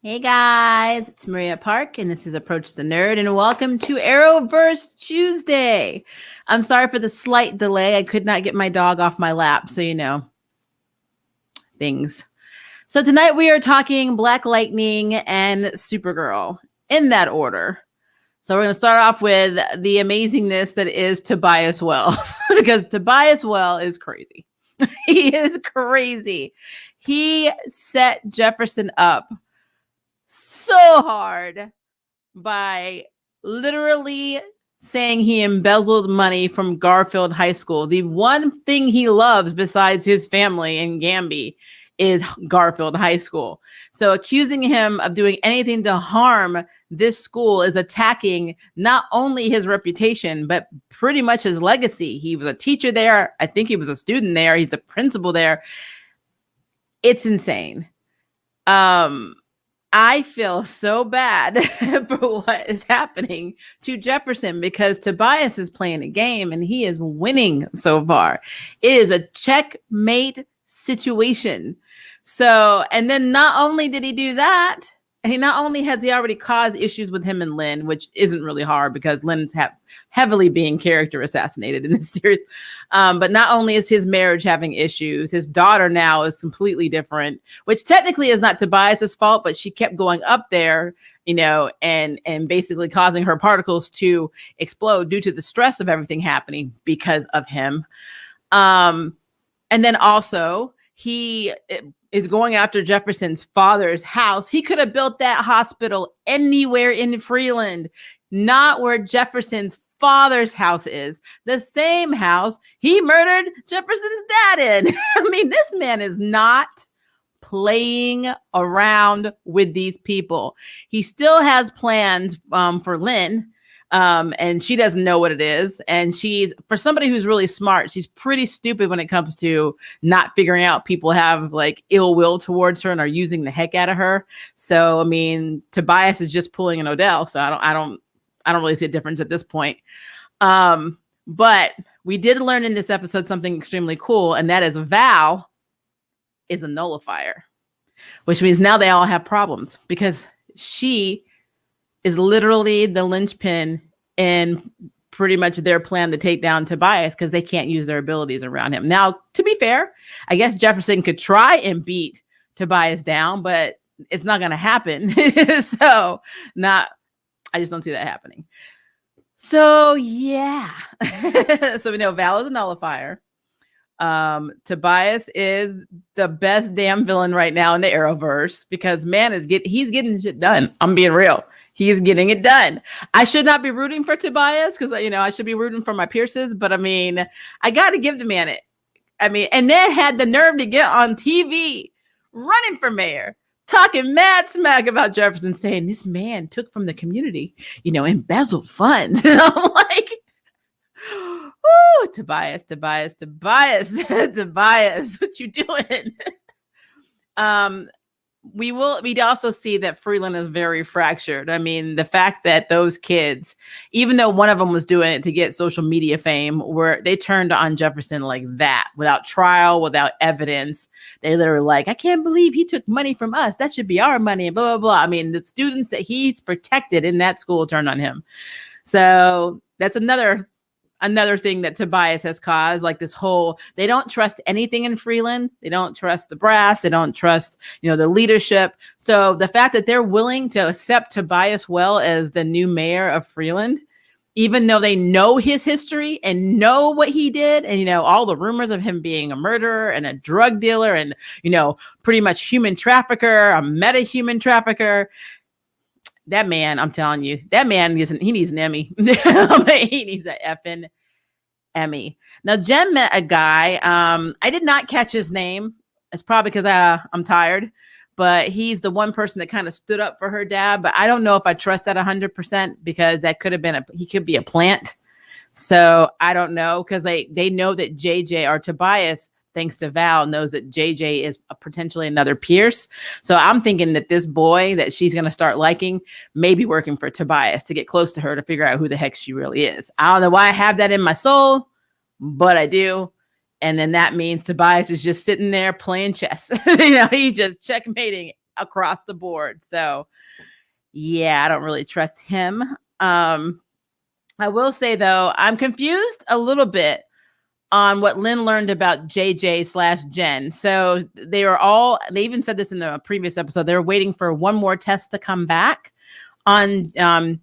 Hey guys, it's Maria Park, and this is Approach the Nerd, and welcome to Arrowverse Tuesday. I'm sorry for the slight delay. I could not get my dog off my lap, so things. So tonight we are talking Black Lightning and Supergirl in that order. So we're going to start off with the amazingness that is Tobias Wells, because Tobias Wells is crazy. He is crazy. He set Jefferson up so hard by literally saying he embezzled money from Garfield High School. The one thing he loves besides his family and Gamby is Garfield High School. So accusing him of doing anything to harm this school is attacking not only his reputation, but pretty much his legacy. He was a teacher there. I think he was a student there. He's the principal there. It's insane. I feel so bad for what is happening to Jefferson because Tobias is playing a game and he is winning so far. It is a checkmate situation. So, and then not only did he do that, not only has he already caused issues with him and Lynn, which isn't really hard because Lynn's heavily being character assassinated in this series. But not only is his marriage having issues, his daughter now is completely different, which technically is not Tobias's fault, but she kept going up there, and basically causing her particles to explode due to the stress of everything happening because of him. And then also he is going after Jefferson's father's house. He could have built that hospital anywhere in Freeland, not where Jefferson's father's house is, the same house he murdered Jefferson's dad in. I mean, this man is not playing around with these people. He still has plans for Lynn. And she doesn't know what it is. And she's, for somebody who's really smart, she's pretty stupid when it comes to not figuring out people have like ill will towards her and are using the heck out of her. So, I mean, Tobias is just pulling an Odell. So I don't really see a difference at this point. But we did learn in this episode something extremely cool. And that is Val is a nullifier, which means now they all have problems because she is literally the linchpin in pretty much their plan to take down Tobias because they can't use their abilities around him. Now, to be fair, I guess Jefferson could try and beat Tobias down, but it's not going to happen. I just don't see that happening. So, yeah. So we know Val is a nullifier. Tobias is the best damn villain right now in the Arrowverse because man he's getting shit done. I'm being real. He's getting it done. I should not be rooting for Tobias because, I should be rooting for my Pierces. But, I got to give the man it. And then had the nerve to get on TV running for mayor, talking mad smack about Jefferson, saying this man took from the community, embezzled funds. And I'm like, oh, Tobias, Tobias, what you doing? We'd also see that Freeland is very fractured. The fact that those kids, even though one of them was doing it to get social media fame, they turned on Jefferson like that, without trial, without evidence. They literally like, I can't believe he took money from us. That should be our money, and blah, blah, blah. The students that he's protected in that school turned on him. So that's another thing that Tobias has caused, like this whole, they don't trust anything in Freeland. They don't trust the brass. They don't trust, the leadership. So the fact that they're willing to accept Tobias Wells as the new mayor of Freeland, even though they know his history and know what he did, and, all the rumors of him being a murderer and a drug dealer and, pretty much human trafficker, a meta-human trafficker. That man, I'm telling you, he needs an Emmy. He needs an effing Emmy. Now, Jen met a guy. I did not catch his name. It's probably because I'm tired, but he's the one person that kind of stood up for her dad. But I don't know if I trust that 100% because that could have been he could be a plant. So I don't know because they know that JJ or Tobias, thanks to Val, knows that JJ is potentially another Pierce. So I'm thinking that this boy that she's going to start liking may be working for Tobias to get close to her to figure out who the heck she really is. I don't know why I have that in my soul, but I do. And then that means Tobias is just sitting there playing chess. He's just checkmating across the board. So yeah, I don't really trust him. I will say though, I'm confused a little bit on what Lynn learned about JJ/Jen. So they even said this in the previous episode, they were waiting for one more test to come back on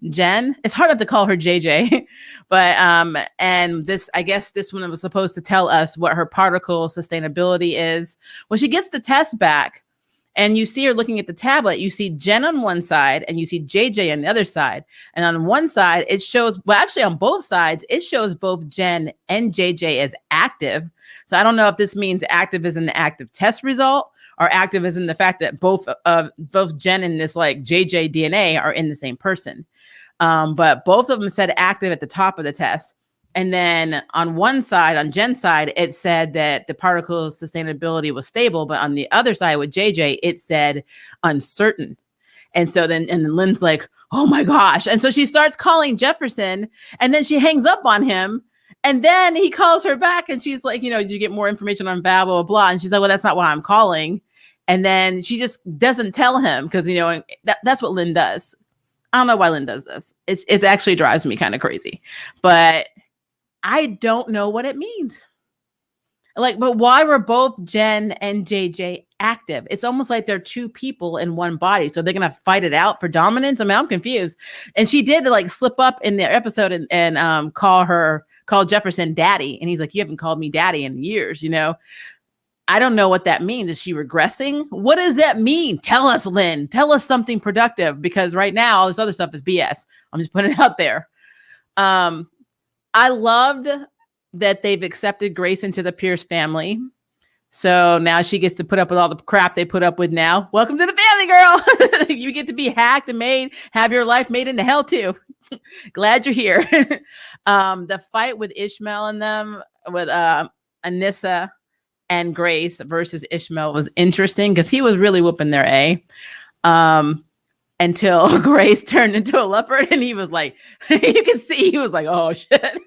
Jen. It's hard not to call her JJ, but and this, I guess this one was supposed to tell us what her particle sustainability is. When she gets the test back and you see her looking at the tablet, you see Jen on one side and you see JJ on the other side. And on one side, it shows, well, actually on both sides, it shows both Jen and JJ as active. So I don't know if this means active is in the active test result or active is in the fact that both Jen and this like JJ DNA are in the same person. But both of them said active at the top of the test. And then on one side, on Jen's side, it said that the particle sustainability was stable. But on the other side with JJ, it said uncertain. And so then Lynn's like, oh my gosh. And so she starts calling Jefferson and then she hangs up on him. And then he calls her back and she's like, did you get more information on Val, blah, blah, blah. And she's like, well, that's not why I'm calling. And then she just doesn't tell him because, that's what Lynn does. I don't know why Lynn does this. It actually drives me kind of crazy. But I don't know what it means. But why were both Jen and JJ active? It's almost like they're two people in one body. So they're going to fight it out for dominance. I mean, I'm confused. And she did slip up in their episode and call Jefferson daddy. And he's like, you haven't called me daddy in years, I don't know what that means. Is she regressing? What does that mean? Tell us, Lynn. Tell us something productive because right now all this other stuff is BS. I'm just putting it out there. I loved that they've accepted Grace into the Pierce family. So now she gets to put up with all the crap they put up with now. Welcome to the family, girl. You get to be hacked and have your life made into hell too. Glad you're here. The fight with Ishmael and them, with Anissa and Grace versus Ishmael was interesting because he was really whooping their A. Until Grace turned into a leopard and he was like, you can see, he was like, oh shit.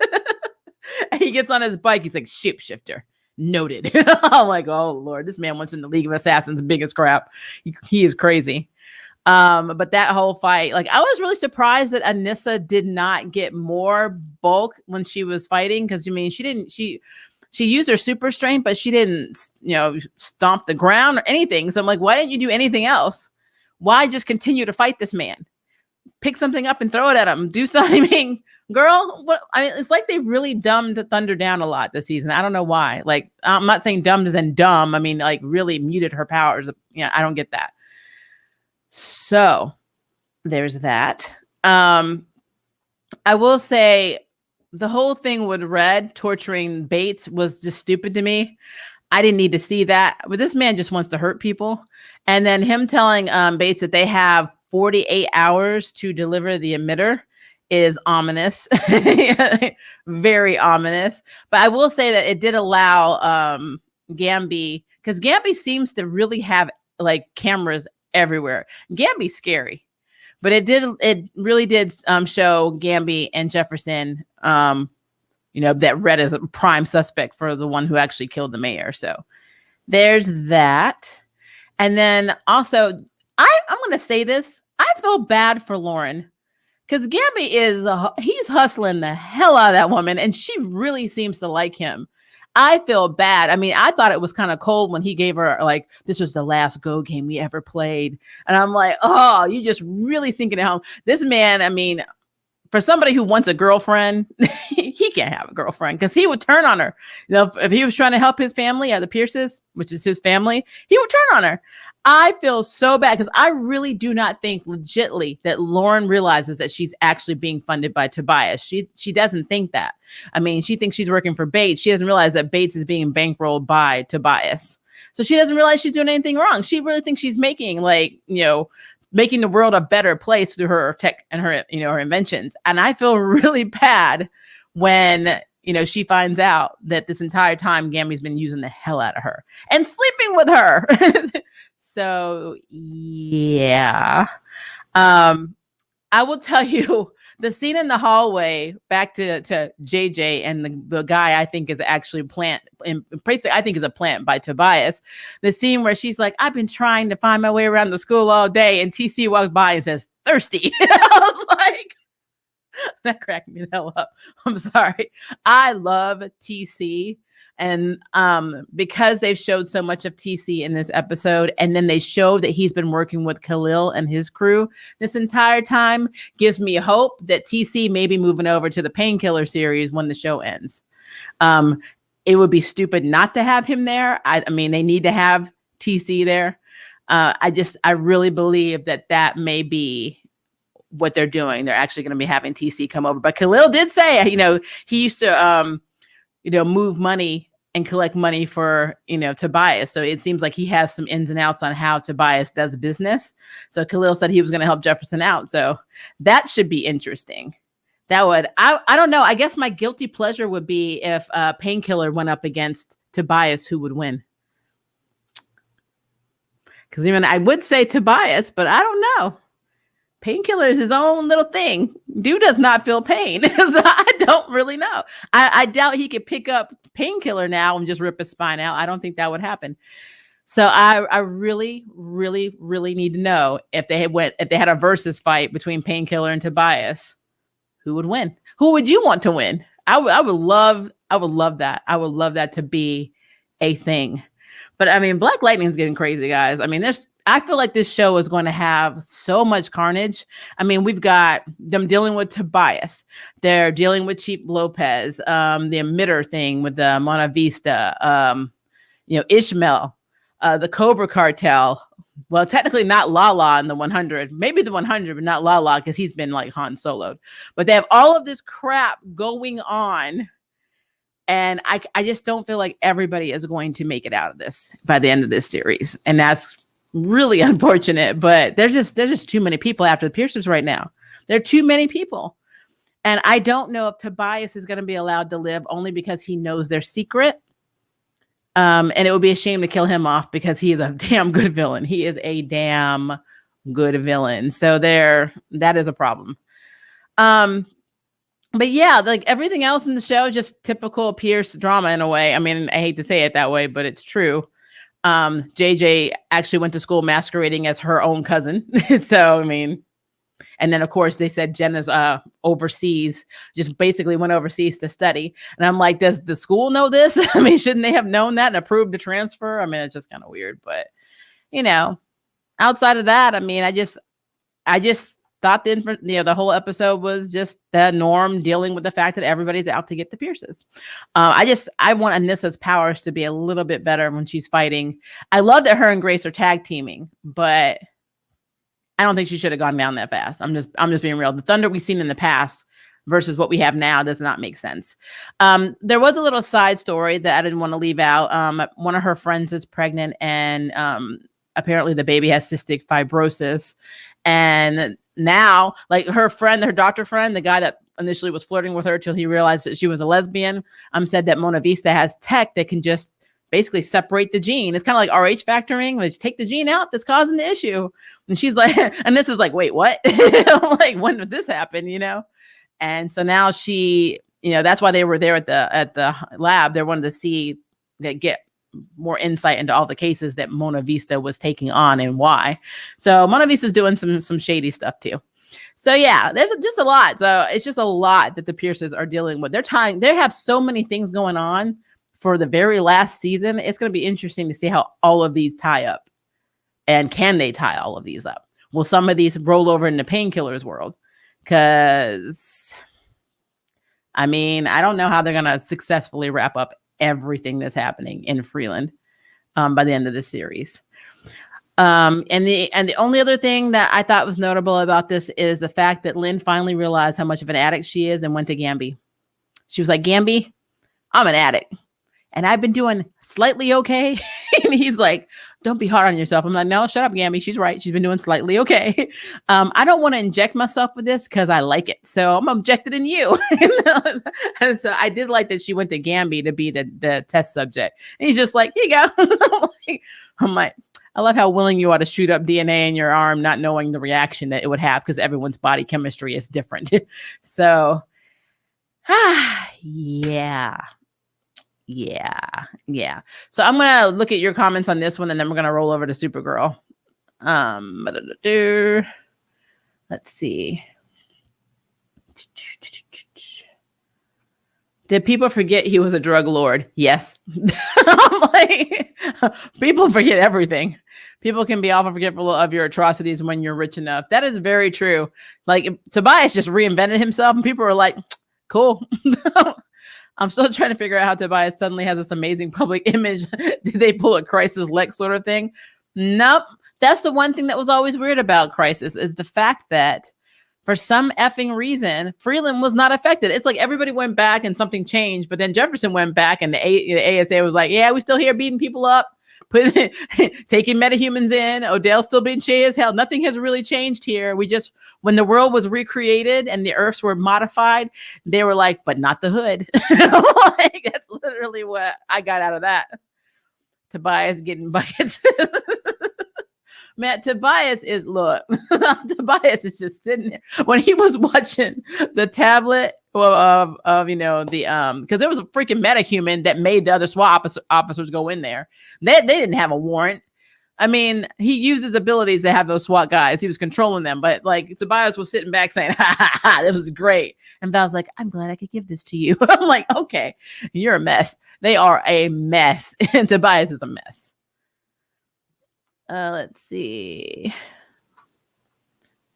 And he gets on his bike. He's like, shapeshifter. Noted. I'm like, oh Lord, this man wants in the League of Assassins, biggest crap. He is crazy. But that whole fight, I was really surprised that Anissa did not get more bulk when she was fighting. Cause she used her super strength, but she didn't, stomp the ground or anything. So I'm like, why didn't you do anything else? Why just continue to fight this man? Pick something up and throw it at him. Do something, girl. It's like they really dumbed Thunder down a lot this season. I don't know why. I'm not saying dumbed as in dumb. I mean, really muted her powers. I don't get that. So there's that. I will say the whole thing with Red torturing Bates was just stupid to me. I didn't need to see that, but this man just wants to hurt people. And then him telling Bates that they have 48 hours to deliver the emitter is ominous, very ominous. But I will say that it did allow Gamby, because Gamby seems to really have cameras everywhere. Gamby's scary, but it really did show Gamby and Jefferson that Red is a prime suspect for the one who actually killed the mayor. So there's that. And then also, I'm going to say this. I feel bad for Lauren because Gamby he's hustling the hell out of that woman. And she really seems to like him. I feel bad. I mean, I thought it was kind of cold when he gave her this was the last Go game we ever played. And I'm like, oh, you just really sinking it home. This man, I mean, for somebody who wants a girlfriend, he can't have a girlfriend because he would turn on her. If he was trying to help his family, the Pierces, which is his family, he would turn on her. I feel so bad because I really do not think legitly that Lauren realizes that she's actually being funded by Tobias. She doesn't think that. I mean, she thinks she's working for Bates. She doesn't realize that Bates is being bankrolled by Tobias. So she doesn't realize she's doing anything wrong. She really thinks she's making making the world a better place through her tech and her, her inventions. And I feel really bad when, she finds out that this entire time Gamby's been using the hell out of her and sleeping with her. So yeah. I will tell you The scene in the hallway, back to JJ and the guy I think is actually plant, and basically I think is a plant by Tobias. The scene where she's like, I've been trying to find my way around the school all day, and TC walks by and says, thirsty. I was like, that cracked me the hell up. I'm sorry. I love TC. And because they've showed so much of TC in this episode, and then they show that he's been working with Khalil and his crew this entire time, gives me hope that TC may be moving over to the Painkiller series when the show ends. It would be stupid not to have him there. I mean, they need to have TC there. I really believe that may be what they're doing. They're actually going to be having TC come over. But Khalil did say, he used to, move money and collect money for, Tobias. So it seems like he has some ins and outs on how Tobias does business. So Khalil said he was going to help Jefferson out. So that should be interesting. That would, I don't know. I guess my guilty pleasure would be if Painkiller went up against Tobias, who would win. Because even I would say Tobias, but I don't know. Painkiller is his own little thing. Dude does not feel pain. So I don't really know. I doubt he could pick up Painkiller now and just rip his spine out. I don't think that would happen. So I really, really, really need to know if they had a versus fight between Painkiller and Tobias, who would win? Who would you want to win? I would love that. I would love that to be a thing. But I mean, Black Lightning's getting crazy, guys. I mean, I feel like this show is going to have so much carnage. I mean, we've got them dealing with Tobias. They're dealing with Chief Lopez, the emitter thing with the Mona Vista, Ishmael, the Cobra Cartel. Well, technically not Lala in the 100, maybe the 100, but not Lala because he's been like Han Solo'd. But they have all of this crap going on. And I just don't feel like everybody is going to make it out of this by the end of this series. And that's really unfortunate, but there's just too many people after the Piercers right now. There are too many people. And I don't know if Tobias is going to be allowed to live only because he knows their secret. And it would be a shame to kill him off because he is a damn good villain. He is a damn good villain. So that is a problem. But yeah, like everything else in the show is just typical Pierce drama in a way. I mean, I hate to say it that way, but it's true. JJ actually went to school masquerading as her own cousin. So, I mean, and then of course they said Jenna's overseas, just basically went overseas to study. And I'm like, does the school know this? I mean, shouldn't they have known that and approved the transfer? I mean, it's just kind of weird, but outside of that, I mean, I just thought the whole episode was just the Norm dealing with the fact that everybody's out to get the Pierces. I want Anissa's powers to be a little bit better when she's fighting. I love that her and Grace are tag teaming, but I don't think she should have gone down that fast. I'm just being real. The Thunder we've seen in the past versus what we have now does not make sense. There was a little side story that I didn't want to leave out. One of her friends is pregnant, and apparently the baby has cystic fibrosis, and now, like her doctor friend, the guy that initially was flirting with her till he realized that she was a lesbian, said that Mona Vista has tech that can just basically separate the gene. It's kind of like RH factoring, which take the gene out that's causing the issue. And she's like, and this is like, wait, what? I'm like, when did this happen? And so now she, that's why they were there at the lab. They wanted to see get more insight into all the cases that Mona Vista was taking on and why. So Mona Vista's doing some shady stuff too. So yeah, there's just a lot. So it's just a lot that the Pierces are dealing with. They have so many things going on for the very last season. It's going to be interesting to see how all of these tie up, and can they tie all of these up? Will some of these roll over into Painkiller's world? Because I mean, I don't know how they're going to successfully wrap up everything that's happening in Freeland by the end of this series. And the only other thing that I thought was notable about this is the fact that Lynn finally realized how much of an addict she is and went to Gamby. She was like, Gamby, I'm an addict and I've been doing slightly okay. And he's like, don't be hard on yourself. I'm like, no, shut up, Gamby. She's right. She's been doing slightly okay. I don't want to inject myself with this because I like it. So I'm injected in you. And so I did like that she went to Gamby to be the test subject. And he's just like, here you go. I'm like, I love how willing you are to shoot up DNA in your arm, not knowing the reaction that it would have because everyone's body chemistry is different. So, yeah. So I'm going to look at your comments on this one, and then we're going to roll over to Supergirl. Let's see. Did people forget he was a drug lord? Yes. I'm like, people forget everything. People can be awful forgetful of your atrocities when you're rich enough. That is very true. Like, Tobias just reinvented himself, and people are like, cool. I'm still trying to figure out how Tobias suddenly has this amazing public image. Did they pull a Crisis Lex sort of thing? Nope. That's the one thing that was always weird about Crisis, is the fact that for some effing reason, Freeland was not affected. It's like everybody went back and something changed, but then Jefferson went back and the ASA was like, yeah, we still here beating people up, taking metahumans in. Odell's still being shady as hell. Nothing has really changed here. We just, when the world was recreated and the Earths were modified, they were like, but not the hood. Like, that's literally what I got out of that. Tobias getting buckets. Man, Tobias is just sitting there when he was watching the tablet of the because there was a freaking metahuman that made the other SWAT officers go in there. They didn't have a warrant. I mean, he used his abilities to have those SWAT guys. He was controlling them, but like Tobias was sitting back saying, ha, this was great. And Val's like, I'm glad I could give this to you. I'm like, okay, you're a mess. They are a mess. And Tobias is a mess. Let's see.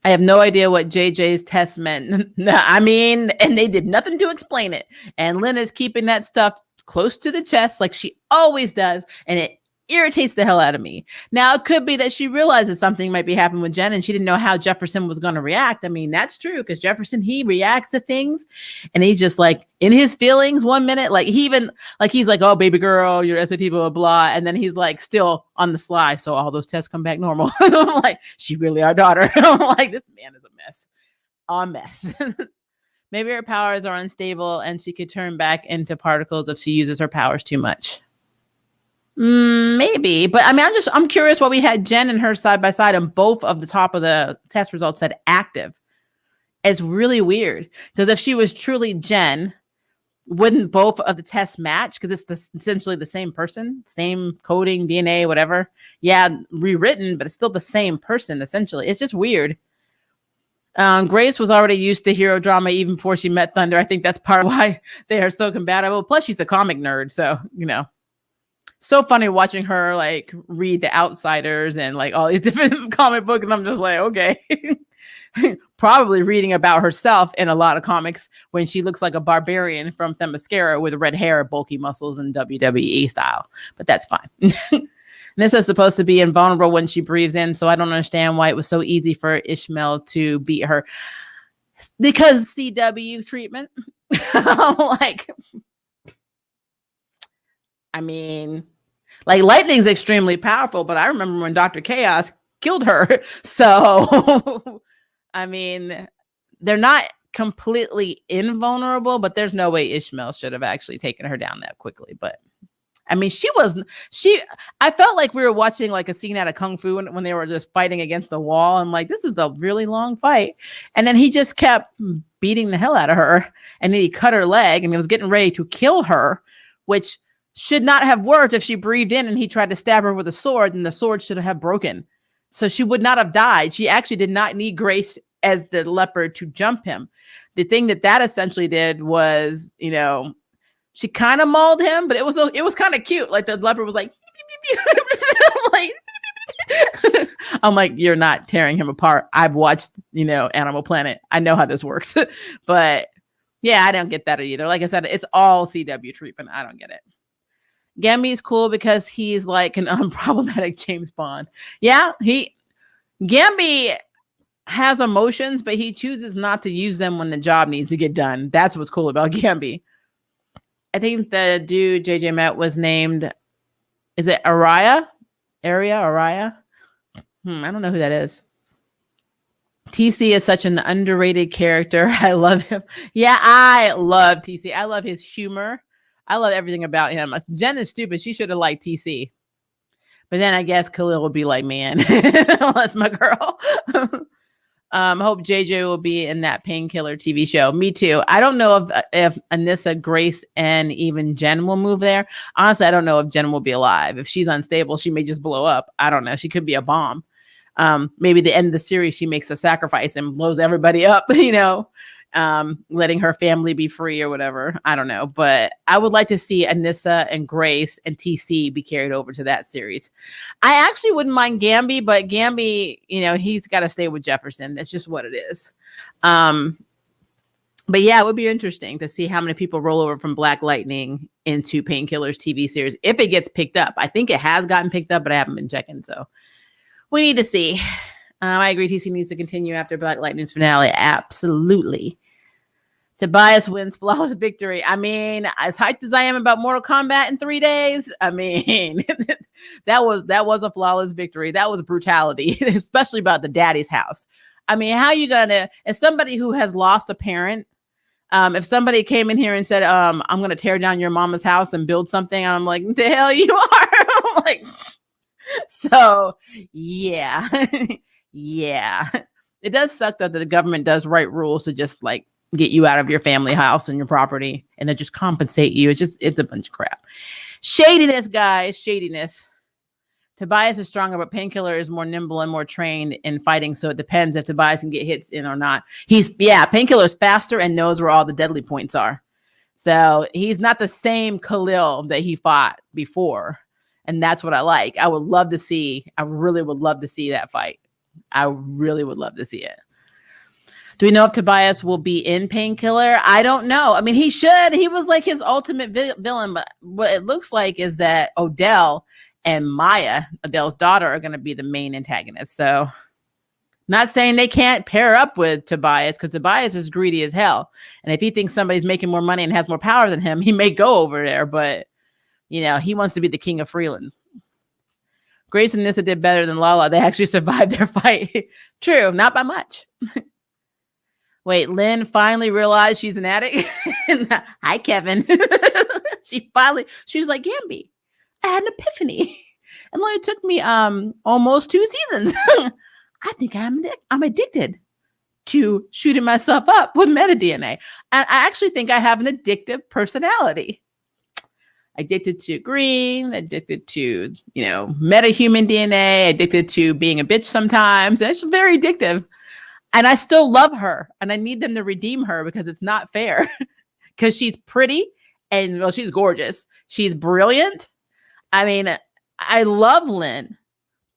I have no idea what JJ's test meant. I mean, and they did nothing to explain it. And Lena's keeping that stuff close to the chest like she always does. And it irritates the hell out of me. Now, it could be that she realizes something might be happening with Jen and she didn't know how Jefferson was going to react. I mean, that's true because Jefferson, he reacts to things and he's just like in his feelings 1 minute. Like he's like, oh, baby girl, your SAT, blah, blah, blah. And then he's like still on the sly. So all those tests come back normal. I'm like, she really our daughter. I'm like, this man is a mess. A mess. Maybe her powers are unstable and she could turn back into particles if she uses her powers too much. Maybe, but I mean, I'm curious why we had Jen and her side by side and both of the top of the test results said active. It's really weird because if she was truly Jen, wouldn't both of the tests match? Because it's essentially the same person, same coding, DNA, whatever. Yeah, rewritten, but it's still the same person, essentially. It's just weird. Grace was already used to hero drama even before she met Thunder. I think that's part of why they are so compatible. Plus, she's a comic nerd, so, you know. So funny watching her like read The Outsiders and like all these different comic books. And I'm just like, okay, probably reading about herself in a lot of comics when she looks like a barbarian from Themyscira with red hair, bulky muscles and WWE style. But that's fine. This is supposed to be invulnerable when she breathes in. So I don't understand why it was so easy for Ishmael to beat her. Because CW treatment. Like, I mean, like lightning's extremely powerful, but I remember when Dr. Chaos killed her. So, I mean, they're not completely invulnerable, but there's no way Ishmael should have actually taken her down that quickly. But I mean, I felt like we were watching like a scene out of Kung Fu when they were just fighting against the wall. I'm like, this is a really long fight. And then he just kept beating the hell out of her. And then he cut her leg and he was getting ready to kill her, which should not have worked if she breathed in and he tried to stab her with a sword, and the sword should have broken. So she would not have died. She actually did not need Grace as the leopard to jump him. The thing that essentially did was, you know, she kind of mauled him, but it was kind of cute. Like the leopard was like, I'm like, you're not tearing him apart. I've watched, you know, Animal Planet. I know how this works. But yeah, I don't get that either. Like I said, it's all CW treatment. I don't get it. Gambi's cool because he's like an unproblematic James Bond. Yeah, Gambi has emotions, but he chooses not to use them when the job needs to get done. That's what's cool about Gambi. I think the dude JJ met was named, is it Araya? Araya? I don't know who that is. TC is such an underrated character. I love him. Yeah, I love TC. I love his humor. I love everything about him. Jen is stupid. She should have liked TC. But then I guess Khalil will be like, man, that's my girl. Hope JJ will be in that Painkiller TV show. Me too. I don't know if Anissa, Grace, and even Jen will move there. Honestly, I don't know if Jen will be alive. If she's unstable, she may just blow up. I don't know. She could be a bomb. Maybe the end of the series, she makes a sacrifice and blows everybody up, letting her family be free or whatever. I don't know. But I would like to see Anissa and Grace and TC be carried over to that series. I actually wouldn't mind Gamby, but Gamby, he's got to stay with Jefferson. That's just what it is. But yeah, it would be interesting to see how many people roll over from Black Lightning into Painkiller's TV series if it gets picked up. I think it has gotten picked up, but I haven't been checking. So we need to see. I agree. TC needs to continue after Black Lightning's finale. Absolutely. Tobias wins flawless victory. I mean, as hyped as I am about Mortal Kombat in 3 days, I mean, that was a flawless victory. That was brutality, especially about the daddy's house. I mean, how you gonna, as somebody who has lost a parent, if somebody came in here and said, I'm gonna tear down your mama's house and build something, I'm like, the hell you are? I'm like, so yeah. Yeah. It does suck that the government does write rules to just like get you out of your family house and your property and then just compensate you. It's a bunch of crap. Shadiness, guys. Shadiness. Tobias is stronger, but Painkiller is more nimble and more trained in fighting. So it depends if Tobias can get hits in or not. Painkiller is faster and knows where all the deadly points are. So he's not the same Khalil that he fought before. And that's what I like. I really would love to see that fight. I really would love to see it. Do we know if Tobias will be in Painkiller? I don't know. I mean, he should. He was like his ultimate villain. But what it looks like is that Odell and Maya, Odell's daughter, are going to be the main antagonists. So not saying they can't pair up with Tobias, because Tobias is greedy as hell. And if he thinks somebody's making more money and has more power than him, he may go over there. But, he wants to be the king of Freeland. Grace and Nissa did better than Lala. They actually survived their fight. True, not by much. Wait, Lynn finally realized she's an addict. Hi, Kevin. She was like, Gamby, I had an epiphany. And it took me almost 2 seasons. I think I'm addicted to shooting myself up with metadNA. And I actually think I have an addictive personality. Addicted to green, addicted to, metahuman DNA, addicted to being a bitch sometimes. It's very addictive. And I still love her, and I need them to redeem her because it's not fair. Because she's pretty and, she's gorgeous. She's brilliant. I mean, I love Lynn.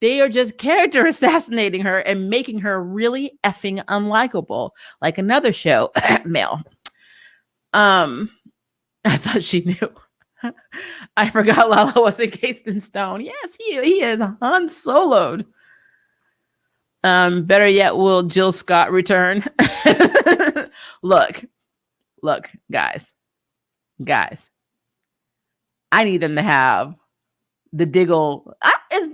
They are just character assassinating her and making her really effing unlikable. Like another show, Mel. I thought she knew. I forgot Lala was encased in stone. Yes, he is Han Soloed. Better yet, will Jill Scott return? Look, guys. I need them to have the Diggle.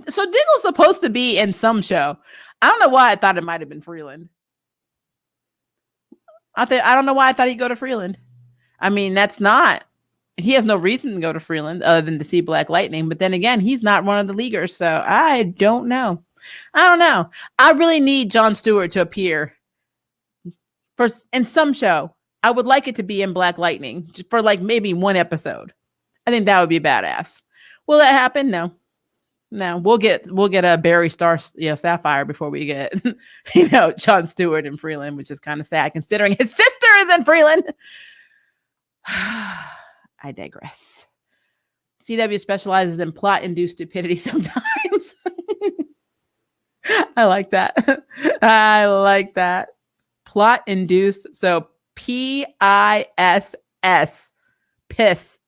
So Diggle's supposed to be in some show. I don't know why I thought it might have been Freeland. I don't know why I thought he'd go to Freeland. I mean, he has no reason to go to Freeland other than to see Black Lightning. But then again, he's not one of the Leaguers. So I don't know. I really need Jon Stewart to appear in some show. I would like it to be in Black Lightning for like maybe 1 episode. I think that would be badass. Will that happen? No. We'll get a Barry Star, Sapphire before we get, Jon Stewart in Freeland, which is kind of sad considering his sister is in Freeland. I digress. CW specializes in plot-induced stupidity sometimes. I like that. Plot-induced. So PISS. Piss.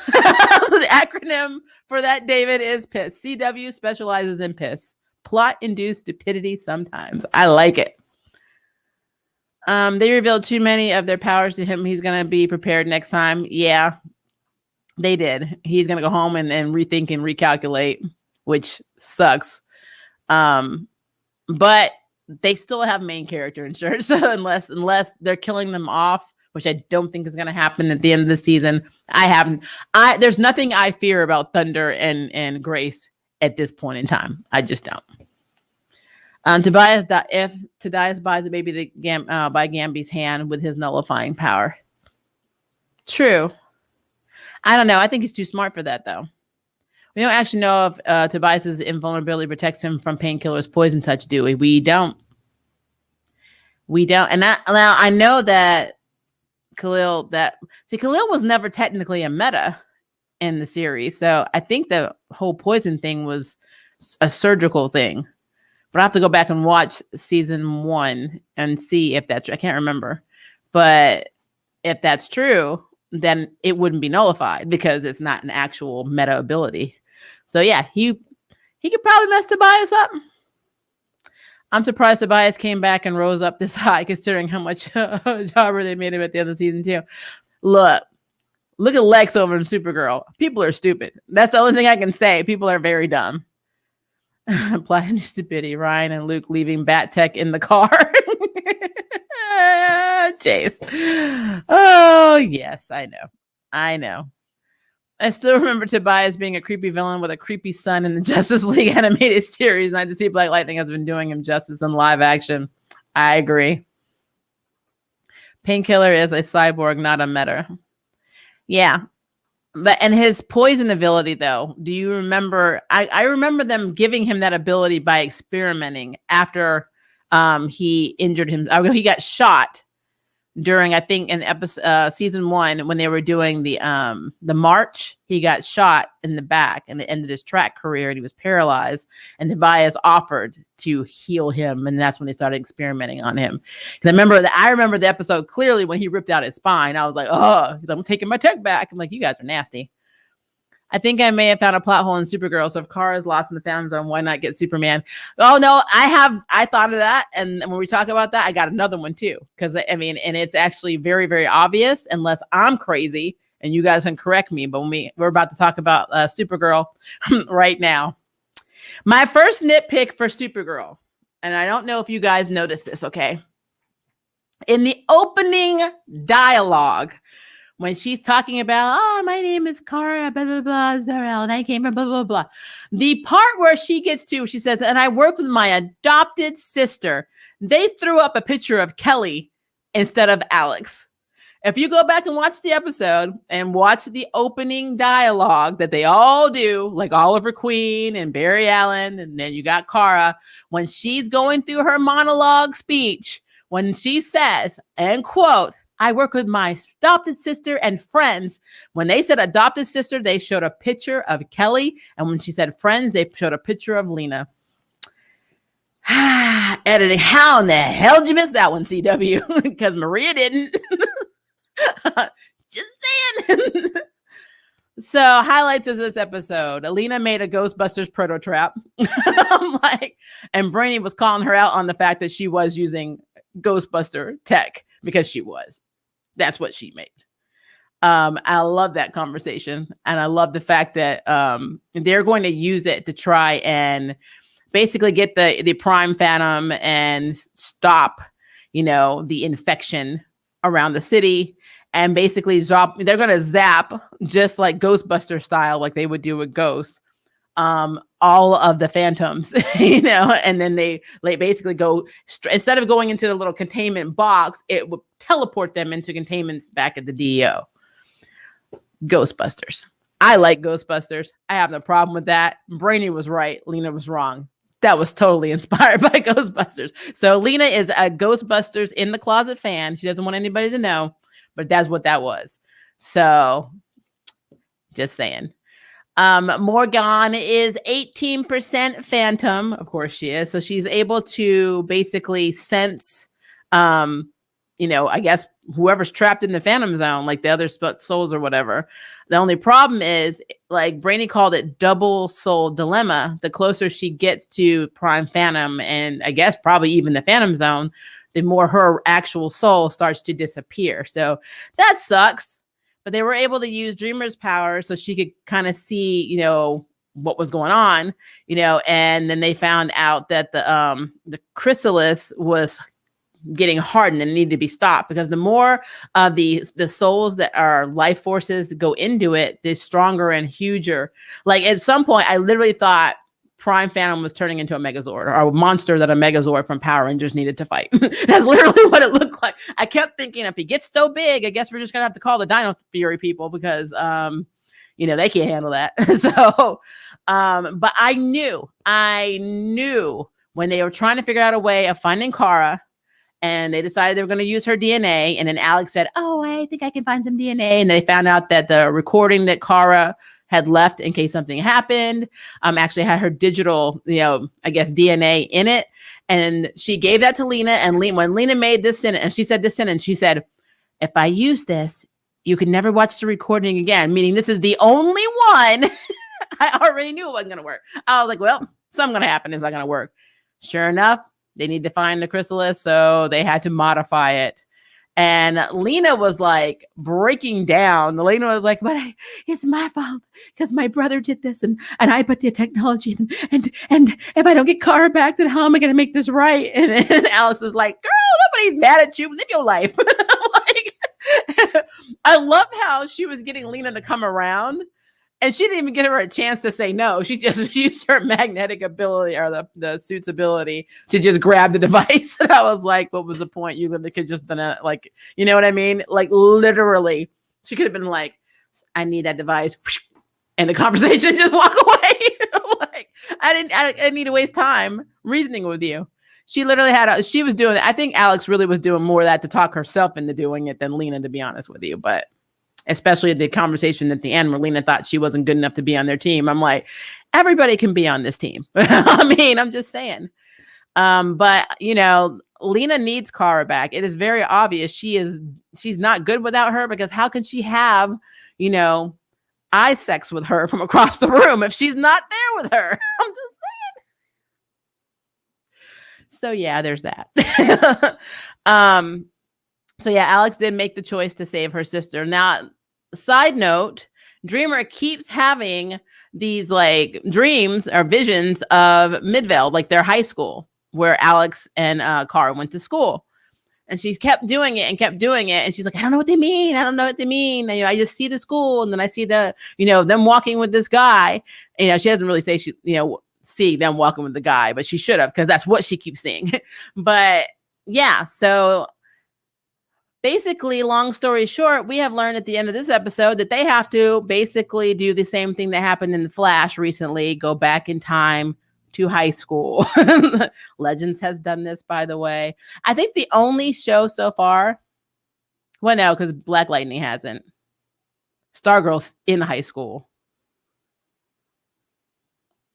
The acronym for that, David, is piss. CW specializes in piss. Plot-induced stupidity sometimes. I like it. They revealed too many of their powers to him. He's going to be prepared next time. Yeah, they did. He's going to go home and rethink and recalculate, which sucks. But they still have main character insurance. So unless they're killing them off, which I don't think is going to happen at the end of the season, there's nothing I fear about Thunder and Grace at this point in time. I just don't. If Tobias buys a baby by Gambi's hand with his nullifying power. True. I don't know. I think he's too smart for that, though. We don't actually know if Tobias's invulnerability protects him from Painkiller's poison touch, do we? We don't. And now I know that Khalil was never technically a meta in the series. So I think the whole poison thing was a surgical thing. But I have to go back and watch season 1 and see if that's true. I can't remember. But if that's true, then it wouldn't be nullified because it's not an actual meta ability. So yeah, he could probably mess Tobias up. I'm surprised Tobias came back and rose up this high considering how much jobber they made him at the end of season 2. Look at Lex over in Supergirl. People are stupid. That's the only thing I can say. People are very dumb. Plotting stupidity. Ryan and Luke leaving Bat Tech in the car. Chase. Oh, yes, I know. I still remember Tobias being a creepy villain with a creepy son in the Justice League animated series. And I just see Black Lightning has been doing him justice in live action. I agree. Painkiller is a cyborg, not a meta. Yeah. And his poison ability, though, do you remember? I remember them giving him that ability by experimenting after he injured him. He got shot during, I think, in episode season 1 when they were doing the march. He got shot in the back and it ended his track career and he was paralyzed. And Tobias offered to heal him, and that's when they started experimenting on him. Because I remember the episode clearly when he ripped out his spine. I was like, oh, I'm taking my tech back. I'm like, you guys are nasty. I think I may have found a plot hole in Supergirl. So if Cara is lost in the Phantom Zone, why not get Superman? Oh no, I thought of that. And when we talk about that, I got another one too. Because and it's actually very, very obvious, unless I'm crazy and you guys can correct me. But we're about to talk about Supergirl right now. My first nitpick for Supergirl, and I don't know if you guys noticed this, okay? In the opening dialogue, when she's talking about, oh, my name is Cara, blah, blah, blah, Zor-El, and I came from blah, blah, blah. The part where she gets to, she says, and I work with my adopted sister. They threw up a picture of Kelly instead of Alex. If you go back and watch the episode and watch the opening dialogue that they all do, like Oliver Queen and Barry Allen, and then you got Cara, when she's going through her monologue speech, when she says, and quote, I work with my adopted sister and friends. When they said adopted sister, they showed a picture of Kelly. And when she said friends, they showed a picture of Lena. Editing. How in the hell did you miss that one, CW? Because Maria didn't. Just saying. So highlights of this episode. Lena made a Ghostbusters proto trap. And Brainy was calling her out on the fact that she was using Ghostbuster tech because she was. That's what she made. I love that conversation. And I love the fact that they're going to use it to try and basically get the Prime Phantom and stop, the infection around the city. And basically they're going to zap, just like Ghostbuster style, like they would do with Ghosts, all of the phantoms, and then they basically go instead of going into the little containment box, it would teleport them into containments back at the DEO. Ghostbusters. I like Ghostbusters. I have no problem with that. Brainy was right. Lena was wrong. That was totally inspired by Ghostbusters. So Lena is a Ghostbusters in the closet fan. She doesn't want anybody to know, but that's what that was. So just saying. Morgan is 18% phantom. Of course she is. So she's able to basically sense, I guess whoever's trapped in the Phantom Zone, like the other souls or whatever. The only problem is, like Brainy called it, double soul dilemma. The closer she gets to Prime Phantom, and I guess probably even the Phantom Zone, the more her actual soul starts to disappear. So that sucks. But they were able to use Dreamer's power so she could kind of see, what was going on, and then they found out that the chrysalis was getting hardened and needed to be stopped, because the more of the souls that are life forces that go into it, the stronger and huger. Like at some point, I literally thought Prime Phantom was turning into a Megazord, or a monster that a Megazord from Power Rangers needed to fight. That's literally what it looked like. I kept thinking, if he gets so big, I guess we're just gonna have to call the Dino Fury people, because they can't handle that. So but I knew when they were trying to figure out a way of finding Cara, and they decided they were going to use her DNA, and then Alex said, "Oh, I think I can find some DNA," and they found out that the recording that Cara had left in case something happened actually had her digital, I guess, DNA in it. And she gave that to Lena. And when Lena made this sentence, and she said this sentence, she said, "If I use this, you can never watch the recording again," meaning this is the only one. I already knew it wasn't going to work. I was like, well, something's going to happen. It's not going to work. Sure enough, they need to find the chrysalis, so they had to modify it. And Lena was like breaking down. Lena was like, "But it's my fault, because my brother did this, and I put the technology in, and if I don't get Cara back, then how am I going to make this right?" And Alex was like, "Girl, nobody's mad at you. Live your life." I love how she was getting Lena to come around, and she didn't even give her a chance to say no. She just used her magnetic ability, or the suit's ability, to just grab the device. And I was like, what was the point? You could just been like, you know what I mean? Like, literally, she could have been like, "I need that device," and the conversation just walk away. Like, I didn't need to waste time reasoning with you. She literally she was doing it. I think Alex really was doing more of that to talk herself into doing it than Lena, to be honest with you. But especially the conversation at the end where Lena thought she wasn't good enough to be on their team. I'm like, everybody can be on this team. I mean, I'm just saying. But Lena needs Cara back. It is very obvious she's not good without her, because how can she have, eye sex with her from across the room if she's not there with her? I'm just saying. So yeah, there's that. So yeah, Alex did make the choice to save her sister. Now, side note, Dreamer keeps having these like dreams or visions of Midvale, like their high school where Alex and Cara went to school. And she's kept doing it. And she's like, "I don't know what they mean. I don't know what they mean. I just see the school, and then I see them walking with this guy." She doesn't really say see them walking with the guy, but she should have, because that's what she keeps seeing. But yeah, so basically, long story short, we have learned at the end of this episode that they have to basically do the same thing that happened in The Flash recently, go back in time to high school. Legends has done this, by the way. I think the only show so far, well, no, because Black Lightning hasn't. Stargirl's in high school.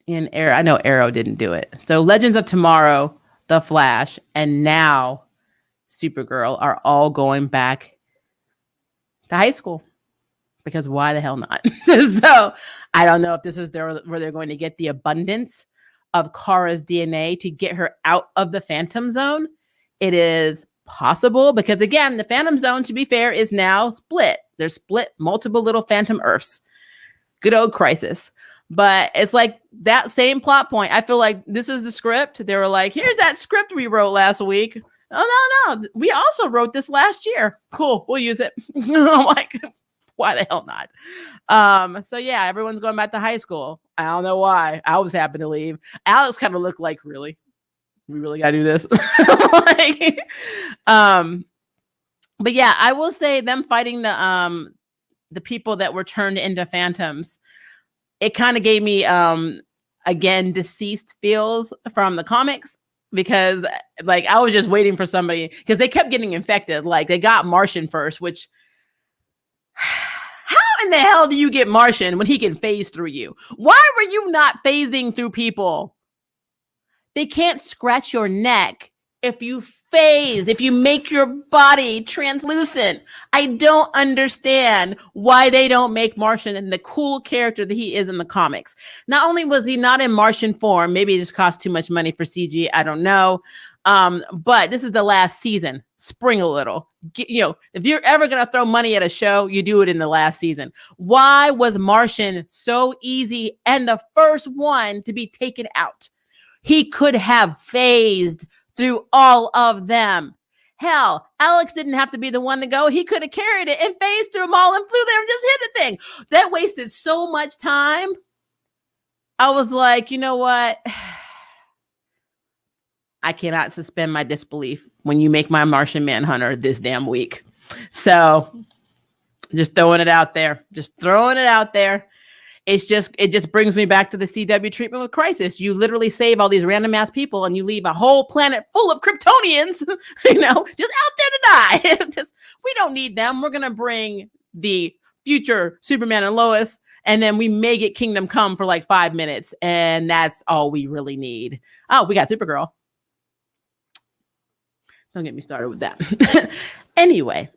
In Arrow, I know Arrow didn't do it. So Legends of Tomorrow, The Flash, and now Supergirl are all going back to high school, because why the hell not? So I don't know if this is where they're going to get the abundance of Cara's DNA to get her out of the Phantom Zone. It is possible, because again, the Phantom Zone, to be fair, is now split. They're split multiple little Phantom Earths. Good old Crisis. But it's like that same plot point. I feel like this is the script. They were like, "Here's that script we wrote last week." "Oh, no. We also wrote this last year. Cool. We'll use it." I'm like, why the hell not? So yeah, everyone's going back to high school. I don't know why. I was happy to leave. Alex kind of looked like, really? We really got to do this? But yeah, I will say them fighting the people that were turned into phantoms, it kind of gave me, again, deceased feels from the comics. Because like I was just waiting for somebody, because they kept getting infected. Like they got Martian first, which how in the hell do you get Martian when he can phase through you? Why were you not phasing through people? They can't scratch your neck if you phase, if you make your body translucent. I don't understand why they don't make Martian and the cool character that he is in the comics. Not only was he not in Martian form, maybe it just cost too much money for CG, I don't know. But this is the last season. Spring a little. If you're ever going to throw money at a show, you do it in the last season. Why was Martian so easy and the first one to be taken out? He could have phased through all of them. Hell, Alex didn't have to be the one to go. He could have carried it and phased through them all and flew there and just hit the thing. That wasted so much time. I was like, you know what? I cannot suspend my disbelief when you make my Martian Manhunter this damn week. So just throwing it out there. Just throwing it out there. It just brings me back to the CW treatment with Crisis. You literally save all these random ass people and you leave a whole planet full of Kryptonians, just out there to die. We don't need them. We're going to bring the future Superman and Lois, and then we may get Kingdom Come for like 5 minutes. And that's all we really need. Oh, we got Supergirl. Don't get me started with that. Anyway,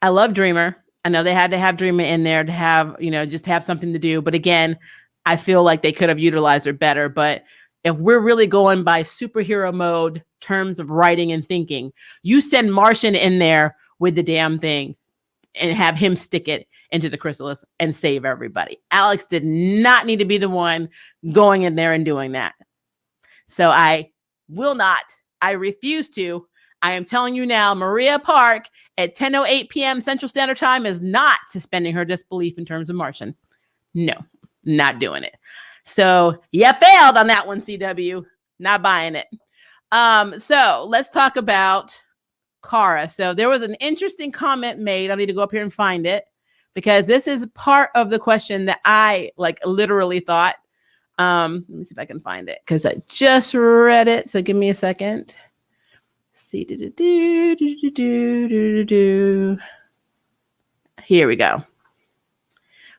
I love Dreamer. I know they had to have Dreamer in there to have, just have something to do. But again, I feel like they could have utilized her better. But if we're really going by superhero mode terms of writing and thinking, you send Martian in there with the damn thing and have him stick it into the chrysalis and save everybody. Alex did not need to be the one going in there and doing that. So I refuse to. I am telling you now, Maria Park at 10:08 p.m. Central Standard Time is not suspending her disbelief in terms of Martian. No, not doing it. So you failed on that one, CW. Not buying it. So let's talk about Cara. So there was an interesting comment made. I need to go up here and find it because this is part of the question that I literally thought. Let me see if I can find it because I just read it. So give me a second. See, here we go.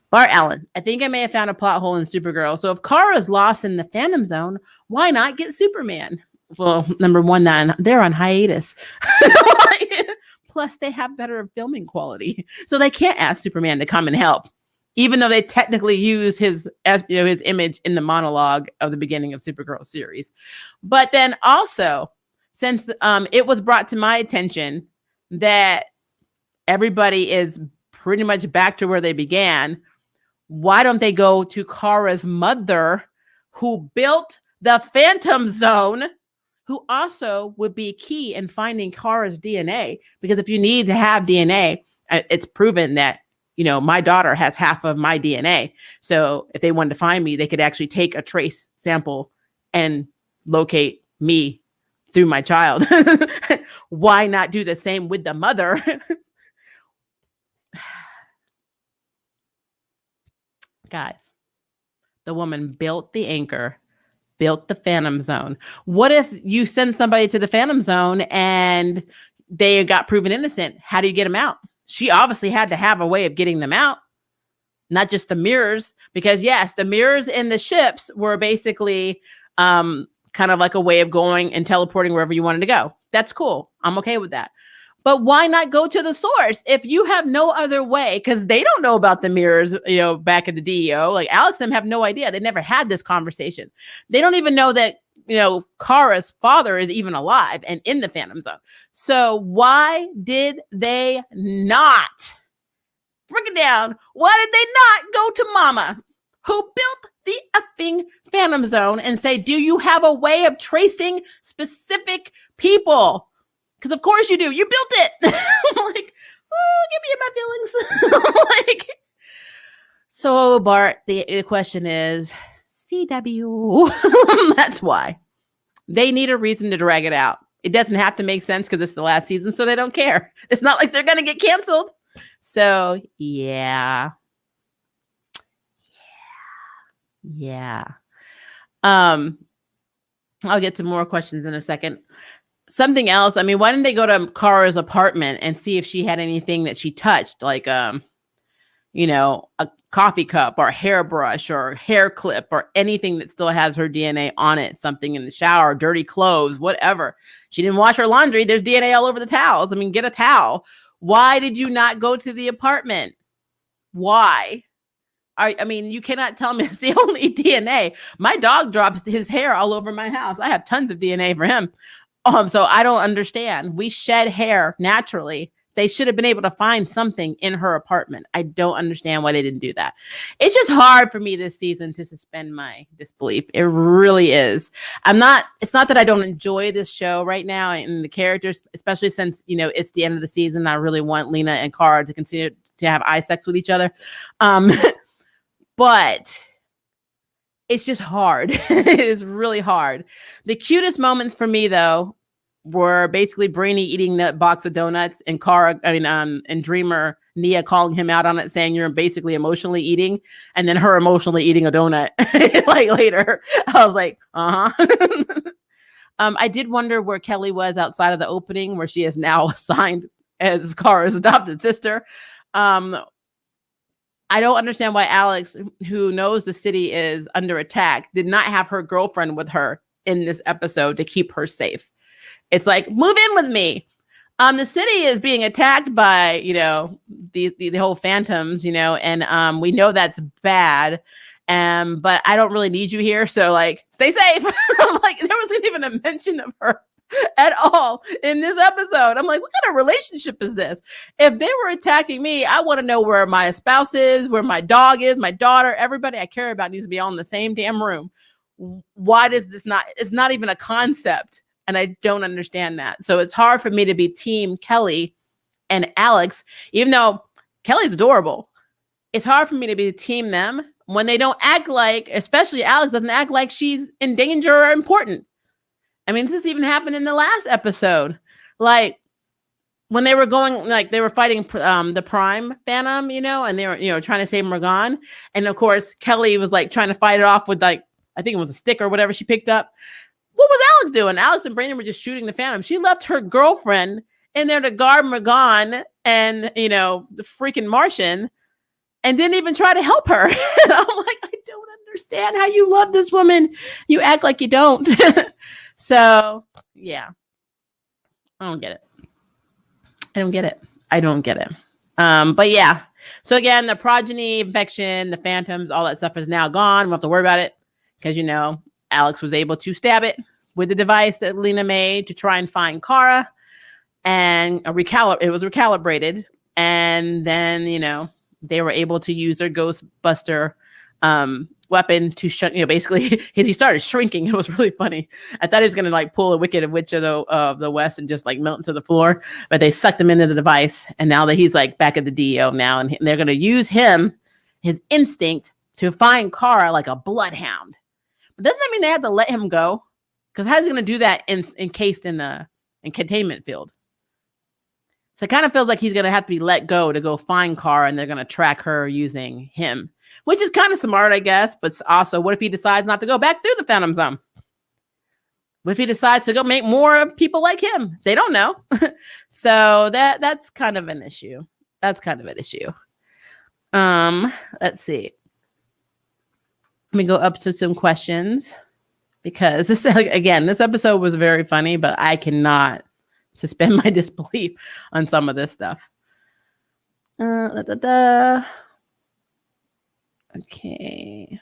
Bart Allen, I think I may have found a plot hole in Supergirl. So if Kara's lost in the Phantom Zone, why not get Superman? Well, number one, they're on hiatus. Plus, they have better filming quality, so they can't ask Superman to come and help, even though they technically use his image in the monologue of the beginning of Supergirl series. But then also, since it was brought to my attention that everybody is pretty much back to where they began, why don't they go to Kara's mother, who built the Phantom Zone, who also would be key in finding Kara's DNA? Because if you need to have DNA, it's proven that, my daughter has half of my DNA. So if they wanted to find me, they could actually take a trace sample and locate me through my child. Why not do the same with the mother? Guys, the woman built the anchor, built the Phantom Zone. What if you send somebody to the Phantom Zone and they got proven innocent? How do you get them out? She obviously had to have a way of getting them out, not just the mirrors, because yes, the mirrors in the ships were basically kind of like a way of going and teleporting wherever you wanted to go. That's cool. I'm okay with that. But why not go to the source if you have no other way? Because they don't know about the mirrors, back at the DEO. Like Alex and them have no idea. They never had this conversation. They don't even know that, Kara's father is even alive and in the Phantom Zone. So why did they not break it down? Why did they not go to Mama, who built the effing Phantom Zone, and say, do you have a way of tracing specific people? Because of course you do. You built it. I'm like, oh, give me my feelings. So Bart, the question is, CW. That's why. They need a reason to drag it out. It doesn't have to make sense because it's the last season, so they don't care. It's not like they're going to get canceled. So, yeah. I'll get to more questions in a second. Something else. I mean, why didn't they go to Kara's apartment and see if she had anything that she touched, like, a coffee cup or a hairbrush or hair clip or anything that still has her DNA on it, something in the shower, dirty clothes, whatever. She didn't wash her laundry. There's DNA all over the towels. I mean, get a towel. Why did you not go to the apartment? Why? I mean, you cannot tell me it's the only DNA. My dog drops his hair all over my house. I have tons of DNA for him. So I don't understand. We shed hair naturally. They should have been able to find something in her apartment. I don't understand why they didn't do that. It's just hard for me this season to suspend my disbelief. It really is. It's not that I don't enjoy this show right now and the characters, especially since, it's the end of the season. I really want Lena and Cara to continue to have eye sex with each other. but it's just hard. It is really hard. The cutest moments for me, though, were basically Brainy eating that box of donuts and and Dreamer, Nia calling him out on it, saying you're basically emotionally eating, and then her emotionally eating a donut like later. I was like, I did wonder where Kelly was outside of the opening, where she is now assigned as Cara's adopted sister. I don't understand why Alex, who knows the city is under attack, did not have her girlfriend with her in this episode to keep her safe. It's like, move in with me. The city is being attacked by, the whole phantoms, and we know that's bad. But I don't really need you here. So like, stay safe. Like, there wasn't even a mention of her at all in this episode. I'm like, what kind of relationship is this? If they were attacking me, I want to know where my spouse is, where my dog is, my daughter, everybody I care about needs to be all in the same damn room. Why does this not, it's not even a concept. And I don't understand that. So it's hard for me to be team Kelly and Alex, even though Kelly's adorable. It's hard for me to be team them when they don't act like, especially Alex doesn't act like she's in danger or important. I mean, this even happened in the last episode. Like when they were going, like they were fighting the Prime Phantom, and they were, trying to save Morgan. And of course, Kelly was like trying to fight it off with like, I think it was a stick or whatever she picked up. What was Alex doing? Alex and Brandon were just shooting the Phantom. She left her girlfriend in there to guard Morgan and, the freaking Martian, and didn't even try to help her. And I'm like, I don't understand how you love this woman. You act like you don't. So, yeah. I don't get it. But yeah. So again, the progeny, infection, the phantoms, all that stuff is now gone. We don't have to worry about it because, Alex was able to stab it with the device that Lena made to try and find Cara, and it was recalibrated. And then, they were able to use their Ghostbuster weapon to shut, basically, because he started shrinking. It was really funny. I thought he was going to like pull a Wicked Witch of the West and just like melt into the floor, but they sucked him into the device. And now that he's like back at the DEO now, and they're going to use his instinct to find Cara like a bloodhound. But doesn't that mean they have to let him go? Because how's he going to do that encased in containment field? So it kind of feels like he's going to have to be let go to go find Cara, and they're going to track her using him, which is kind of smart, I guess. But also, what if he decides not to go back through the Phantom Zone? What if he decides to go make more of people like him? They don't know. So that's kind of an issue. Let's see. Let me go up to some questions, because this episode was very funny, but I cannot suspend my disbelief on some of this stuff. Okay.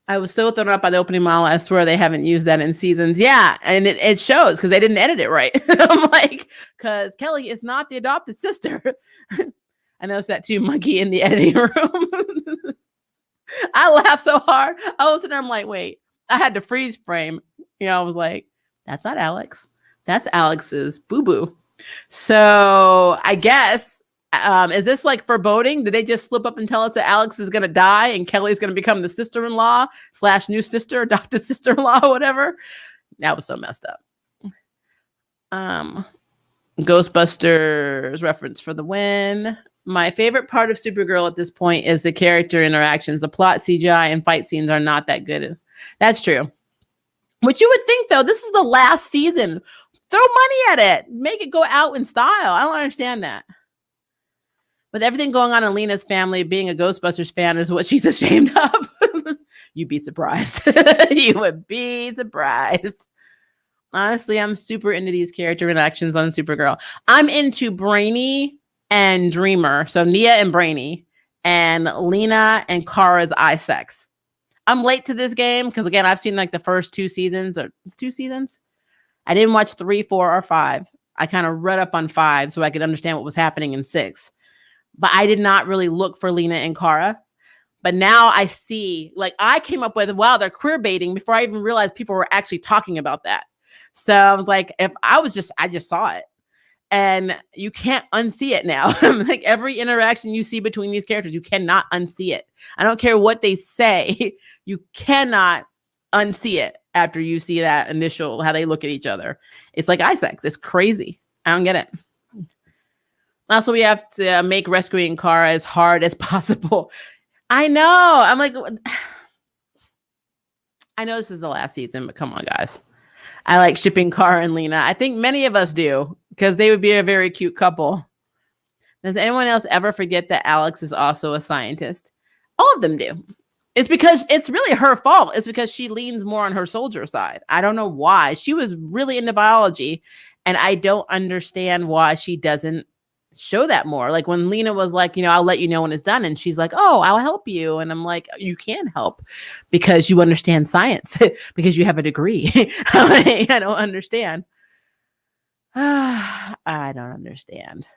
I was so thrown up by the opening monologue. I swear they haven't used that in seasons. Yeah, and it shows because they didn't edit it right. I'm like, because Kelly is not the adopted sister. I noticed that too, Monkey, in the editing room. I laughed so hard. I was sitting there, I'm like, wait. I had to freeze frame. I was like, that's not Alex. That's Alex's boo-boo. So I guess, is this like foreboding? Did they just slip up and tell us that Alex is going to die and Kelly's going to become the sister-in-law / new sister, adopted sister-in-law, whatever? That was so messed up. Ghostbusters reference for the win. My favorite part of Supergirl at this point is the character interactions. The plot, CGI, and fight scenes are not that good. That's true. What you would think, though, this is the last season. Throw money at it. Make it go out in style. I don't understand that. With everything going on in Lena's family, being a Ghostbusters fan is what she's ashamed of. You'd be surprised. You would be surprised. Honestly, I'm super into these character interactions on Supergirl. I'm into Brainy and Dreamer. So Nia and Brainy, and Lena and Cara's eye sex. I'm late to this game because, again, I've seen like the first 2 seasons, or 2 seasons. I didn't watch 3, 4, or 5. I kind of read up on 5 so I could understand what was happening in 6. But I did not really look for Lena and Cara. But now I see, like, I came up with, wow, they're queer baiting before I even realized people were actually talking about that. So I was like, I just saw it. and you can't unsee it now. Like every interaction you see between these characters, you cannot unsee it. I don't care what they say. You cannot unsee it after you see that initial, how they look at each other. It's like eye sex. It's crazy. I don't get it. Also, we have to make rescuing Cara as hard as possible. I know. I'm like, I know this is the last season, but come on, guys. I like shipping Cara and Lena. I think many of us do, because they would be a very cute couple. Does anyone else ever forget that Alex is also a scientist? All of them do. It's because it's really her fault. It's because she leans more on her soldier side. I don't know why. She was really into biology, and I don't understand why she doesn't show that more. Like when Lena was like, I'll let you know when it's done. And she's like, oh, I'll help you. And I'm like, you can help because you understand science, because you have a degree. I don't understand. I don't understand.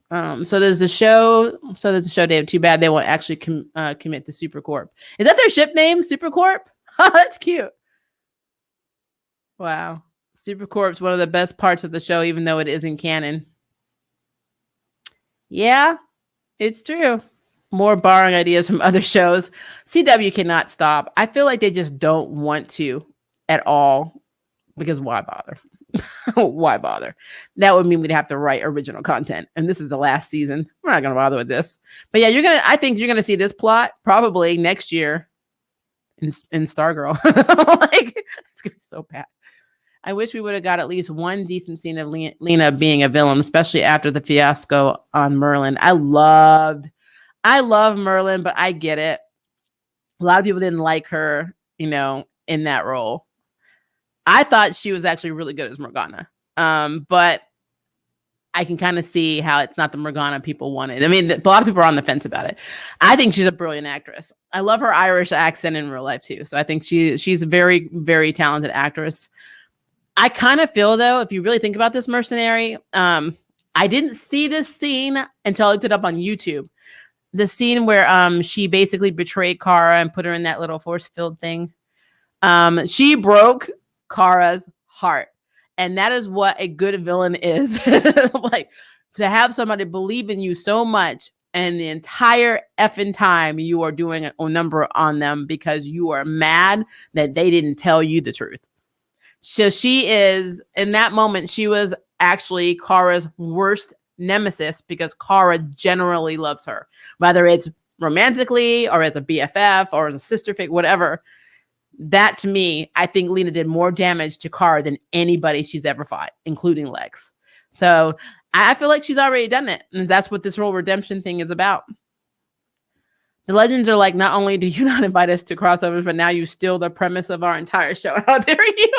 So there's a show, Dave. Too bad they won't actually commit to Supercorp. Is that their ship name? Supercorp? Oh, that's cute. Wow. Supercorp's one of the best parts of the show, even though it isn't canon. Yeah, it's true. More borrowing ideas from other shows. CW cannot stop. I feel like they just don't want to at all, because why bother? Why bother? That would mean we'd have to write original content. And this is the last season. We're not going to bother with this. But yeah, I think you're going to see this plot probably next year in Stargirl. Like, it's going to be so bad. I wish we would have got at least one decent scene of Lena being a villain, especially after the fiasco on Merlin. I love Merlin, but I get it. A lot of people didn't like her, in that role. I thought she was actually really good as Morgana. But I can kind of see how it's not the Morgana people wanted. I mean, a lot of people are on the fence about it. I think she's a brilliant actress. I love her Irish accent in real life too. So I think she's a very, very talented actress. I kind of feel, though, if you really think about this mercenary, I didn't see this scene until I looked it up on YouTube. The scene where she basically betrayed Cara and put her in that little force field thing. She broke Cara's heart. And that is what a good villain is. Like, to have somebody believe in you so much, and the entire effing time you are doing a number on them because you are mad that they didn't tell you the truth. So she is, in that moment, she was actually Kara's worst nemesis, because Cara generally loves her, whether it's romantically or as a BFF or as a sister figure, whatever. That, to me, I think Lena did more damage to Cara than anybody she's ever fought, including Lex. So I feel like she's already done it. And that's what this whole redemption thing is about. The legends are like, not only do you not invite us to crossovers, but now you steal the premise of our entire show. How dare you?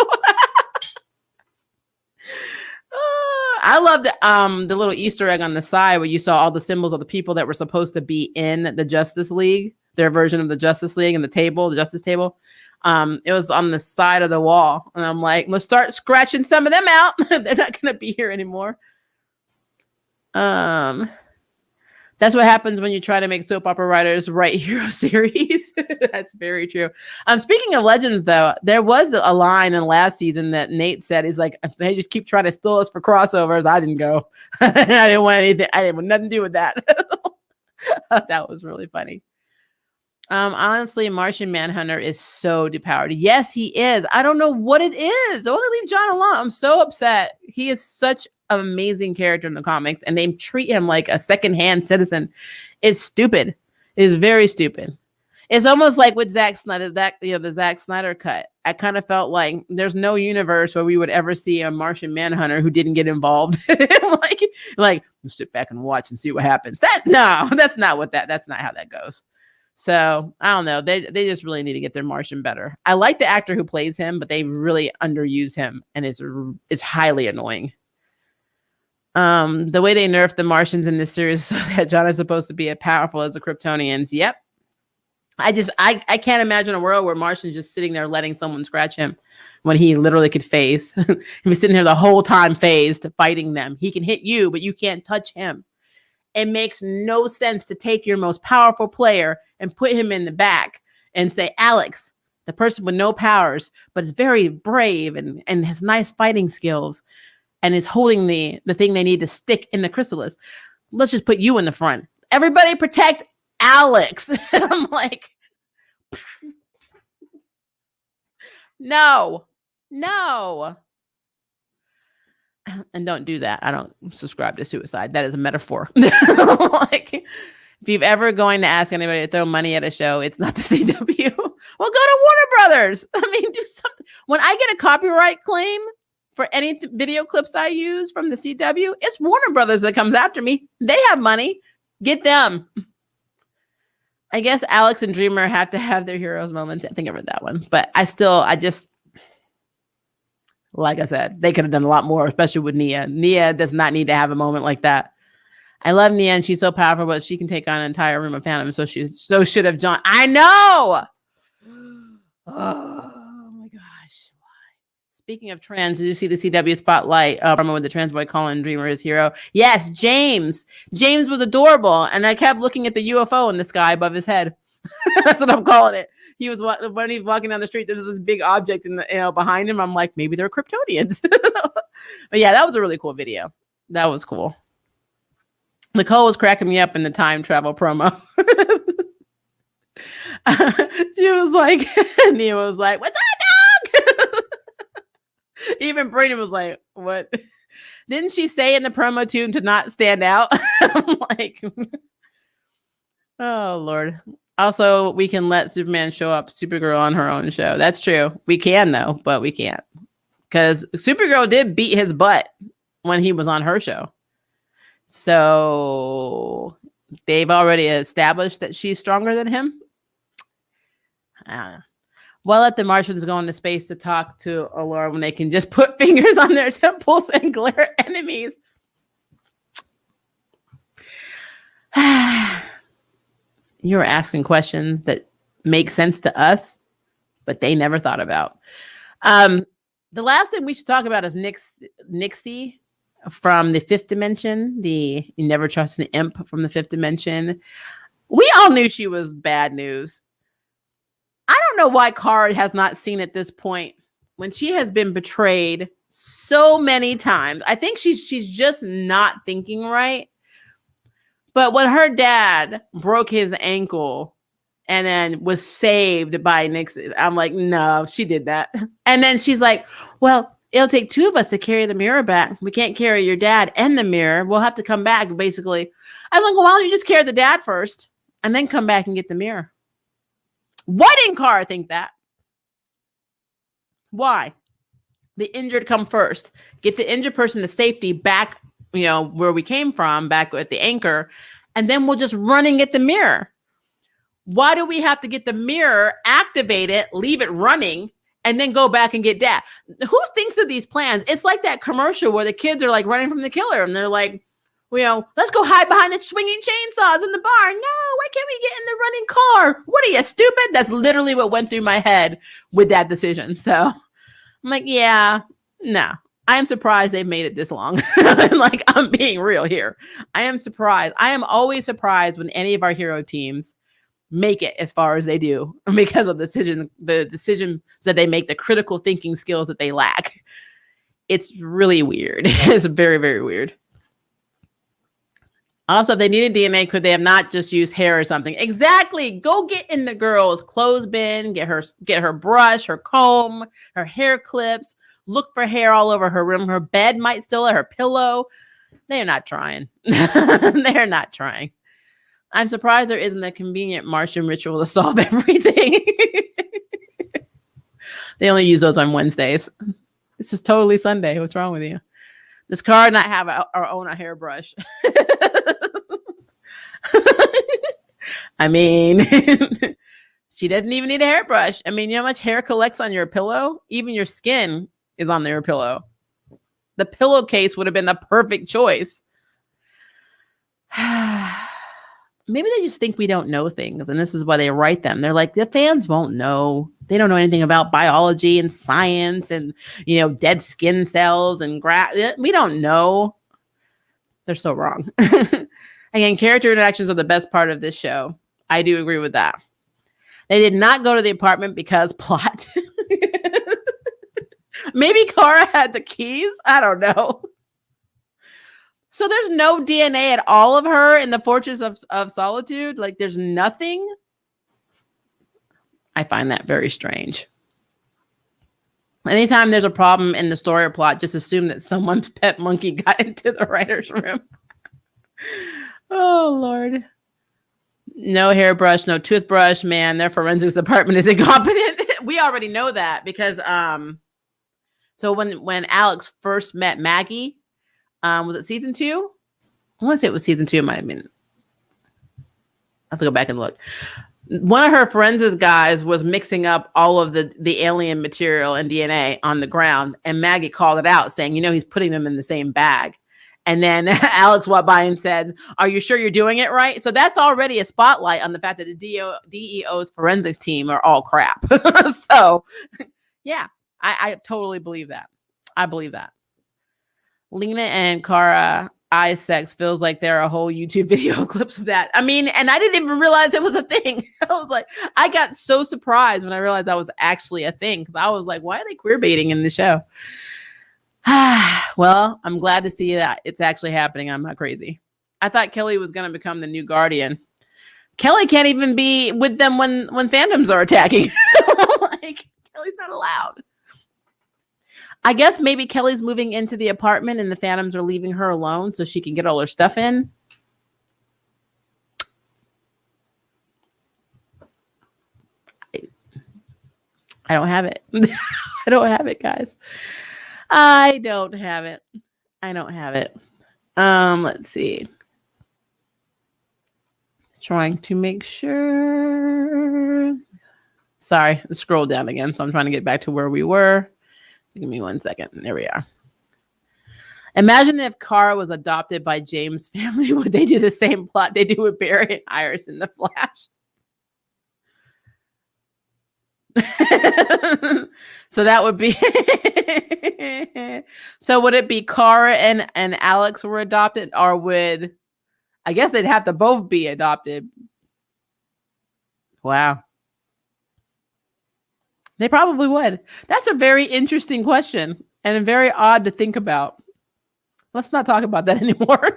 I love the little Easter egg on the side where you saw all the symbols of the people that were supposed to be in the Justice League, their version of the Justice League, and the Justice table. It was on the side of the wall. And I'm like, let's start scratching some of them out. They're not going to be here anymore. That's what happens when you try to make soap opera writers write hero series. That's very true. Speaking of legends, though, there was a line in last season that Nate said, he's like, they just keep trying to steal us for crossovers. I didn't go. I didn't want anything. I didn't want nothing to do with that. That was really funny. Honestly, Martian Manhunter is so depowered. Yes, he is. I don't know what it is. I want to leave John alone. I'm so upset. He is such an amazing character in the comics, and they treat him like a secondhand citizen. It's stupid. It's very stupid. It's almost like with Zack Snyder, the Zack Snyder cut. I kind of felt like there's no universe where we would ever see a Martian Manhunter who didn't get involved. like sit back and watch and see what happens. That's not how that goes. So I don't know. They just really need to get their Martian better. I like the actor who plays him, but they really underuse him, and it's highly annoying. The way they nerfed the Martians in this series so that John is supposed to be as powerful as the Kryptonians. Yep. I can't imagine a world where Martian's just sitting there letting someone scratch him when he literally could phase. He was sitting here the whole time phased fighting them. He can hit you, but you can't touch him. It makes no sense to take your most powerful player and put him in the back and say, Alex, the person with no powers, but is very brave and has nice fighting skills. and is holding the thing they need to stick in the chrysalis. Let's just put you in the front. Everybody protect Alex. And I'm like, no. And don't do that. I don't subscribe to suicide. That is a metaphor. Like, if you've ever going to ask anybody to throw money at a show, it's not the CW. Well, go to Warner Brothers. I mean, do something. When I get a copyright claim for any video clips I use from the CW, it's Warner Brothers that comes after me. They have money. Get them. I guess Alex and Dreamer have to have their heroes moments. I think I read that one. But like I said, they could have done a lot more, especially with Nia. Nia does not need to have a moment like that. I love Nia, and she's so powerful, but she can take on an entire room of Phantom. So should have John. I know. Oh my gosh. Speaking of trans, did you see the CW spotlight promo with the trans boy calling Dreamer his hero? Yes, James. James was adorable, and I kept looking at the UFO in the sky above his head. That's what I'm calling it. He was when he's walking down the street. There's this big object behind him. I'm like, maybe they're Kryptonians. But yeah, that was a really cool video. That was cool. Nicole was cracking me up in the time travel promo. She was like, Nia was like, "What's up, dog?" Even Brandon was like, "What?" Didn't she say in the promo too to not stand out? I'm like, oh Lord. Also, we can let Superman show up Supergirl on her own show. That's true. We can though, but we can't. Because Supergirl did beat his butt when he was on her show. So they've already established that she's stronger than him. I don't know. Well, let the Martians go into space to talk to Allura when they can just put fingers on their temples and glare at enemies. You're asking questions that make sense to us, but they never thought about. The last thing we should talk about is Nixie from the Fifth Dimension. You never trust an imp from the Fifth Dimension. We all knew she was bad news. I don't know why Cara has not seen at this point when she has been betrayed so many times. I think she's just not thinking right. But when her dad broke his ankle and then was saved by Nixie, I'm like, no, she did that. And then she's like, well, it'll take two of us to carry the mirror back. We can't carry your dad and the mirror. We'll have to come back, basically. I was like, well, why don't you just carry the dad first and then come back and get the mirror? Why didn't Cara think that? Why? The injured come first. Get the injured person to safety back, where we came from, back at the anchor, and then we'll just run and get the mirror. Why do we have to get the mirror, activate it, leave it running, and then go back and get dad? Who thinks of these plans? It's like that commercial where the kids are like running from the killer, and they're like, let's go hide behind the swinging chainsaws in the barn. No, why can't we get in the running car? What are you, stupid? That's literally what went through my head with that decision. So I'm like, yeah, no. I am surprised they've made it this long. Like, I'm being real here. I am surprised. I am always surprised when any of our hero teams make it as far as they do because of the decisions that they make, the critical thinking skills that they lack. It's really weird. It's very, very weird. Also, if they needed DNA, could they have not just used hair or something? Exactly. Go get in the girl's clothes bin, get her brush, her comb, her hair clips. Look for hair all over her room. Her bed might still have her pillow. They're not trying. They're not trying. I'm surprised there isn't a convenient Martian ritual to solve everything. They only use those on Wednesdays. This is totally Sunday. What's wrong with you? Does Cara not have our own hairbrush? I mean, she doesn't even need a hairbrush. I mean, you know how much hair collects on your pillow? Even your skin is on their pillow. The pillowcase would have been the perfect choice. Maybe they just think we don't know things, and this is why they write them. They're like, the fans won't know. They don't know anything about biology and science and, dead skin cells and we don't know. They're so wrong. Again, character interactions are the best part of this show. I do agree with that. They did not go to the apartment because plot. Maybe Cara had the keys. I don't know. So there's no DNA at all of her in the Fortress of Solitude? Like, there's nothing? I find that very strange. Anytime there's a problem in the story or plot, just assume that someone's pet monkey got into the writer's room. Oh, Lord. No hairbrush, no toothbrush. Man, their forensics department is incompetent. We already know that because so when Alex first met Maggie, was it season 2? I want to say it was season 2. It might have been. I have to go back and look. One of her forensics guys was mixing up all of the alien material and DNA on the ground, and Maggie called it out, saying, he's putting them in the same bag. And then Alex walked by and said, "Are you sure you're doing it right?" So that's already a spotlight on the fact that the DEO's forensics team are all crap. So, yeah, I totally believe that. I believe that. Lena and Cara eye sex feels like there are whole YouTube video clips of that. I mean, and I didn't even realize it was a thing. I was like, I got so surprised when I realized that was actually a thing, because I was like, why are they queer baiting in the show? Well, I'm glad to see that it's actually happening. I'm not crazy. I thought Kelly was going to become the new Guardian. Kelly can't even be with them when phantoms are attacking. Like, Kelly's not allowed. I guess maybe Kelly's moving into the apartment and the phantoms are leaving her alone so she can get all her stuff in. I don't have it. I don't have it, guys. I don't have it. Let's see. Trying to make sure. Sorry, scroll down again. So I'm trying to get back to where we were. Give me 1 second. There we are. Imagine if Cara was adopted by James' family. Would they do the same plot they do with Barry and Iris in The Flash? So that would be so would it be Cara and Alex were adopted, or would, I guess they'd have to both be adopted. Wow. They probably would. That's a very interesting question and very odd to think about. Let's not talk about that anymore.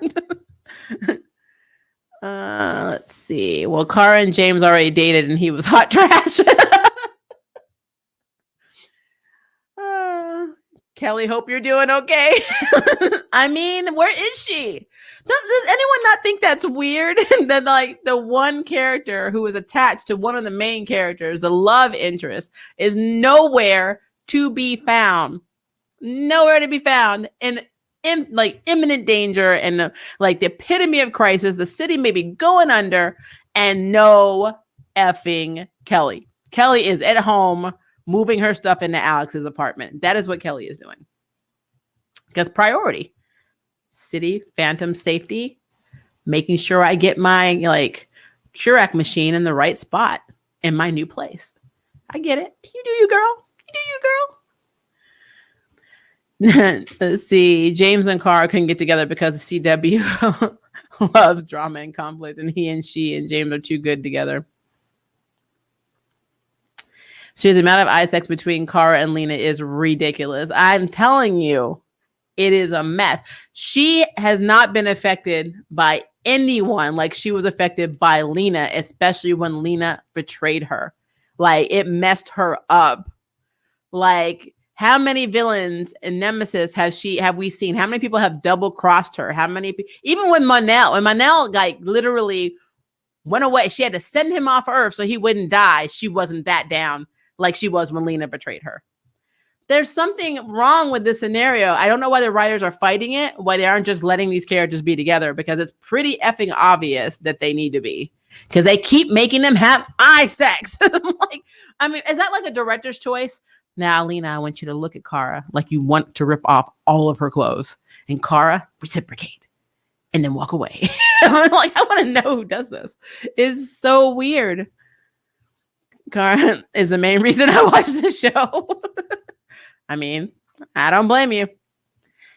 Let's see. Well, Cara and James already dated and he was hot trash. Kelly, hope you're doing okay. I mean, where is she? Does anyone not think that's weird? That like the one character who is attached to one of the main characters, the love interest, is nowhere to be found. Nowhere to be found. And in like imminent danger and like the epitome of crisis. The city may be going under, and no effing Kelly. Kelly is at home moving her stuff into Alex's apartment. That is what Kelly is doing. Because priority, city, phantom safety, making sure I get my like Keurig machine in the right spot in my new place. I get it. You do you, girl. You do you, girl. Let's see. James and Cara couldn't get together because the CW loves drama and conflict, and she and James are too good together. So the amount of eye sex between Cara and Lena is ridiculous. I'm telling you, it is a mess. She has not been affected by anyone like she was affected by Lena, especially when Lena betrayed her. Like, it messed her up. Like, how many villains and nemesis have we seen? How many people have double crossed her? How many even when Manel like literally went away, she had to send him off Earth so he wouldn't die. She wasn't that down like she was when Lena betrayed her. There's something wrong with this scenario. I don't know why the writers are fighting it, why they aren't just letting these characters be together, because it's pretty effing obvious that they need to be, because they keep making them have eye sex. Like, I mean, is that like a director's choice? Now, Lena, I want you to look at Cara like you want to rip off all of her clothes, and Cara, reciprocate and then walk away. I'm like, I want to know who does this. It's so weird. Cara is the main reason I watched the show. I mean, I don't blame you.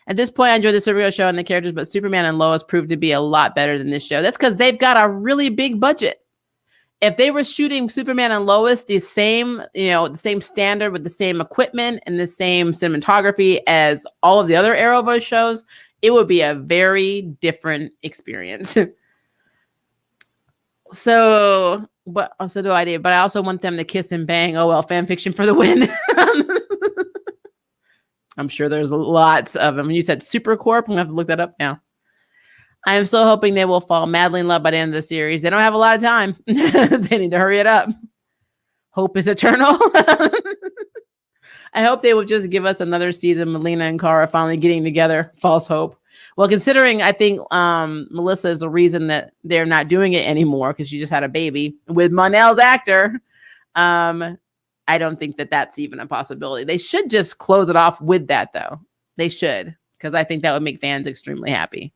At this point, I enjoyed the Supergirl show and the characters, but Superman and Lois proved to be a lot better than this show. That's because they've got a really big budget. If they were shooting Superman and Lois the same standard with the same equipment and the same cinematography as all of the other Arrowverse shows, It would be a very different experience. So, but also do I do, but I also want them to kiss and bang. Oh, well, fan fiction for the win. I'm sure there's lots of them. You said Supercorp. I'm going to have to look that up now. I am so hoping they will fall madly in love by the end of the series. They don't have a lot of time. They need to hurry it up. Hope is eternal. I hope they will just give us another season of Lena and Cara finally getting together. False hope. Well, considering I think Melissa is the reason that they're not doing it anymore because she just had a baby with Monel's actor. I don't think that that's even a possibility. They should just close it off with that, though. They should, because I think that would make fans extremely happy.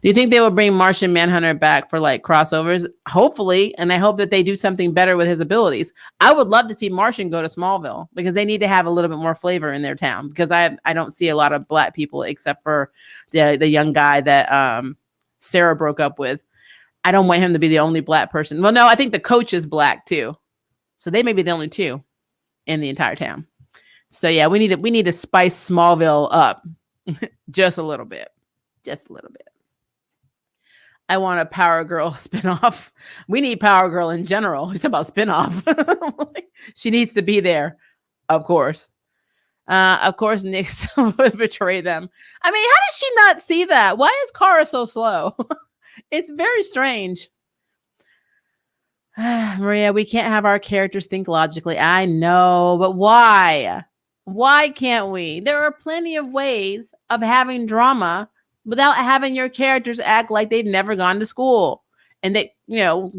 Do you think they will bring Martian Manhunter back for like crossovers? Hopefully, and I hope that they do something better with his abilities. I would love to see Martian go to Smallville because they need to have a little bit more flavor in their town because I don't see a lot of black people except for the young guy that Sarah broke up with. I don't want him to be the only black person. Well, no, I think the coach is black too. So they may be the only two in the entire town. So yeah, we need to spice Smallville up just a little bit. Just a little bit. I want a Power Girl spinoff. We need Power Girl in general. It's about spinoff. She needs to be there, of course. Of course, Nyx would betray them. I mean, how did she not see that? Why is Cara so slow? It's very strange. Maria, we can't have our characters think logically. I know, but why? Why can't we? There are plenty of ways of having drama without having your characters act like they've never gone to school and that,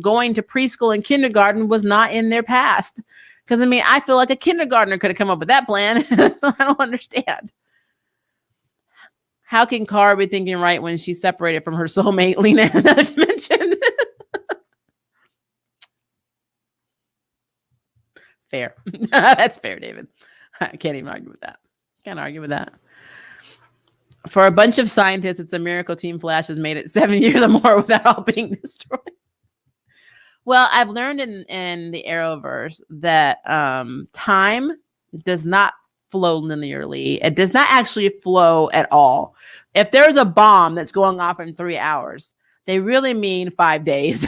going to preschool and kindergarten was not in their past. Because, I mean, I feel like a kindergartner could have come up with that plan. I don't understand. How can Cara be thinking right when she's separated from her soulmate, Lena, in another dimension? Fair. That's fair, David. I can't even argue with that. Can't argue with that. For a bunch of scientists, it's a miracle Team Flash has made it 7 years or more without all being destroyed. Well, I've learned in the Arrowverse that time does not flow linearly. It does not actually flow at all. If there's a bomb that's going off in 3 hours, they really mean 5 days.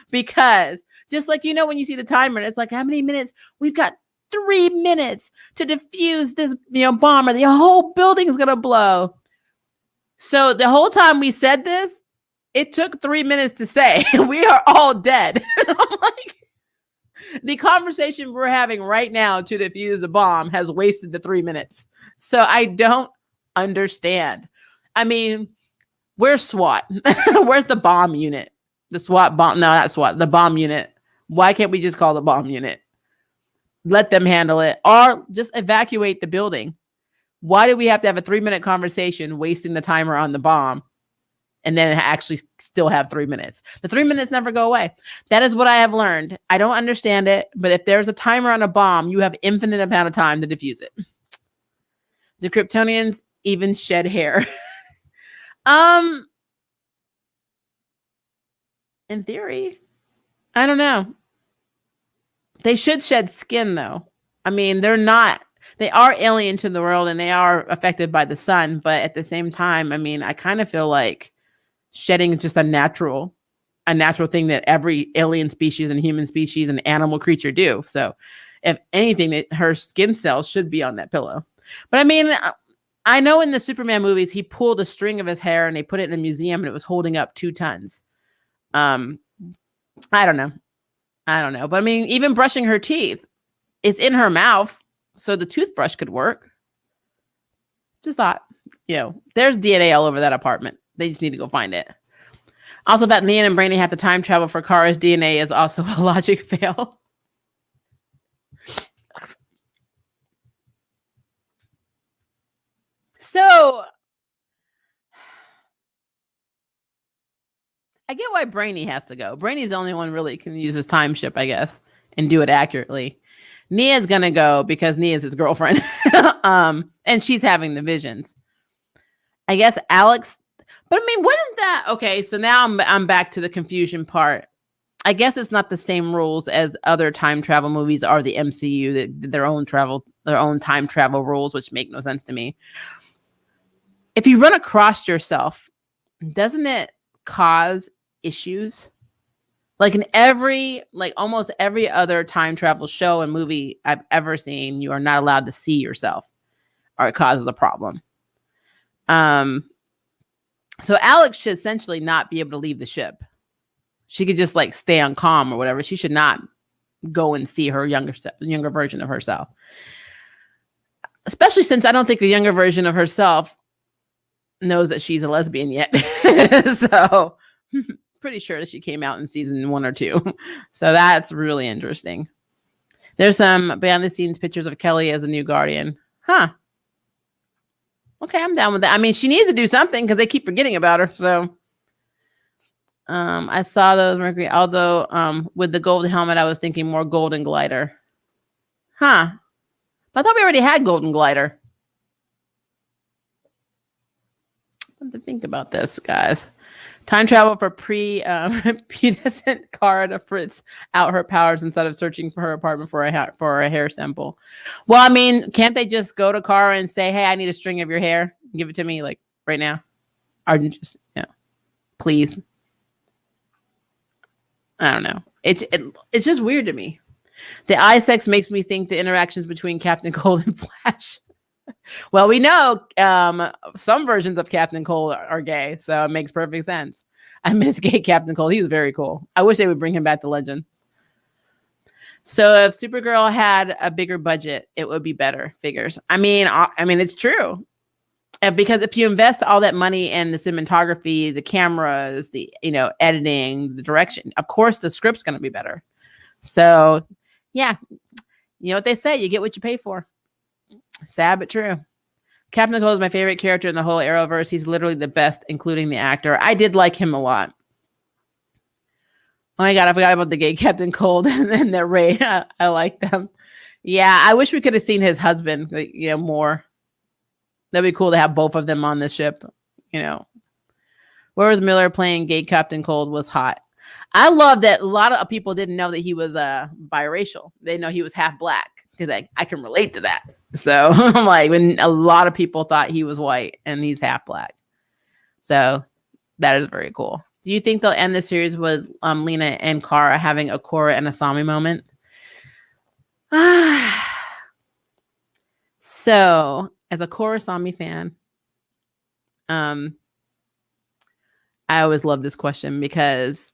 Because just like, when you see the timer, it's like, how many minutes? We've got 3 minutes to defuse this, bomb, or the whole building's going to blow. So the whole time we said this, it took 3 minutes to say, we are all dead. I'm like, the conversation we're having right now to defuse the bomb has wasted the 3 minutes. So I don't understand. I mean, where's SWAT? Where's the bomb unit? The SWAT bomb? No, not SWAT. The bomb unit. Why can't we just call the bomb unit? Let them handle it, or just evacuate the building. Why do we have to have a 3-minute conversation wasting the timer on the bomb and then actually still have 3 minutes? The 3 minutes never go away. That is what I have learned. I don't understand it, but if there's a timer on a bomb, you have infinite amount of time to defuse it. The Kryptonians even shed hair. In theory, I don't know. They should shed skin, though. I mean, they are alien to the world and they are affected by the sun. But at the same time, I mean, I kind of feel like shedding is just a natural thing that every alien species and human species and animal creature do. So if anything, her skin cells should be on that pillow. But I mean, I know in the Superman movies, he pulled a string of his hair and they put it in a museum and it was holding up 2 tons. I don't know. But I mean, even brushing her teeth, it's in her mouth. So the toothbrush could work. Just thought, there's DNA all over that apartment. They just need to go find it. Also, that Lena and Brainy have to time travel for Kara's DNA is also a logic fail. So I get why Brainy has to go. Brainy's the only one really can use his time ship, I guess, and do it accurately. Nia's gonna go because Nia's his girlfriend. And she's having the visions. I guess Alex, but I mean, wasn't that okay? So now I'm back to the confusion part. I guess it's not the same rules as other time travel movies or the MCU, that their own time travel rules, which make no sense to me. if you run across yourself, doesn't it cause issues? Like in almost every other time travel show and movie I've ever seen, you are not allowed to see yourself or it causes a problem. So Alex should essentially not be able to leave the ship. She could just like stay on comm or whatever. She should not go and see her younger version of herself. Especially since I don't think the younger version of herself knows that she's a lesbian yet. So pretty sure that she came out in season 1 or 2. So that's really interesting. There's some behind the scenes pictures of Kelly as a new Guardian. Huh. Okay, I'm down with that. I mean, she needs to do something because they keep forgetting about her. So I saw those, Mercury. Although with the gold helmet, I was thinking more Golden Glider. Huh. But I thought we already had Golden Glider. I have to think about this, guys. Time travel for pubescent Cara to fritz out her powers instead of searching for her apartment for a hair sample. Well, I mean, can't they just go to Cara and say, "Hey, I need a string of your hair. Give it to me, like right now," or just please. I don't know. It's just weird to me. The eye sex makes me think the interactions between Captain Cold and Flash. Well, we know some versions of Captain Cold are gay, so it makes perfect sense. I miss gay Captain Cold. He was very cool. I wish they would bring him back to Legend. So if Supergirl had a bigger budget, it would be better. Figures. I mean, it's true. Because if you invest all that money in the cinematography, the cameras, the editing, the direction, of course the script's going to be better. So, yeah, you know what they say: you get what you pay for. Sad but true. Captain Cold is my favorite character in the whole Arrowverse. He's literally the best, including the actor. I did like him a lot. Oh my god, I forgot about the gay Captain Cold and the Ray. I like them. Yeah, I wish we could have seen his husband, more. That'd be cool to have both of them on the ship. Where was Miller playing gay Captain Cold was hot. I love that a lot of people didn't know that he was biracial. They know he was half black because I can relate to that. So I'm like, when a lot of people thought he was white and he's half black. So that is very cool. Do you think they'll end the series with Lena and Cara having a Korra and Asami moment? So as a Korra Asami fan, I always love this question because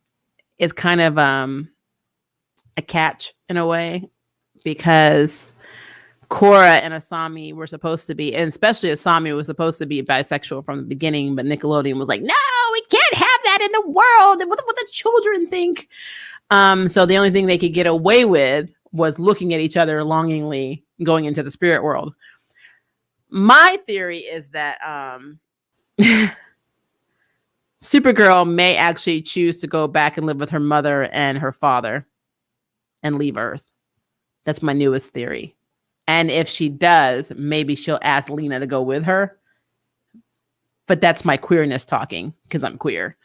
it's kind of a catch in a way, because Korra and Asami were supposed to be, and especially Asami was supposed to be bisexual from the beginning, but Nickelodeon was like, no, we can't have that in the world. What the children think? So the only thing they could get away with was looking at each other longingly going into the spirit world. My theory is that Supergirl may actually choose to go back and live with her mother and her father and leave Earth. That's my newest theory. And if she does, maybe she'll ask Lena to go with her. But that's my queerness talking, because I'm queer.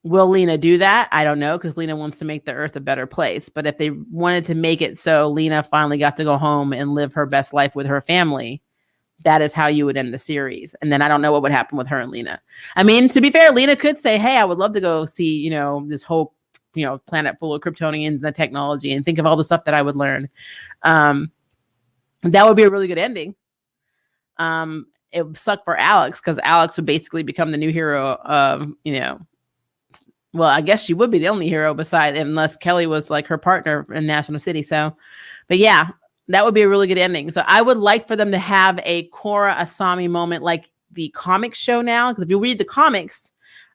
Will Lena do that? I don't know, because Lena wants to make the Earth a better place. But if they wanted to make it so Lena finally got to go home and live her best life with her family, that is how you would end the series. And then I don't know what would happen with her and Lena. I mean, to be fair, Lena could say, hey, I would love to go see, this whole, planet full of Kryptonians and the technology and think of all the stuff that I would learn. That would be a really good ending. It would suck for Alex, because Alex would basically become the new hero of, well, I guess she would be the only hero besides, unless Kelly was like her partner in National City. So, but yeah, that would be a really good ending. So I would like for them to have a Korra Asami moment like the comics show now. Because if you read the comics,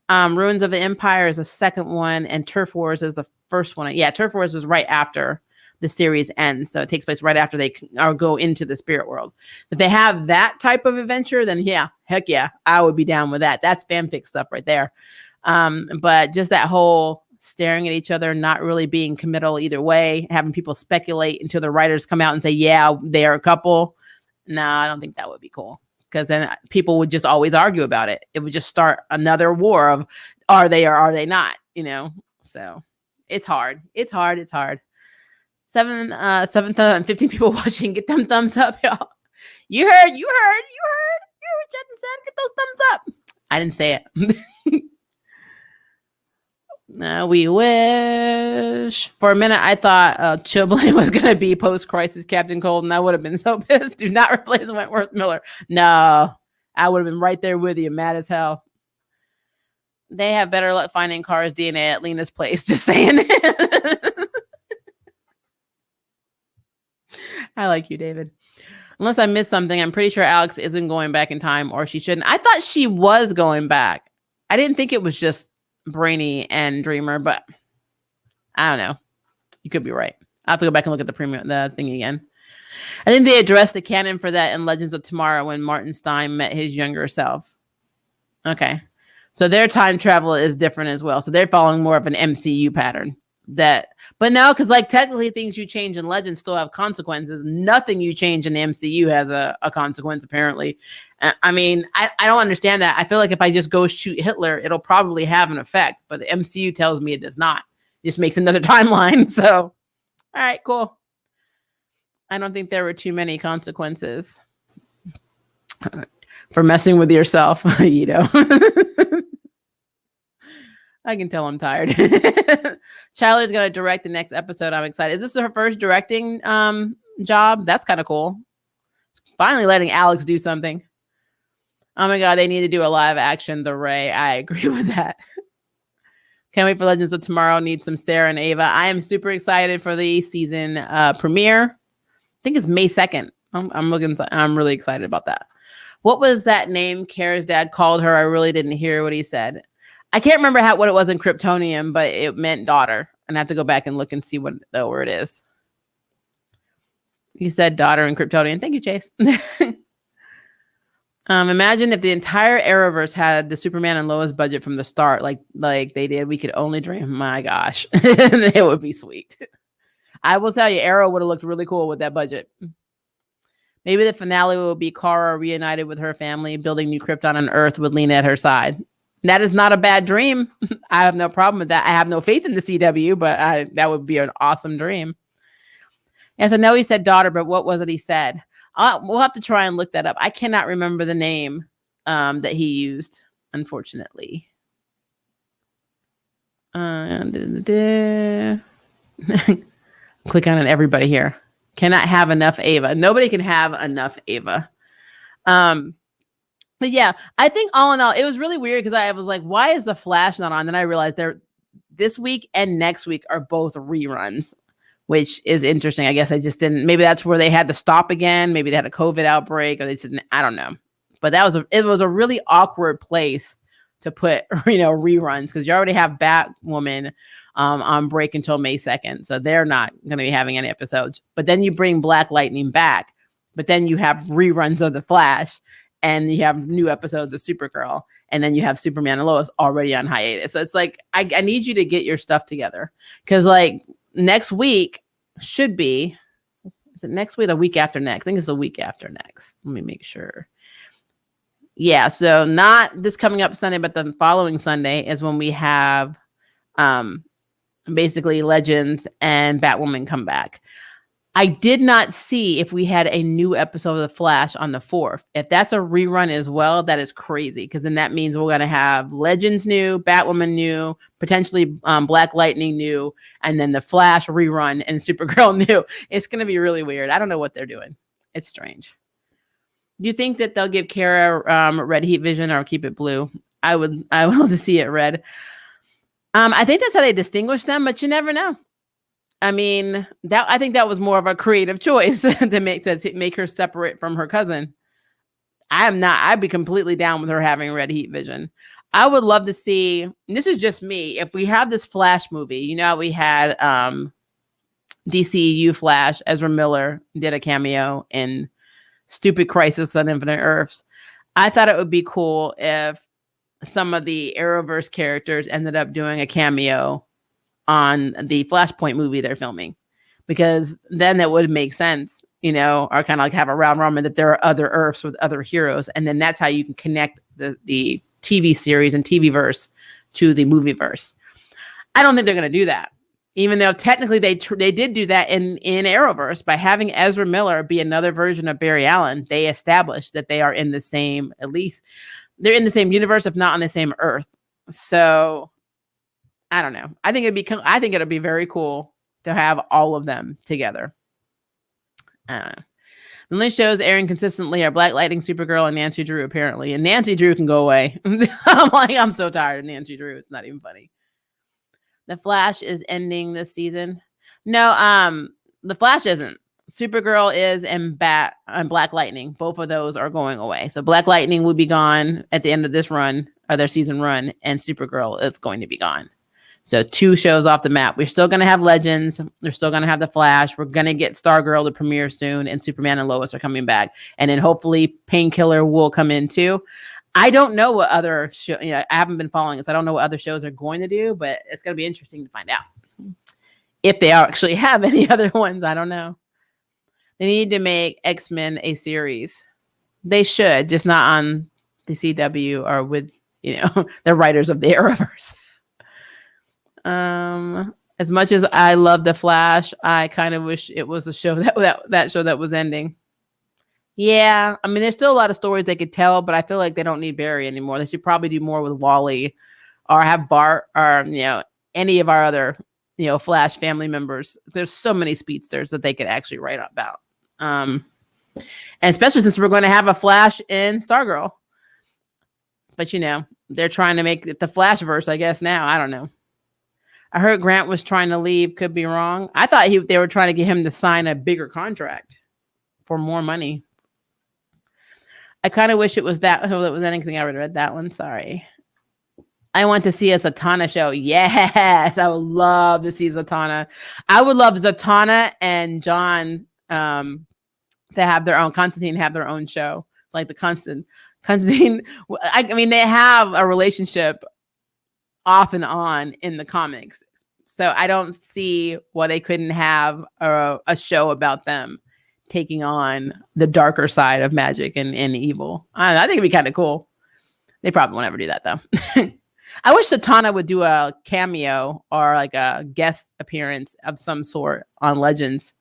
Ruins of the Empire is the second one and Turf Wars is the first one. Yeah, Turf Wars was right after the series ends. So it takes place right after they go into the spirit world. If they have that type of adventure, then yeah, heck yeah, I would be down with that. That's fanfic stuff right there. But just that whole staring at each other, not really being committal either way, having people speculate until the writers come out and say, yeah, they are a couple. No, I don't think that would be cool, because then people would just always argue about it. It would just start another war of are they or are they not, so it's hard. It's hard. 7,015 people watching. Get them thumbs up, y'all. You heard. Jetson said, get those thumbs up. I didn't say it. We wish. For a minute, I thought Chilblain was going to be post-crisis Captain Cold, and I would have been so pissed. Do not replace Wentworth Miller. No, I would have been right there with you, mad as hell. They have better luck finding Cara's DNA at Lena's place. Just saying. I like you, David. Unless I missed something, I'm pretty sure Alex isn't going back in time, or she shouldn't. I thought she was going back. I didn't think it was just Brainy and Dreamer, but I don't know. You could be right. I have to go back and look at the thing again. I think they addressed the canon for that in Legends of Tomorrow when Martin Stein met his younger self. Okay. So their time travel is different as well. So they're following more of an MCU pattern. But no, because like technically things you change in Legends still have consequences. Nothing you change in the MCU has a consequence, apparently. I mean, I don't understand that. I feel like if I just go shoot Hitler, it'll probably have an effect. But the MCU tells me it does not. It just makes another timeline. So, all right, cool. I don't think there were too many consequences for messing with yourself, you know. I can tell I'm tired. Chyler's going to direct the next episode. I'm excited. Is this her first directing job? That's kind of cool. Finally letting Alex do something. Oh my God, they need to do a live action The Ray. I agree with that. Can't wait for Legends of Tomorrow. Need some Sarah and Ava. I am super excited for the season premiere. I think it's May 2nd. I'm really excited about that. What was that name Cara's dad called her? I really didn't hear what he said. I can't remember what it was in Kryptonian, but it meant daughter. And I have to go back and look and see what the word is. He said daughter in Kryptonian. Thank you, Chase. Imagine if the entire Arrowverse had the Superman and Lois budget from the start, like they did. We could only dream. My gosh, it would be sweet. I will tell you, Arrow would have looked really cool with that budget. Maybe the finale will be Korra reunited with her family, building new Krypton on Earth with Lena at her side. That is not a bad dream. I have no problem with that. I have no faith in the CW, but that would be an awesome dream. Yes, I know he said daughter, but what was it he said? We'll have to try and look that up. I cannot remember the name that he used, unfortunately. Click on everybody here. Cannot have enough Ava. Nobody can have enough Ava. But yeah, I think all in all, it was really weird because I was like, why is the Flash not on? Then I realized this week and next week are both reruns, which is interesting. I guess I just didn't. Maybe that's where they had to stop again. Maybe they had a COVID outbreak, or they didn't. I don't know. But it was a really awkward place to put reruns because you already have Batwoman on break until May 2nd, so they're not going to be having any episodes. But then you bring Black Lightning back, but then you have reruns of the Flash. And you have new episodes of Supergirl, and then you have Superman and Lois already on hiatus. So it's like, I need you to get your stuff together. Because like next week should be, is it next week or the week after next? I think it's the week after next. Let me make sure. Yeah, so not this coming up Sunday, but the following Sunday is when we have basically Legends and Batwoman come back. I did not see if we had a new episode of The Flash on the 4th. If that's a rerun as well, that is crazy because then that means we're going to have Legends new, Batwoman new, potentially Black Lightning new, and then The Flash rerun and Supergirl new. It's going to be really weird. I don't know what they're doing. It's strange. Do you think that they'll give Cara red heat vision or keep it blue? I would love to see it red. I think that's how they distinguish them, but you never know. I mean, I think that was more of a creative choice to make her separate from her cousin. I'd be completely down with her having red heat vision. I would love to see, and this is just me, if we have this Flash movie, we had DCEU Flash, Ezra Miller did a cameo in Stupid Crisis on Infinite Earths. I thought it would be cool if some of the Arrowverse characters ended up doing a cameo on the Flashpoint movie they're filming, because then that would make sense, or kind of like have a round robin that there are other Earths with other heroes. And then that's how you can connect the TV series and TV verse to the movie verse. I don't think they're going to do that. Even though technically they did do that in Arrowverse by having Ezra Miller be another version of Barry Allen. They established that they are in the same, at least they're in the same universe, if not on the same Earth. So I don't know. I think it'll be very cool to have all of them together. The only shows airing consistently are Black Lightning, Supergirl, and Nancy Drew, apparently. And Nancy Drew can go away. I'm so tired of Nancy Drew. It's not even funny. The Flash is ending this season. No, The Flash isn't. Supergirl is, and Black Lightning. Both of those are going away. So Black Lightning will be gone at the end of this run, or their season run, and Supergirl is going to be gone. So 2 shows off the map. We're still going to have Legends. We're still going to have The Flash. We're going to get Stargirl to premiere soon, and Superman and Lois are coming back. And then hopefully Painkiller will come in too. I don't know what other show, I haven't been following this. I don't know what other shows are going to do, but it's going to be interesting to find out. If they actually have any other ones, I don't know. They need to make X-Men a series. They should, just not on the CW or with, the writers of the Arrowverse. As much as I love The Flash, I kind of wish it was a show that show that was ending. Yeah, I mean, there's still a lot of stories they could tell, but I feel like they don't need Barry anymore. They should probably do more with Wally, or have Bart, or any of our other Flash family members. There's so many speedsters that they could actually write about, and especially since we're going to have a Flash in Stargirl. But they're trying to make it the Flashverse, I guess now. I don't know. I heard Grant was trying to leave. Could be wrong. I thought they were trying to get him to sign a bigger contract for more money. I kind of wish it was that. Oh, that was anything. I already read that one. Sorry. I want to see a Zatanna show. Yes, I would love to see Zatanna. I would love Zatanna and John to have their own, Constantine have their own show, like the Constantine. I mean, they have a relationship off and on in the comics, so I don't see why they couldn't have a show about them taking on the darker side of magic and evil. I think it'd be kind of cool. They probably won't ever do that though. I wish Zatanna would do a cameo or like a guest appearance of some sort on Legends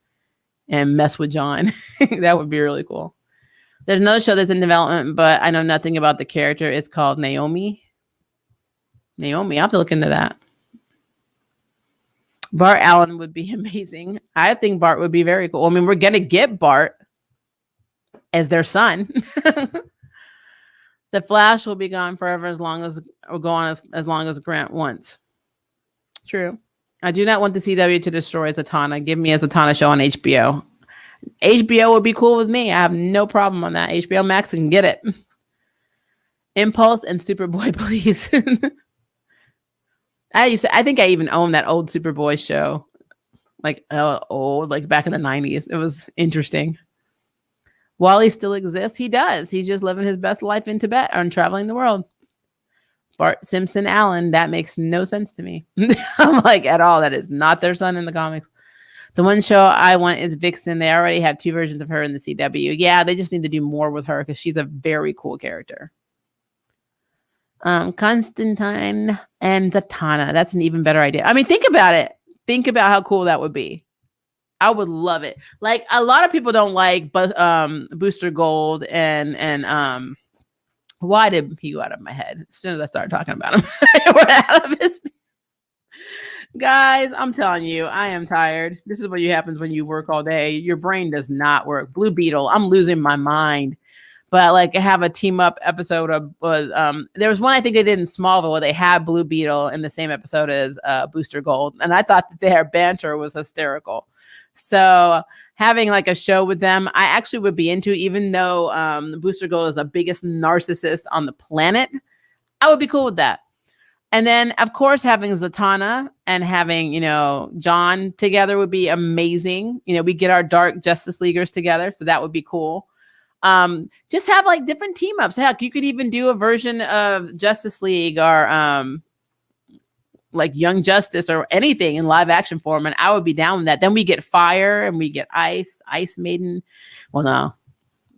and mess with John. That would be really cool. There's another show that's in development, but I know nothing about the character. It's called Naomi. I have to look into that. Bart Allen would be amazing. I think Bart would be very cool. I mean, we're going to get Bart as their son. The Flash will be gone forever as long as Grant wants. True. I do not want the CW to destroy Zatanna. Give me a Zatanna show on HBO. HBO would be cool with me. I have no problem on that. HBO Max can get it. Impulse and Superboy, please. I think I even owned that old Superboy show, like back in the 90s. It was interesting. Wally still exists. He does. He's just living his best life in Tibet and traveling the world. Bart Simpson Allen, that makes no sense to me. I'm like, at all. That is not their son in the comics. The one show I want is Vixen. They already have 2 versions of her in the CW. Yeah, they just need to do more with her because she's a very cool character. Constantine and Zatanna. That's an even better idea. I mean, think about it. Think about how cool that would be. I would love it. Like, a lot of people don't like Booster Gold and why did he go out of my head as soon as I started talking about him? We're out of his. Guys, I'm telling you, I am tired. This is what happens when you work all day. Your brain does not work. Blue Beetle, I'm losing my mind. But like, I have a team up episode of there was one I think they did in Smallville where they had Blue Beetle in the same episode as Booster Gold, and I thought that their banter was hysterical. So having like a show with them, I actually would be into, even though Booster Gold is the biggest narcissist on the planet. I would be cool with that. And then, of course, having Zatanna and having, John together would be amazing. We get our dark Justice Leaguers together, so that would be cool. Just have like different team ups. Heck, you could even do a version of Justice League or like Young Justice or anything in live action form, and I would be down with that. Then we get Fire and we get Ice Maiden. Well, no,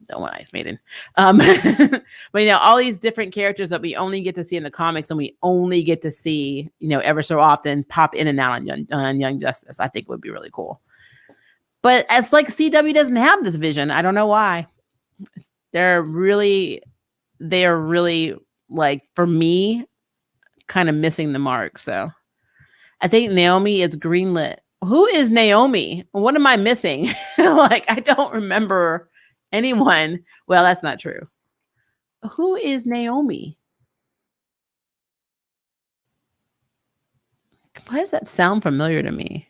the One Ice Maiden. But all these different characters that we only get to see in the comics, and we only get to see, ever so often pop in and out on Young Justice. I think would be really cool. But it's like CW doesn't have this vision. I don't know why. They're really like, for me, kind of missing the mark. So I think Naomi is greenlit. Who is Naomi? What am I missing? Like, I don't remember anyone. Well, that's not true. Who is Naomi? Why does that sound familiar to me?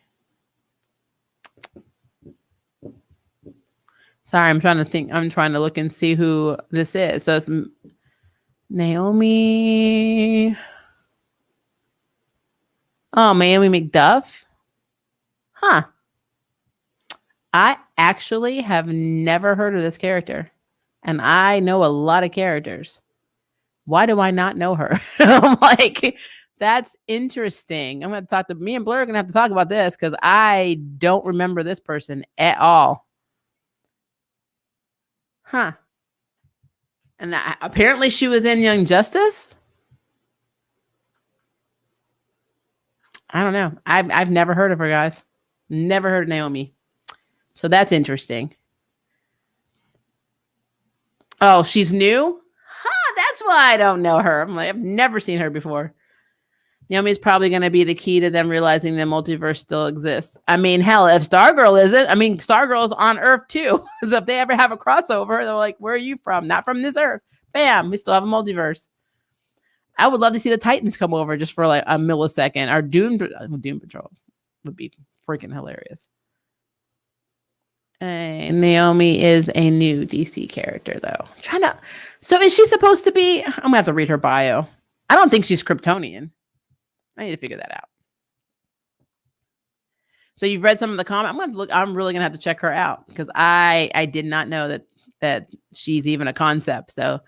Sorry, I'm trying to think. I'm trying to look and see who this is. So it's Naomi. Oh, Naomi McDuff. Huh. I actually have never heard of this character. And I know a lot of characters. Why do I not know her? I'm like, that's interesting. I'm going to talk to me and Blur are going to have to talk about this because I don't remember this person at all. Huh. And apparently she was in Young Justice. I don't know. I've never heard of her, guys. Never heard of Naomi. So that's interesting. Oh, she's new? Huh, that's why I don't know her. I'm like, I've never seen her before. Naomi's probably going to be the key to them realizing the multiverse still exists. I mean, hell, if Stargirl isn't, Stargirl's on Earth too. So if they ever have a crossover, they're like, where are you from? Not from this Earth. Bam, we still have a multiverse. I would love to see the Titans come over just for like a millisecond. Our Doom Patrol would be freaking hilarious. And Naomi is a new DC character, though. So is she supposed to be? I'm gonna have to read her bio. I don't think she's Kryptonian. I need to figure that out. So you've read some of the comments. I'm really gonna have to check her out because I did not know that she's even a concept. So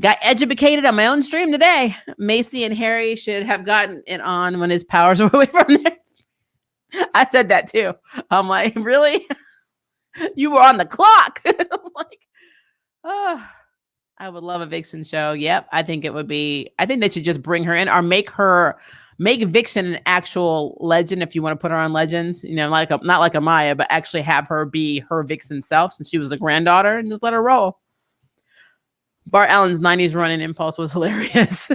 got educated on my own stream today. Macy and Harry should have gotten it on when his powers were away from there. I said that too. I'm like, really? You were on the clock. I'm like, oh, I would love a Vixen show. Yep. I think they should just bring her in or make Vixen an actual legend. If you want to put her on Legends, not like Amaya, but actually have her be her Vixen self since she was a granddaughter and just let her roll. Bart Allen's 90s run in Impulse was hilarious.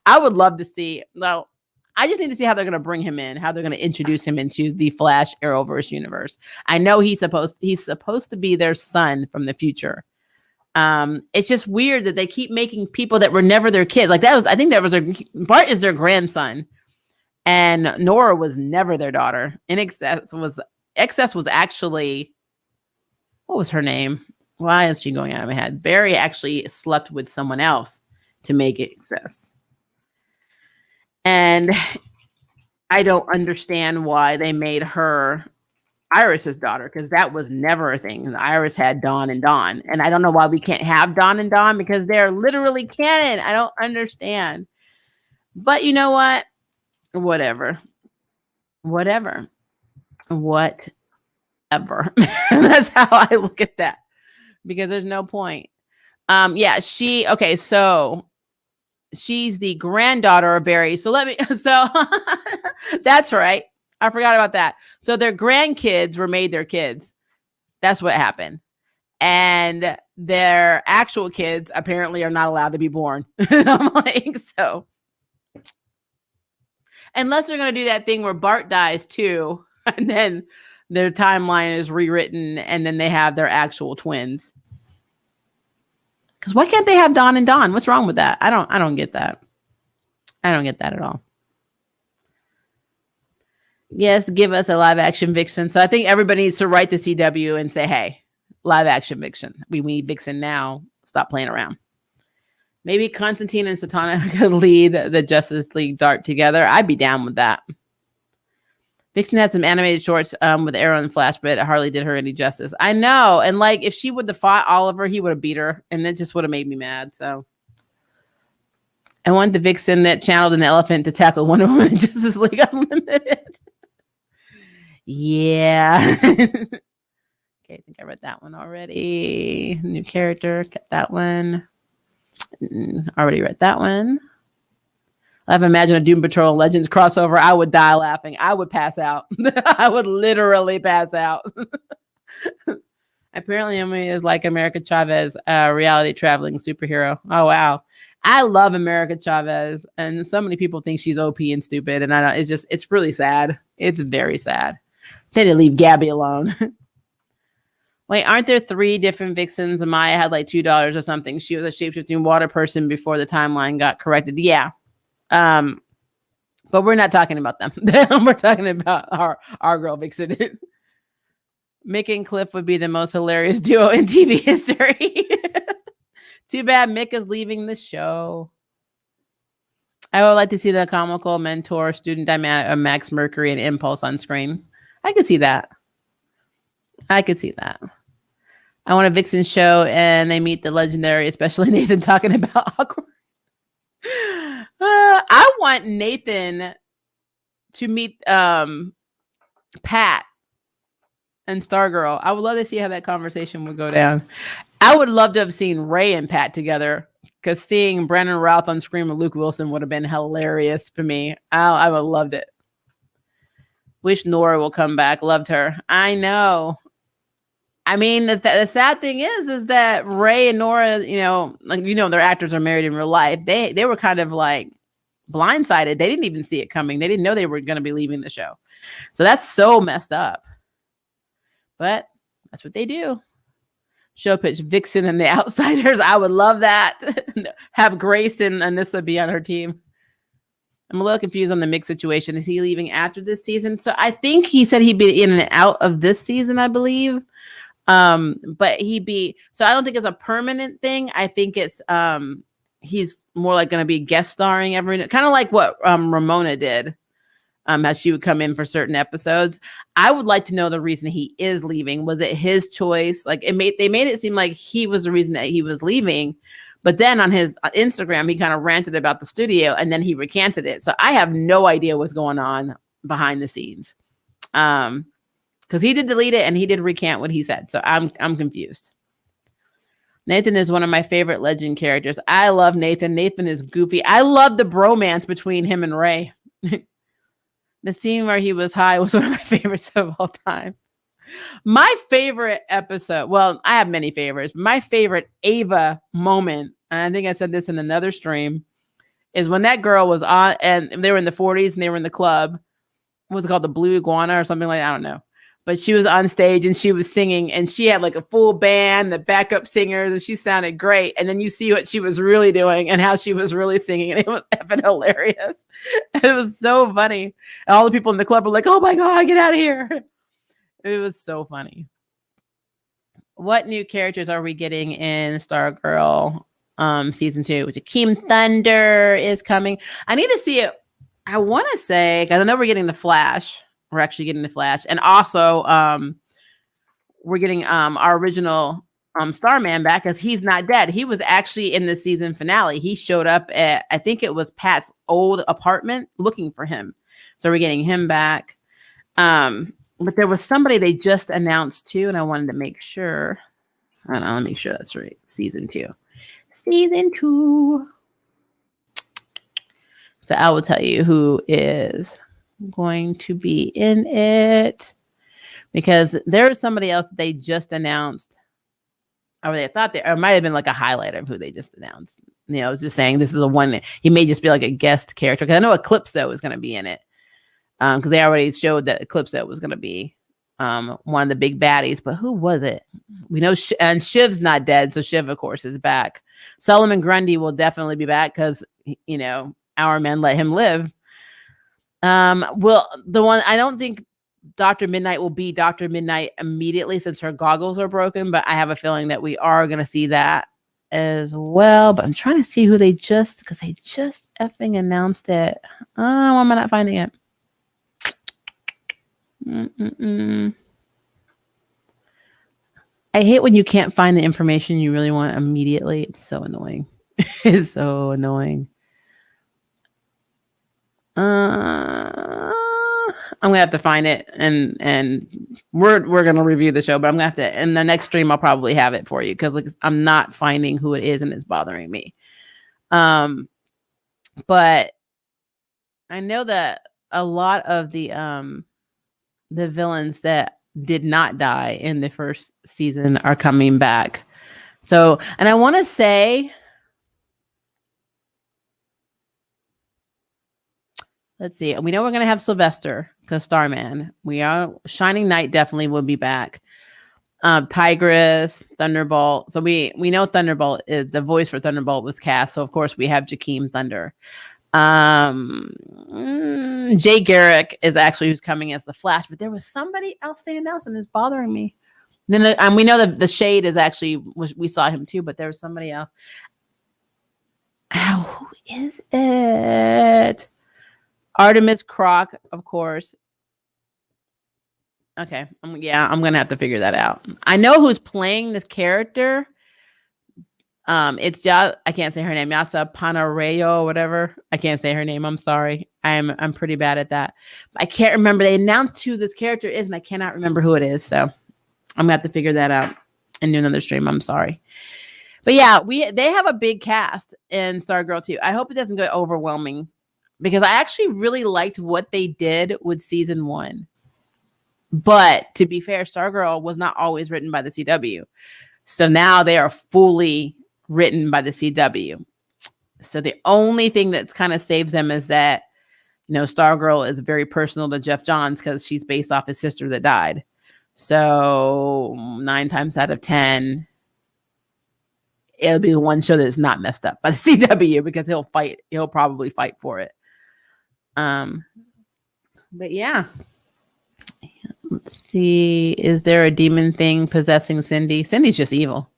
I would love to see. Well, I just need to see how they're going to bring him in, how they're going to introduce him into the Flash Arrowverse universe. I know he's supposed to be their son from the future. It's just weird that they keep making people that were never their kids. Like Bart is their grandson, and Nora was never their daughter. Excess was actually, what was her name? Why is she going out of my head? Barry actually slept with someone else to make it Excess. And I don't understand why they made her Iris's daughter, because that was never a thing. Iris had Dawn and Dawn. And I don't know why we can't have Dawn and Dawn because they're literally canon. I don't understand. But you know what? Whatever. That's how I look at that. Because there's no point. So she's the granddaughter of Barry. So that's right. I forgot about that. So their grandkids were made their kids. That's what happened. And their actual kids apparently are not allowed to be born. I'm like, so. Unless they're going to do that thing where Bart dies too. And then their timeline is rewritten. And then they have their actual twins. Because why can't they have Dawn and Dawn? What's wrong with that? I don't get that. I don't get that at all. Yes, give us a live action Vixen. So I think everybody needs to write the CW and say, hey, live action Vixen. We need Vixen now. Stop playing around. Maybe Constantine and Satana could lead the Justice League Dark together. I'd be down with that. Vixen had some animated shorts with Arrow and Flash, but it hardly did her any justice. I know. And like, if she would have fought Oliver, he would have beat her. And that just would have made me mad. So I want the Vixen that channeled an elephant to tackle Wonder Woman in Justice League Unlimited. Yeah. Okay, I think think I read that one already. New character, get that one. Already read that one. I've imagined a Doom Patrol Legends crossover. I would die laughing. I would pass out. I would literally pass out. Apparently, Emily is like America Chavez, a reality traveling superhero. Oh, wow. I love America Chavez. And so many people think she's OP and stupid. And it's really sad. It's very sad. They didn't leave Gabby alone. Wait, aren't there 3 different Vixens? Amaya had like $2 or something. She was a shapeshifting water person before the timeline got corrected. Yeah. But we're not talking about them. We're talking about our girl Vixen. Mick and Cliff would be the most hilarious duo in TV history. Too bad Mick is leaving the show. I would like to see the comical mentor-student dynamic of Max Mercury and Impulse on screen. I could see that. I want a Vixen show and they meet the legendary, especially Nathan talking about awkward. I want Nathan to meet Pat and Stargirl. I would love to see how that conversation would go down. I would love to have seen Ray and Pat together, because seeing Brandon Routh on screen with Luke Wilson would have been hilarious for me. I would have loved it. Wish Nora will come back. Loved her. I know. I mean, the sad thing is that Ray and Nora, their actors are married in real life. They were kind of like blindsided. They didn't even see it coming. They didn't know they were going to be leaving the show. So that's so messed up. But that's what they do. Show pitch Vixen and the Outsiders. I would love that. Have Grace and Anissa be on her team. I'm a little confused on the Mick situation. Is he leaving after this season? So I think he said he'd be in and out of this season, I believe. But so I don't think it's a permanent thing. I think it's he's more like going to be guest starring every, kind of like what Ramona did. As she would come in for certain episodes. I would like to know the reason he is leaving. Was it his choice? Like they made it seem like he was the reason that he was leaving. But then on his Instagram, he kind of ranted about the studio and then he recanted it. So I have no idea what's going on behind the scenes. Because he did delete it and he did recant what he said. So I'm confused. Nathan is one of my favorite Legend characters. I love Nathan. Nathan is goofy. I love the bromance between him and Ray. The scene where he was high was one of my favorites of all time. My favorite episode, well, I have many favorites. My favorite Ava moment, and I think I said this in another stream, is when that girl was on, and they were in the 40s and they were in the club. What was it called? The Blue Iguana or something like that? I don't know. But she was on stage and she was singing and she had like a full band, the backup singers, and she sounded great. And then you see what she was really doing and how she was really singing. And it was effing hilarious. It was so funny. And all the people in the club were like, oh my God, get out of here. It was so funny. What new characters are we getting in Stargirl season 2? Which Akeem Thunder is coming. I need to see it. I want to say, because I know we're getting the Flash. We're actually getting the Flash. And also, we're getting our original Starman back, because he's not dead. He was actually in the season finale. He showed up at, I think it was Pat's old apartment looking for him. So we're getting him back. But there was somebody they just announced too, and I wanted to make sure. I don't know, let me make sure that's right. Season 2. Season 2. So I will tell you who is going to be in it, because there was somebody else that they just announced, or they thought or it might have been like a highlight of who they just announced. I was just saying this is a one. He may just be like a guest character, because I know Eclipso is going to be in it, because they already showed that Eclipso was going to be one of the big baddies. But who was it? We know, and Shiv's not dead, so Shiv, of course, is back. Solomon Grundy will definitely be back, because our men let him live. Well, the one, I don't think Dr. Midnight will be Dr. Midnight immediately, since her goggles are broken, but I have a feeling that we are going to see that as well. But I'm trying to see who because they just effing announced it. Oh, why am I not finding it? I hate when you can't find the information you really want immediately. It's so annoying. It's so annoying. I'm gonna have to find it, and we're gonna review the show, but I'm gonna have to in the next stream. I'll probably have it for you because like I'm not finding who it is, and it's bothering me. But I know that a lot of the villains that did not die in the first season are coming back. So, and I want to say, let's see. We know we're going to have Sylvester because Starman. We are Shining Knight definitely will be back. Tigress, Thunderbolt. So we know Thunderbolt is the voice for Thunderbolt was cast. So of course we have Jakeem Thunder. Jay Garrick is actually who's coming as the Flash, but there was somebody else they announced and it's bothering me. Then we know that the Shade is actually we saw him too, but there was somebody else. Who is it? Artemis Croc, of course. Okay, I'm gonna have to figure that out. I know who's playing this character. It's I can't say her name. Yasa Panareo or whatever. I can't say her name. I'm sorry. I'm pretty bad at that. I can't remember. They announced who this character is, and I cannot remember who it is. So I'm gonna have to figure that out and do another stream. I'm sorry. But yeah, they have a big cast in Stargirl too. I hope it doesn't get overwhelming because I actually really liked what they did with season 1. But to be fair, Stargirl was not always written by the CW. So now they are fully written by the CW. So the only thing that kind of saves them is that, Stargirl is very personal to Jeff Johns because she's based off his sister that died. So 9 times out of 10, it'll be the one show that's not messed up by the CW because he'll probably fight for it. But yeah. Let's see. Is there a demon thing possessing Cindy? Cindy's just evil.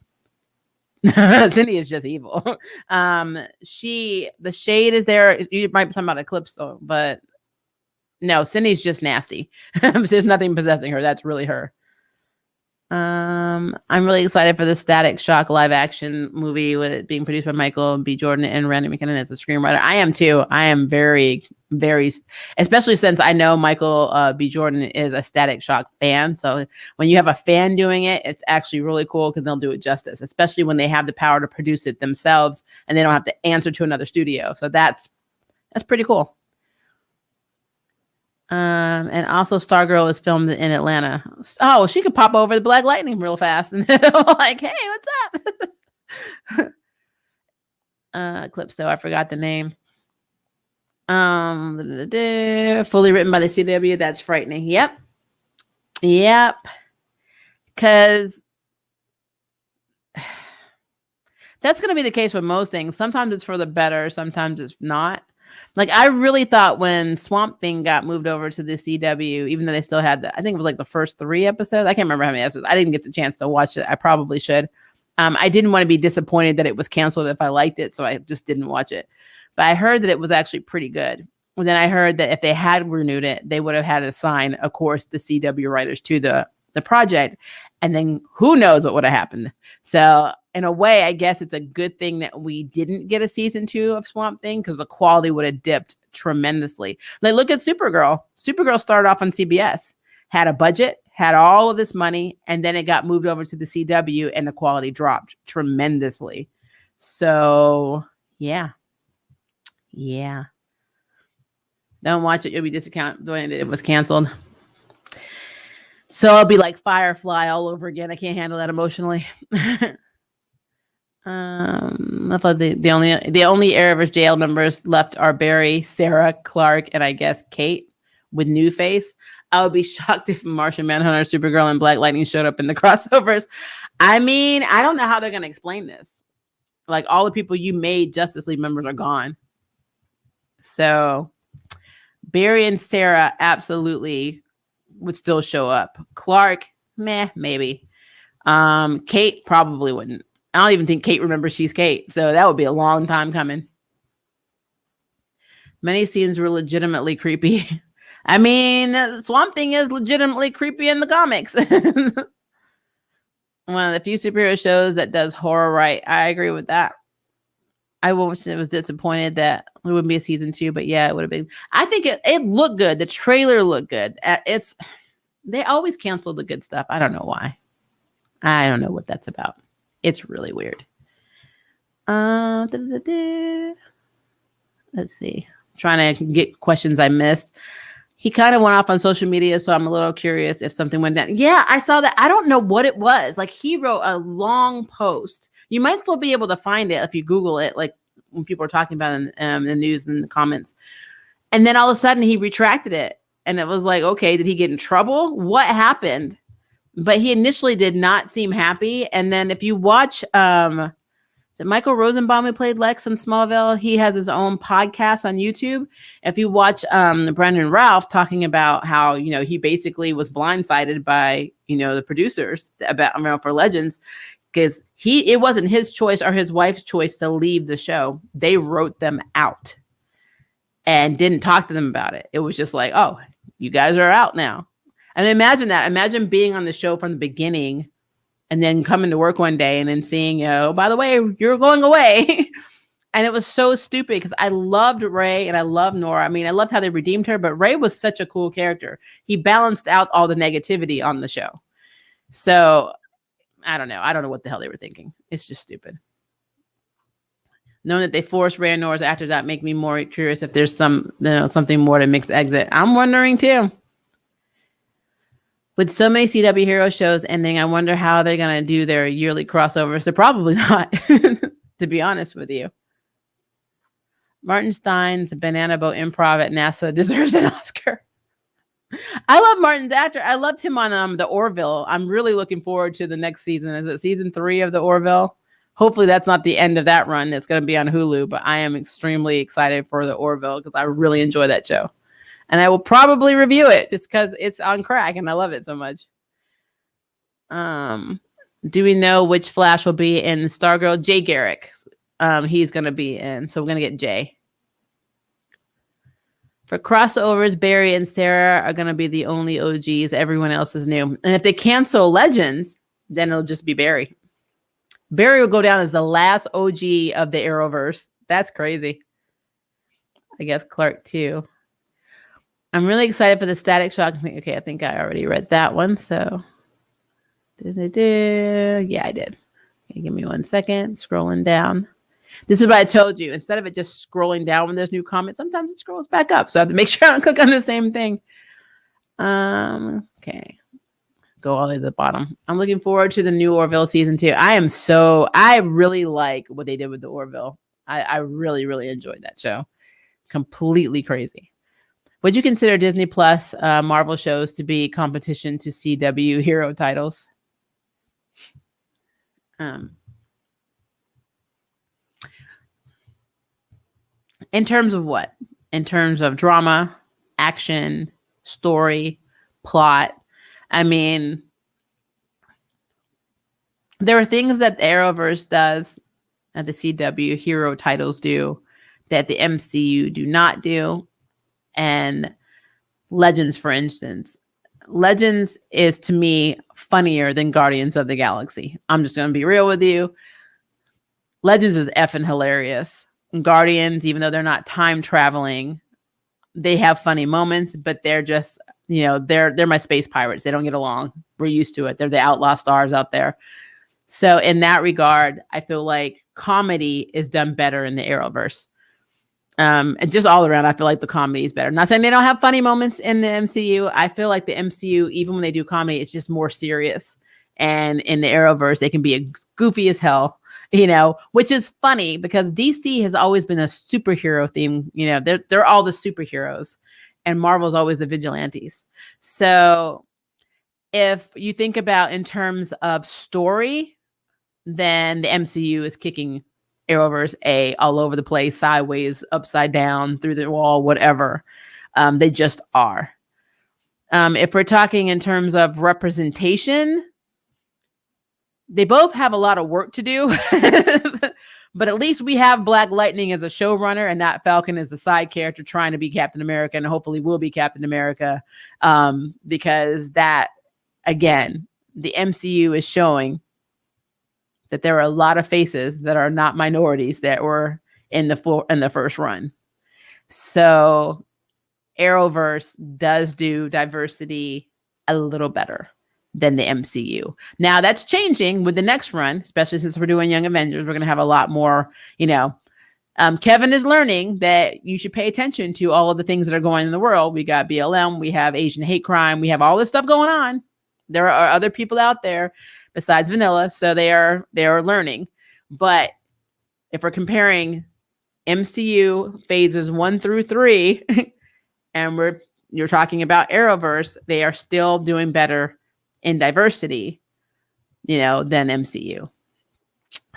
Cindy is just evil. The Shade is there. You might be talking about Eclipse though, but no, Cindy's just nasty. There's nothing possessing her. That's really her. I'm really excited for the Static Shock live action movie with it being produced by Michael B. Jordan and Randy McKinnon as a screenwriter. I am too. I am very, very, especially since I know Michael B. Jordan is a Static Shock fan. So when you have a fan doing it, it's actually really cool because they'll do it justice, especially when they have the power to produce it themselves and they don't have to answer to another studio. So that's pretty cool. And also Stargirl is filmed in Atlanta. Oh, she could pop over the Black Lightning real fast and like, hey, what's up? Eclipse, I forgot the name. Fully written by the CW. That's frightening. Yep. Because that's going to be the case with most things. Sometimes it's for the better. Sometimes it's not. Like, I really thought when Swamp Thing got moved over to the CW, even though they still had I think it was like the first 3 episodes. I can't remember how many episodes. I didn't get the chance to watch it. I probably should. I didn't want to be disappointed that it was canceled if I liked it, so I just didn't watch it. But I heard that it was actually pretty good. And then I heard that if they had renewed it, they would have had to sign, of course, the CW writers to the project. And then who knows what would have happened. So in a way, I guess it's a good thing that we didn't get a season 2 of Swamp Thing because the quality would have dipped tremendously. Like, look at Supergirl. Supergirl started off on CBS, had a budget, had all of this money, and then it got moved over to the CW and the quality dropped tremendously. So yeah. Don't watch it. You'll be disappointed when it was canceled. So I'll be like Firefly all over again. I can't handle that emotionally. I thought the only Arrowverse jail members left are Barry, Sarah, Clark, and I guess Kate with New Face. I would be shocked if Martian Manhunter, Supergirl, and Black Lightning showed up in the crossovers. I mean, I don't know how they're going to explain this. Like, all the people you made Justice League members are gone. So Barry and Sarah absolutely would still show up. Clark, maybe. Kate probably wouldn't. I don't even think Kate remembers she's Kate. So that would be a long time coming. Many scenes were legitimately creepy. I mean, Swamp Thing is legitimately creepy in the comics. One of the few superhero shows that does horror right. I agree with that. I was disappointed that it wouldn't be a season 2, but yeah, it would have been. I think it looked good. The trailer looked good. They always cancel the good stuff. I don't know why. I don't know what that's about. It's really weird. Let's see. Trying to get questions I missed. He kind of went off on social media, so I'm a little curious if something went down. Yeah, I saw that. I don't know what it was. Like, he wrote a long post. You might still be able to find it if you Google it, like when people are talking about it in the news and the comments. And then all of a sudden he retracted it. And it was like, okay, did he get in trouble? What happened? But he initially did not seem happy. And then if you watch, is it Michael Rosenbaum who played Lex in Smallville? He has his own podcast on YouTube. If you watch Brendan Ralph talking about how, he basically was blindsided by, the producers about for Legends, because it wasn't his choice or his wife's choice to leave the show. They wrote them out and didn't talk to them about it. It was just like, oh, you guys are out now. And imagine that. Imagine being on the show from the beginning and then coming to work one day and then seeing, by the way, you're going away. And it was so stupid because I loved Ray and I loved Nora. I mean, I loved how they redeemed her, but Ray was such a cool character. He balanced out all the negativity on the show. So I don't know. I don't know what the hell they were thinking. It's just stupid. Knowing that they forced Ray and Nora's actors out make me more curious if there's something more to Mixed Exit. I'm wondering too. With so many CW hero shows ending, I wonder how they're going to do their yearly crossovers. They're probably not, to be honest with you. Martin Stein's Banana Boat Improv at NASA deserves an Oscar. I love Martin's actor. I loved him on the Orville. I'm really looking forward to the next season. Is it season 3 of the Orville? Hopefully that's not the end of that run. It's going to be on Hulu, but I am extremely excited for the Orville because I really enjoy that show. And I will probably review it just because it's on crack and I love it so much. Do we know which Flash will be in Stargirl? Jay Garrick. He's going to be in. So we're going to get Jay. For crossovers, Barry and Sarah are going to be the only OGs. Everyone else is new. And if they cancel Legends, then it'll just be Barry. Barry will go down as the last OG of the Arrowverse. That's crazy. I guess Clark too. I'm really excited for the Static Shock. Okay, I think I already read that one. So, yeah, I did. Okay, give me 1 second. Scrolling down. This is what I told you. Instead of it just scrolling down when there's new comments, sometimes it scrolls back up. So I have to make sure I don't click on the same thing. Okay. Go all the way to the bottom. I'm looking forward to the new Orville season 2. I really like what they did with the Orville. I really, really enjoyed that show. Completely crazy. Would you consider Disney Plus Marvel shows to be competition to CW hero titles? In terms of what? In terms of drama, action, story, plot. I mean, there are things that the Arrowverse does and the CW hero titles do that the MCU do not do. And Legends, for instance. Legends is, to me, funnier than Guardians of the Galaxy. I'm just going to be real with you. Legends is effing hilarious. Guardians, even though they're not time traveling, they have funny moments, but they're just, they're my space pirates. They don't get along. We're used to it. They're the outlaw stars out there. So in that regard, I feel like comedy is done better in the Arrowverse. And just all around, I feel like the comedy is better. Not saying they don't have funny moments in the MCU. I feel like the MCU, even when they do comedy, it's just more serious. And in the Arrowverse, they can be goofy as hell, which is funny because DC has always been a superhero theme. They're all the superheroes and Marvel's always the vigilantes. So if you think about in terms of story, then the MCU is kicking Arrowverse all over the place, sideways, upside down, through the wall, whatever. They just are. If we're talking in terms of representation, they both have a lot of work to do, but at least we have Black Lightning as a showrunner and that Falcon is the side character trying to be Captain America and hopefully will be Captain America. Because that, again, the MCU is showing that there are a lot of faces that are not minorities that were in the first run. So Arrowverse does do diversity a little better than the MCU. Now that's changing with the next run, especially since we're doing Young Avengers. We're going to have a lot more, Kevin is learning that you should pay attention to all of the things that are going on in the world. We got BLM, we have Asian hate crime, we have all this stuff going on. There are other people out there besides Vanilla, so they are learning. But if we're comparing MCU phases 1 through 3, and you're talking about Arrowverse, they are still doing better in diversity, than MCU.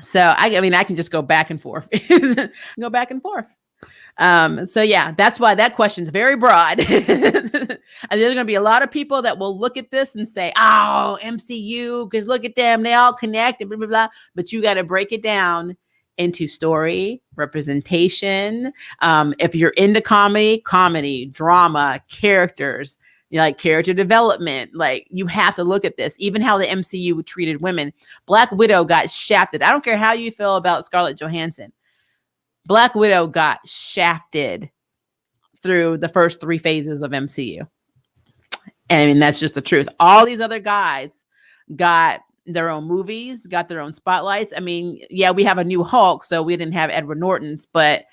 So I can just go back and forth. So yeah, that's why that question's very broad. And there's going to be a lot of people that will look at this and say, oh, MCU, because look at them, they all connect and blah, blah, blah. But you got to break it down into story, representation. If you're into comedy, drama, characters, like character development, like you have to look at this. Even how the MCU treated women. Black Widow got shafted. I don't care how you feel about Scarlett Johansson. Black Widow got shafted through the first 3 phases of MCU. And I mean, that's just the truth. All these other guys got their own movies, got their own spotlights. I mean, yeah, we have a new Hulk, so we didn't have Edward Norton's, but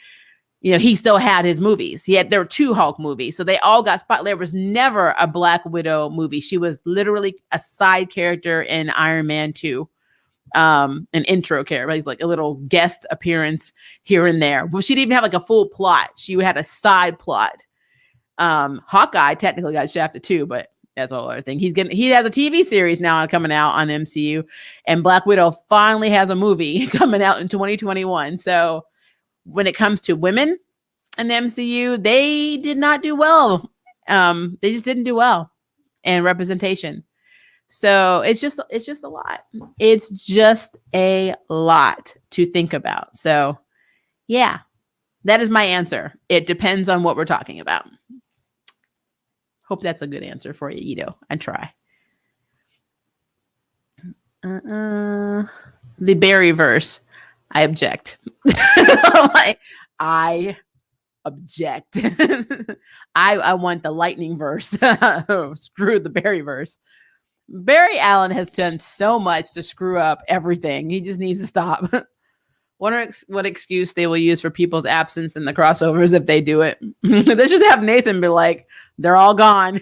he still had his movies. There were 2 Hulk movies, so they all got spotlight. There was never a Black Widow movie. She was literally a side character in Iron Man 2. An intro character, right? Like a little guest appearance here and there. Well, she didn't even have like a full plot. She had a side plot. Hawkeye technically got shafted too, but that's a whole other thing. He has a TV series now coming out on the MCU, and Black Widow finally has a movie coming out in 2021. So when it comes to women in the MCU, they did not do well. They just didn't do well in representation. So it's just a lot. It's just a lot to think about. So yeah, that is my answer. It depends on what we're talking about. Hope that's a good answer for you, Ito. I try. The Berryverse. I object. I object. I want the Lightning verse. Screw the Berryverse. Barry Allen has done so much to screw up everything. He just needs to stop. Wonder what excuse they will use for people's absence in the crossovers if they do it. They just have Nathan be like, they're all gone.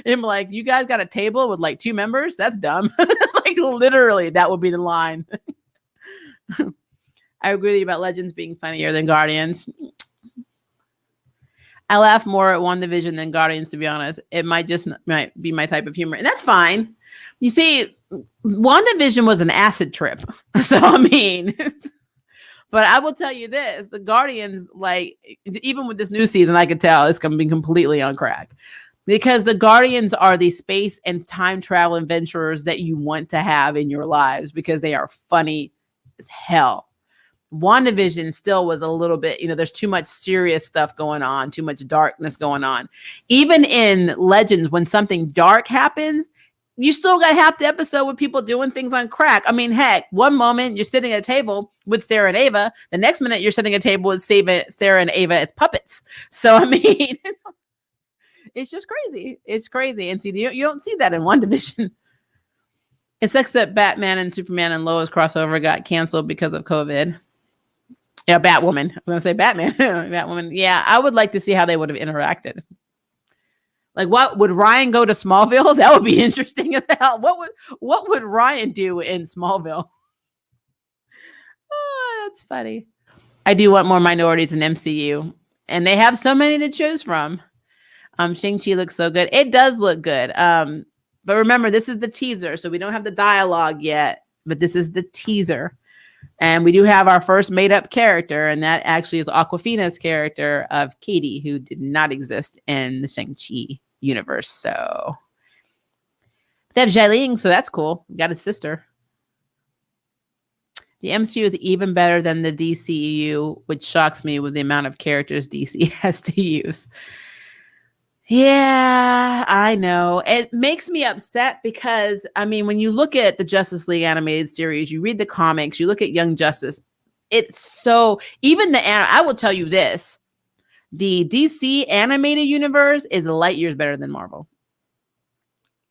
Like, you guys got a table with like 2 members? That's dumb. Like literally, that would be the line. I agree with you about Legends being funnier than Guardians. I laugh more at WandaVision than Guardians, to be honest. It might be my type of humor. And that's fine. You see, WandaVision was an acid trip. So, I mean, but I will tell you this. The Guardians, like, even with this new season, I could tell it's going to be completely on crack. Because the Guardians are the space and time travel adventurers that you want to have in your lives because they are funny as hell. WandaVision still was a little bit, there's too much serious stuff going on, too much darkness going on. Even in Legends, when something dark happens, you still got half the episode with people doing things on crack. I mean, heck, one moment you're sitting at a table with Sarah and Ava. The next minute you're sitting at a table with Sarah and Ava as puppets. So, I mean, it's just crazy. It's crazy. And see, you don't see that in WandaVision. It sucks that Batman and Superman and Lois crossover got canceled because of COVID. Yeah, Batwoman. I'm going to say Batman. Batwoman. Yeah, I would like to see how they would have interacted. Like, what would Ryan go to Smallville? That would be interesting as hell. What would Ryan do in Smallville? Oh, that's funny. I do want more minorities in MCU, and they have so many to choose from. Shang-Chi looks so good. It does look good. But remember, this is the teaser, so we don't have the dialogue yet, but this is the teaser. And we do have our first made-up character, and that actually is Awkwafina's character of Katie, who did not exist in the Shang-Chi universe. So they have Xialing, so that's cool. We got a sister. The MCU is even better than the DCEU, which shocks me with the amount of characters DC has to use. Yeah, I know. It makes me upset because, I mean, when you look at the Justice League animated series, you read the comics, you look at Young Justice, It's so, even I will tell you this, the DC animated universe is light years better than Marvel.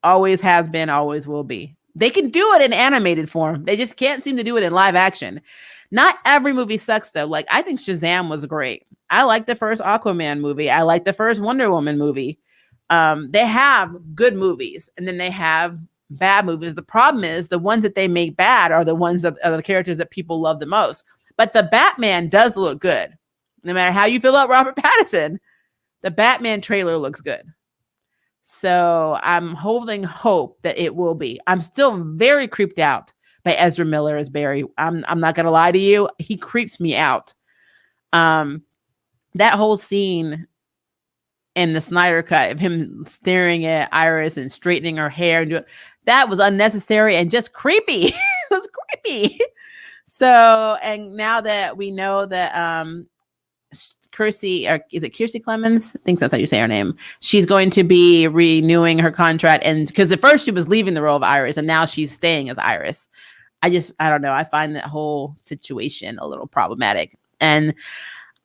Always has been, always will be. They can do it in animated form. They just can't seem to do it in live action. Not every movie sucks though. Like, I think Shazam was great. I like the first Aquaman movie. I like the first Wonder Woman movie. They have good movies, and then they have bad movies. The problem is the ones that they make bad are the ones that are the characters that people love the most. But the Batman does look good. No matter how you feel about Robert Pattinson, the Batman trailer looks good. So I'm holding hope that it will be. I'm still very creeped out by Ezra Miller as Barry. I'm not going to lie to you. He creeps me out. That whole scene in the Snyder Cut of him staring at Iris and straightening her hair, that was unnecessary and just creepy. It was creepy. So, and now that we know that Kirstie, or is it Kirstie Clemens? I think that's how you say her name. She's going to be renewing her contract, and because at first she was leaving the role of Iris, and now she's staying as Iris. I don't know. I find that whole situation a little problematic, and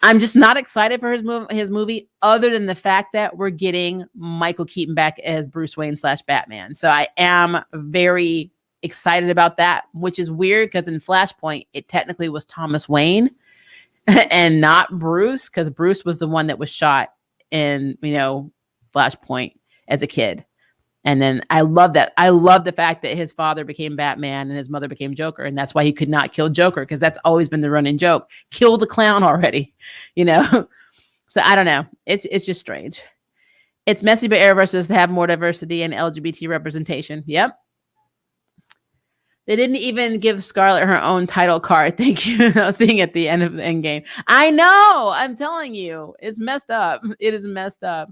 I'm just not excited for his movie, other than the fact that we're getting Michael Keaton back as Bruce Wayne / Batman. So I am very excited about that, which is weird because in Flashpoint it technically was Thomas Wayne and not Bruce, because Bruce was the one that was shot in, Flashpoint as a kid. And then I love that. I love the fact that his father became Batman and his mother became Joker. And that's why he could not kill Joker, because that's always been the running joke. Kill the clown already, So I don't know. It's just strange. It's messy, but Arrowverse to have more diversity and LGBT representation. Yep. They didn't even give Scarlet her own title card. Thank you. Thing at the end of the Endgame. I know. I'm telling you. It's messed up. It is messed up.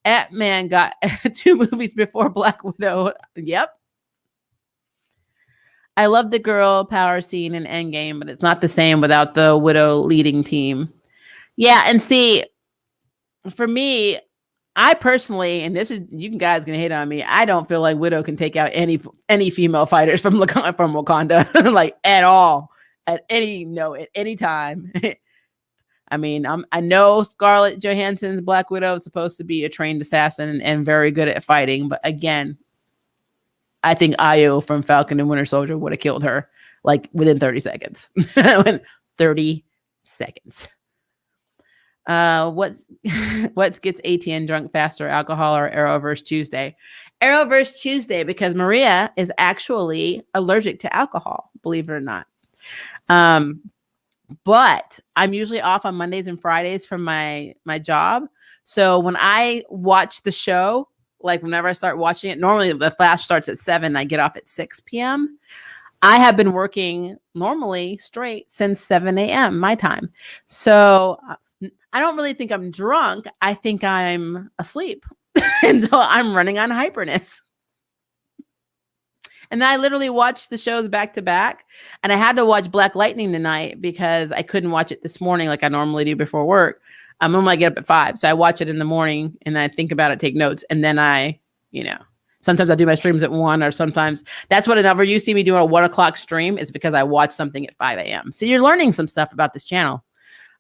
Ant-Man got 2 movies before Black Widow. Yep. I love the girl power scene in Endgame, but it's not the same without the Widow leading team. Yeah, and see, for me, I personally, and this is, you guys can hate on me, I don't feel like Widow can take out any female fighters from Wakanda, like at all, at any time. I mean, I know Scarlett Johansson's Black Widow is supposed to be a trained assassin and very good at fighting, but again, I think Io from Falcon and Winter Soldier would have killed her like within 30 seconds. 30 seconds. What gets ATN drunk faster, alcohol or Arrowverse Tuesday? Arrowverse Tuesday, because Maria is actually allergic to alcohol, believe it or not. But I'm usually off on Mondays and Fridays from my job. So when I watch the show, like whenever I start watching it, normally the Flash starts at 7, I get off at 6 p.m. I have been working normally straight since 7 a.m. my time. So I don't really think I'm drunk. I think I'm asleep. And I'm running on hyperness. And then I literally watched the shows back to back. And I had to watch Black Lightning tonight because I couldn't watch it this morning like I normally do before work. I'm normally get up at 5. So I watch it in the morning and I think about it, take notes. And then sometimes I do my streams at 1, or sometimes that's whenever you see me doing a 1 o'clock stream is because I watch something at 5 a.m. So you're learning some stuff about this channel.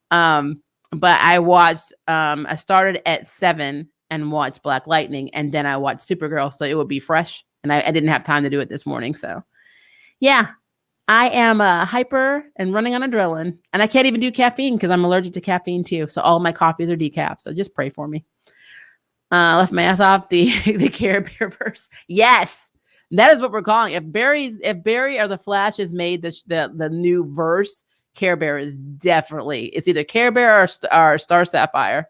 But I watched, I started at 7 and watched Black Lightning, and then I watched Supergirl, so it would be fresh. And I didn't have time to do it this morning. So yeah, I am hyper and running on adrenaline, and I can't even do caffeine because I'm allergic to caffeine too. So all my coffees are decaf. So just pray for me. Left my ass off the Care Bear verse. Yes, that is what we're calling. If Barry or the Flash has made the new verse, Care Bear is definitely, it's either Care Bear or Star Sapphire.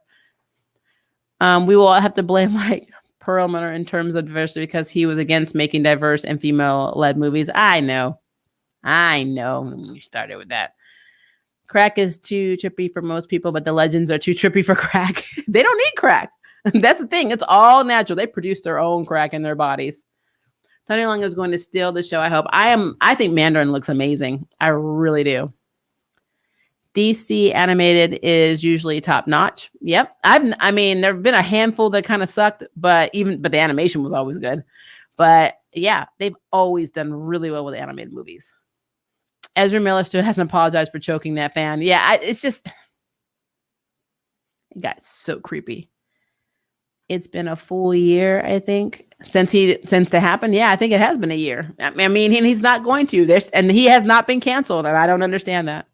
We will have to blame like Perlmutter in terms of diversity because he was against making diverse and female-led movies. I know. You started with that. Crack is too trippy for most people, but the legends are too trippy for crack. They don't need crack. That's the thing. It's all natural. They produce their own crack in their bodies. Tony Long is going to steal the show, I hope. I think Mandarin looks amazing. I really do. DC animated is usually top notch. Yep. There've been a handful that kind of sucked, but the animation was always good. But yeah, they've always done really well with animated movies. Ezra Miller still hasn't apologized for choking that fan. Yeah, it's just, it got so creepy. It's been a full year, I think, since that happened. Yeah, I think it has been a year. I mean, he's not going to. And he has not been canceled, and I don't understand that.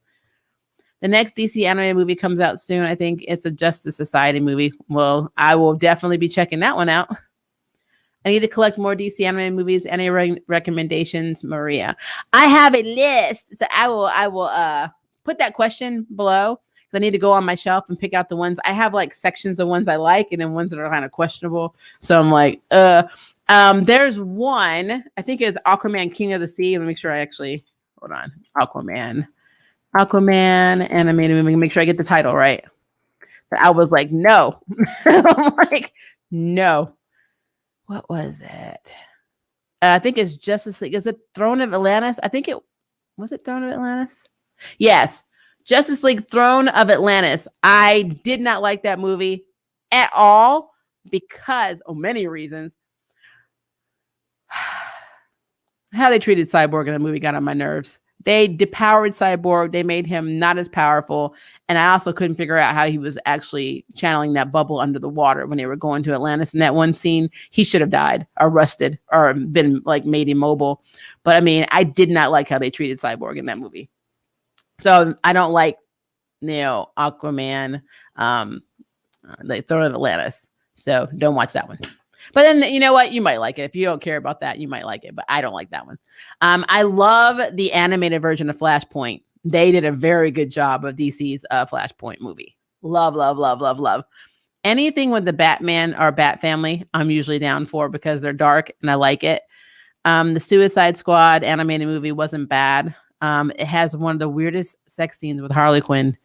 The next DC animated movie comes out soon. I think it's a Justice Society movie. Well, I will definitely be checking that one out. I need to collect more DC animated movies. Any recommendations, Maria? I have a list, so I will put that question below. I need to go on my shelf and pick out the ones. I have like sections of ones I like and then ones that are kind of questionable. So I'm like, there's one, I think is Aquaman King of the Sea. Let me make sure I actually, hold on. Aquaman animated movie. Make sure I get the title right. But I was like, no. I'm like, no. What was it? I think it's Justice League. Is it Throne of Atlantis? I think was it Throne of Atlantis? Yes. Justice League Throne of Atlantis. I did not like that movie at all because of many reasons. How they treated Cyborg in the movie got on my nerves. They depowered Cyborg. They made him not as powerful. And I also couldn't figure out how he was actually channeling that bubble under the water when they were going to Atlantis. In that one scene, he should have died or rusted or been like made immobile. But I mean, I did not like how they treated Cyborg in that movie. So I don't like, Aquaman, like Throne of Atlantis. So don't watch that one. But then you know what? You might like it. If you don't care about that, you might like it. But I don't like that one. I love the animated version of Flashpoint. They did a very good job of DC's Flashpoint movie. Love, love, love, love, love. Anything with the Batman or Bat family, I'm usually down for because they're dark and I like it. The Suicide Squad animated movie wasn't bad. It has one of the weirdest sex scenes with Harley Quinn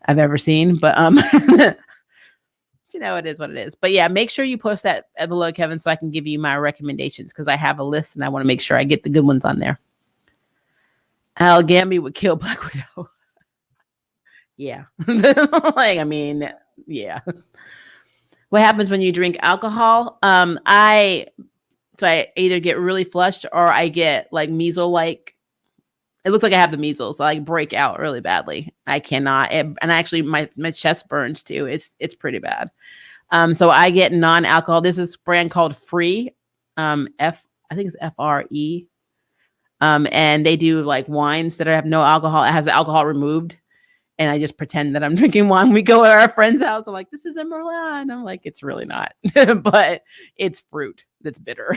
I've ever seen, but it is what it is. But yeah, make sure you post that below, Kevin, so I can give you my recommendations because I have a list and I want to make sure I get the good ones on there. Al Gamby would kill Black Widow. Yeah. Yeah. What happens when you drink alcohol? I either get really flushed or I get like measles-like. It looks like I have the measles. So I break out really badly. I cannot. And actually, my chest burns too. It's pretty bad. So I get non-alcohol. This is a brand called Free. I think it's FRE. And they do like wines that have no alcohol. It has the alcohol removed. And I just pretend that I'm drinking wine. We go to our friend's house. I'm like, this is a Merlot. I'm like, it's really not. But it's fruit that's bitter.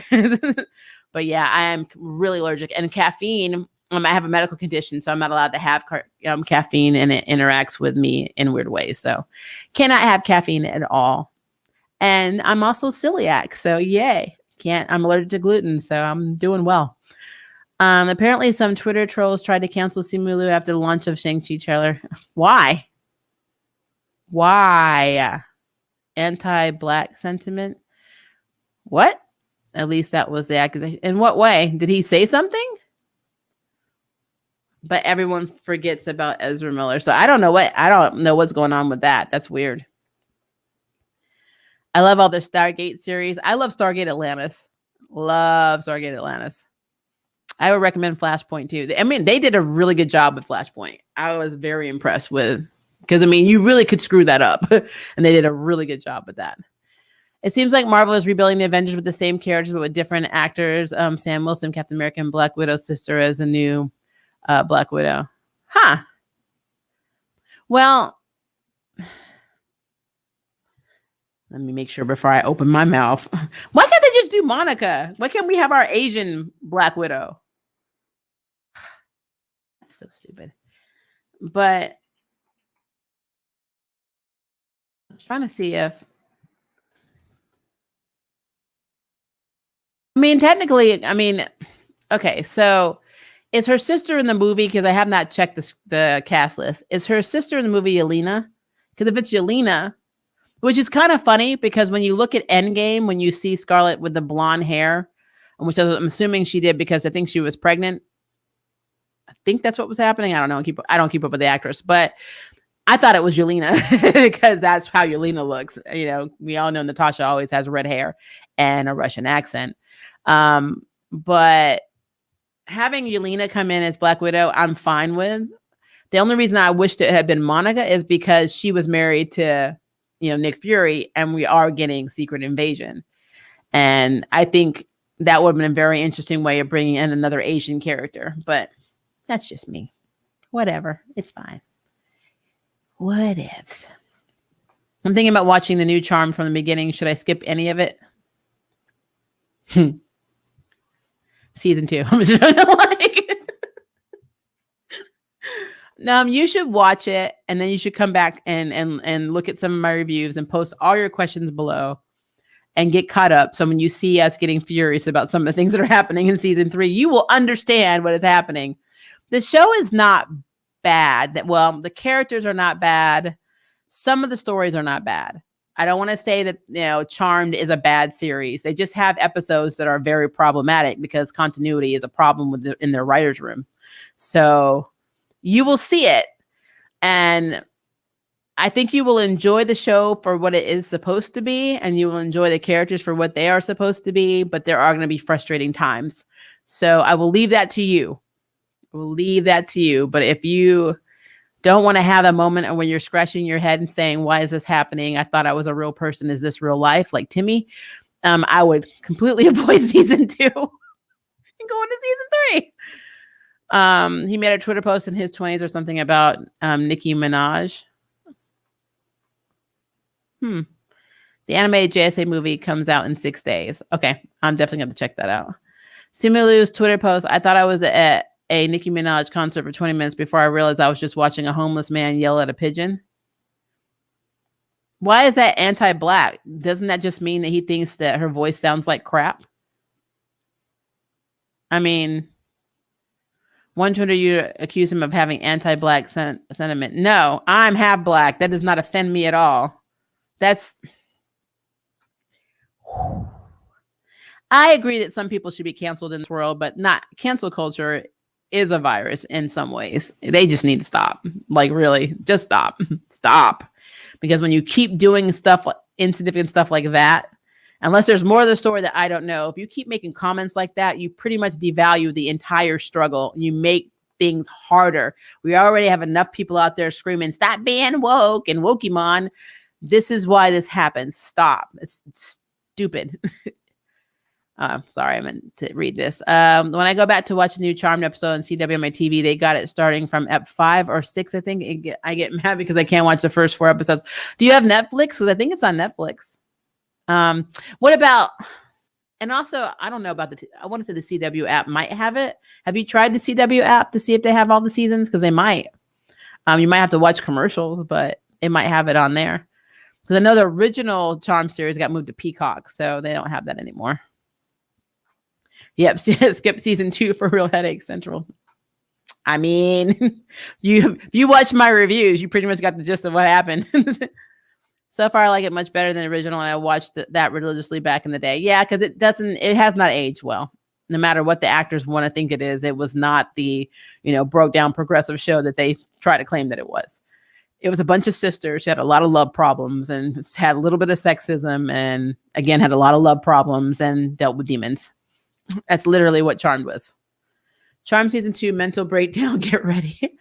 But yeah, I am really allergic. And caffeine, I have a medical condition, so I'm not allowed to have caffeine, and it interacts with me in weird ways. So cannot have caffeine at all. And I'm also celiac. So yay. I'm allergic to gluten. So I'm doing well. Apparently some Twitter trolls tried to cancel Simu after the launch of Shang-Chi trailer. Why? Anti-black sentiment? What? At least that was the accusation. In what way? Did he say something? But everyone forgets about Ezra Miller. So I don't know what's going on with that. That's weird. I love all the Stargate series. I love Stargate Atlantis. Love Stargate Atlantis. I would recommend Flashpoint too. I mean, they did a really good job with Flashpoint. I was very impressed with, because I mean, you really could screw that up. And they did a really good job with that. It seems like Marvel is rebuilding the Avengers with the same characters, but with different actors. Sam Wilson, Captain America, and Black Widow's sister as a new Black Widow. Huh. Well, let me make sure before I open my mouth. Why can't they just do Monica? Why can't we have our Asian Black Widow? That's so stupid. But I'm trying to see if, technically, okay, so is her sister in the movie? Because I have not checked the cast list. Is her sister in the movie Yelena? Because if it's Yelena, which is kind of funny, because when you look at Endgame, when you see Scarlet with the blonde hair, which I'm assuming she did because I think she was pregnant. I think that's what was happening. I don't know. I don't keep up with the actress, but I thought it was Yelena because that's how Yelena looks. We all know Natasha always has red hair and a Russian accent. But having Yelena come in as Black Widow, I'm fine with. The only reason I wished it had been Monica is because she was married to, Nick Fury, and we are getting Secret Invasion. And I think that would have been a very interesting way of bringing in another Asian character. But that's just me. Whatever. It's fine. What ifs? I'm thinking about watching the new Charm from the beginning. Should I skip any of it? Season 2. I'm just you should watch it, and then you should come back and look at some of my reviews and post all your questions below and get caught up. So when you see us getting furious about some of the things that are happening in season 3, you will understand what is happening. The show is not bad. The characters are not bad. Some of the stories are not bad. I don't want to say that, Charmed is a bad series. They just have episodes that are very problematic because continuity is a problem in their writer's room. So you will see it. And I think you will enjoy the show for what it is supposed to be. And you will enjoy the characters for what they are supposed to be. But there are going to be frustrating times. So I will leave that to you. But if you don't want to have a moment where you're scratching your head and saying, why is this happening? I thought I was a real person. Is this real life? Like Timmy, I would completely avoid season 2 and go into season 3. He made a Twitter post in his 20s or something about Nicki Minaj. The animated JSA movie comes out in 6 days. Okay, I'm definitely going to check that out. Simulou's Twitter post, I thought I was at a Nicki Minaj concert for 20 minutes before I realized I was just watching a homeless man yell at a pigeon. Why is that anti-Black? Doesn't that just mean that he thinks that her voice sounds like crap? I mean, one Twitter user accused him of having anti-Black sentiment. No, I'm half Black. That does not offend me at all. I agree that some people should be canceled in this world, but not cancel culture is a virus in some ways. They just need to stop. Like, really, just stop. Stop. Because when you keep doing stuff, insignificant stuff like that, unless there's more of the story that I don't know, if you keep making comments like that, you pretty much devalue the entire struggle. You make things harder. We already have enough people out there screaming, stop being woke and Wokemon. This is why this happens. Stop. It's stupid. Sorry, I meant to read this. When I go back to watch a new Charmed episode on CW on my TV, they got it starting from ep 5 or 6, I think. I get mad because I can't watch the first 4 episodes. Do you have Netflix? Because I think it's on Netflix. What about, and also, I don't know about I want to say the CW app might have it. Have you tried the CW app to see if they have all the seasons? Because they might. You might have to watch commercials, but they might have it on there. Because I know the original Charm series got moved to Peacock, so they don't have that anymore. Yep, skip season 2 for Real Headache Central. I mean, if you watch my reviews, you pretty much got the gist of what happened. So far, I like it much better than the original, and I watched that religiously back in the day. Yeah, because it has not aged well. No matter what the actors want to think it is, it was not the, broke down progressive show that they try to claim that it was. It was a bunch of sisters who had a lot of love problems and had a little bit of sexism, and again, had a lot of love problems and dealt with demons. That's literally what Charmed was. Charmed season 2, mental breakdown. Get ready.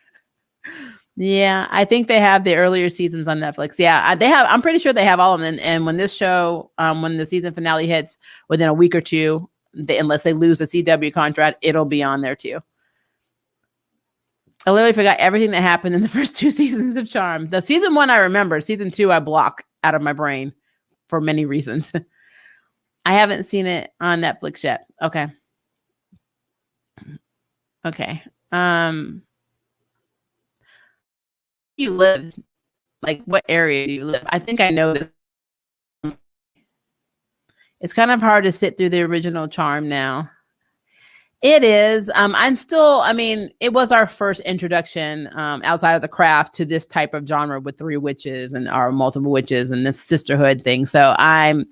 Yeah, I think they have the earlier seasons on Netflix. Yeah, they have. I'm pretty sure they have all of them. And when this show, when the season finale hits within a week or two, unless they lose the CW contract, it'll be on there too. I literally forgot everything that happened in the first 2 seasons of Charmed. The season 1 I remember. Season 2 I block out of my brain for many reasons. I haven't seen it on Netflix yet. Okay. You live? Like, what area do you live? I think I know this. It's kind of hard to sit through the original Charm now. It is. It was our first introduction outside of the craft to this type of genre with 3 witches and our multiple witches and this sisterhood thing. So I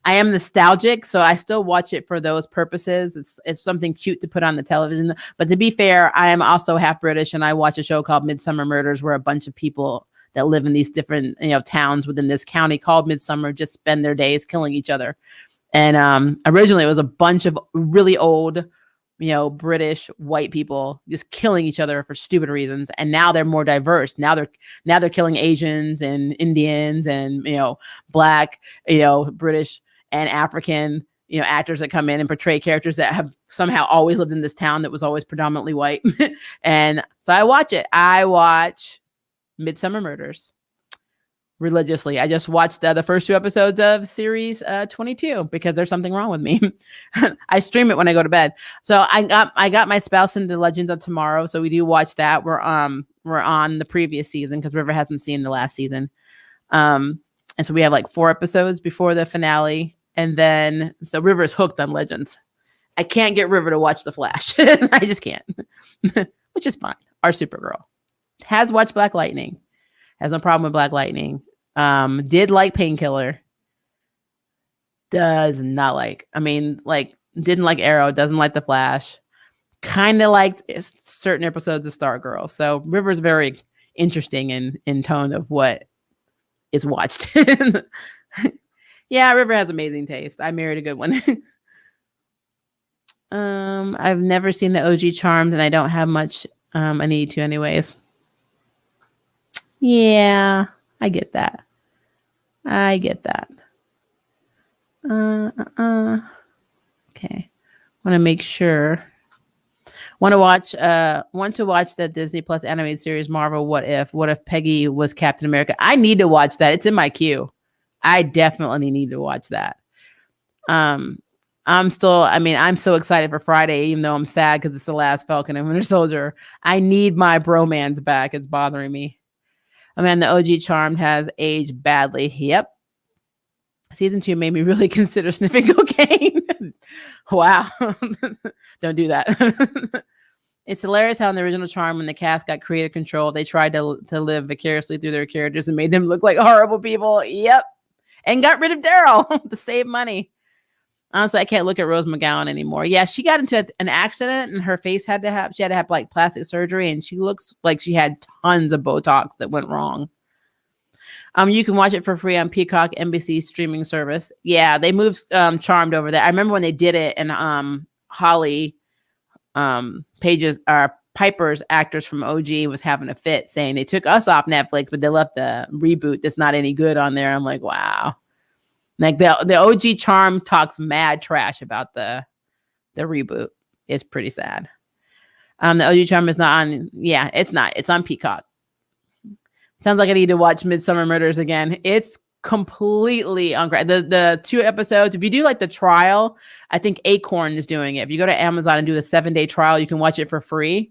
am nostalgic, so I still watch it for those purposes. It's something cute to put on the television. But to be fair, I am also half British, and I watch a show called Midsummer Murders, where a bunch of people that live in these different towns within this county called Midsummer just spend their days killing each other. And originally, it was a bunch of really old British white people just killing each other for stupid reasons. And now they're more diverse. Now they're killing Asians and Indians and, Black, British and African, actors that come in and portray characters that have somehow always lived in this town that was always predominantly white. And so I watch it. I watch Midsummer Murders religiously. I just watched the first 2 episodes of series 22 because there's something wrong with me. I stream it when I go to bed. So I got my spouse into Legends of Tomorrow. So we do watch that. We're on the previous season because River hasn't seen the last season. And so we have like 4 episodes before the finale. And then, so River's hooked on Legends. I can't get River to watch The Flash. I just can't, which is fine. Our Supergirl has watched Black Lightning. Has no problem with Black Lightning. Did like Painkiller. Does not like. Didn't like Arrow. Doesn't like The Flash. Kind of liked certain episodes of Stargirl. So River's very interesting in tone of what is watched. Yeah, River has amazing taste. I married a good one. I've never seen the OG Charmed, and I don't have much. I need to anyways. Yeah, I get that. Okay. Want to make sure. Want to watch the Disney Plus animated series Marvel What If Peggy was Captain America. I need to watch that. It's in my queue. I definitely need to watch that. I'm so excited for Friday, even though I'm sad because it's the last Falcon and Winter Soldier. I need my bromance back. It's bothering me. The OG Charmed has aged badly. Yep. Season 2 made me really consider sniffing cocaine. Wow. Don't do that. It's hilarious how in the original Charm, when the cast got creative control, they tried to live vicariously through their characters and made them look like horrible people. Yep. And got rid of Daryl to save money. Honestly, I can't look at Rose McGowan anymore. Yeah, she got into an accident and her face had to have like plastic surgery, and she looks like she had tons of Botox that went wrong. You can watch it for free on Peacock, NBC streaming service. Yeah, they moved Charmed over there. I remember when they did it, and Holly Piper's actors from OG was having a fit saying they took us off Netflix, but they left the reboot that's not any good on there. I'm like, wow. Like the OG Charm talks mad trash about the reboot. It's pretty sad. The OG Charm is not on. Yeah, it's not. It's on Peacock. Sounds like I need to watch Midsummer Murders again. It's completely on the 2 episodes. If you do like the trial, I think Acorn is doing it. If you go to Amazon and do the 7-day trial, you can watch it for free.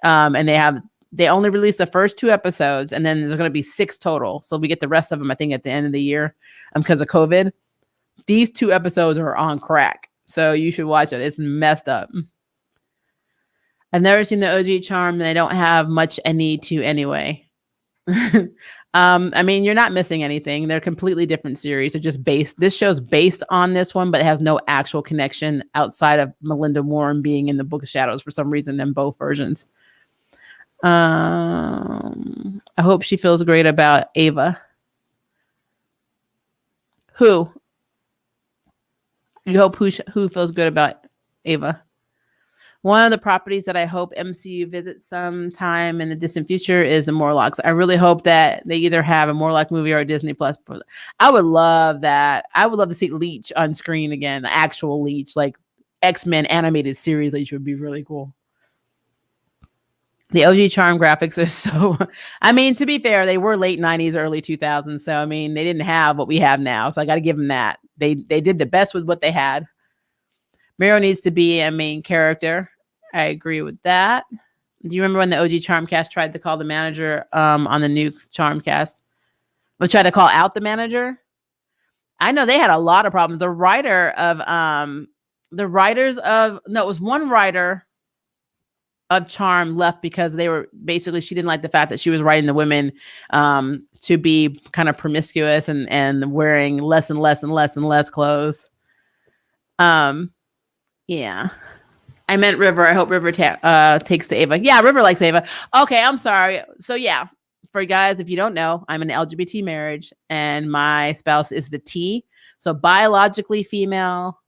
And they only released the first 2 episodes, and then there's going to be 6 total. So we get the rest of them, I think, at the end of the year because of COVID. These 2 episodes are on crack. So you should watch it. It's messed up. I've never seen the OG Charm, and I don't have much I need to anyway. You're not missing anything. They're completely different series. They're just this show's based on this one, but it has no actual connection outside of Melinda Warren being in the Book of Shadows for some reason in both versions. I hope she feels great about Ava. Who? You hope who feels good about Ava? One of the properties that I hope MCU visits sometime in the distant future is the Morlocks. I really hope that they either have a Morlock movie or a Disney Plus. I would love that. I would love to see Leech on screen again, the actual Leech, like X-Men animated series Leech would be really cool. The OG Charm graphics are so, to be fair, they were late 90s, early 2000s. So, they didn't have what we have now. So I got to give them that. They did the best with what they had. Miro needs to be a main character. I agree with that. Do you remember when the OG Charmcast tried to call the manager on the new Charmcast? Or tried to call out the manager? I know they had a lot of problems. It was one writer of Charm left because she didn't like the fact that she was writing the women to be kind of promiscuous and wearing less and less clothes. Yeah. I meant River. I hope River takes to Ava. Yeah, River likes Ava. Okay, I'm sorry. So yeah, for you guys, if you don't know, I'm an LGBT marriage and my spouse is the T. So biologically female,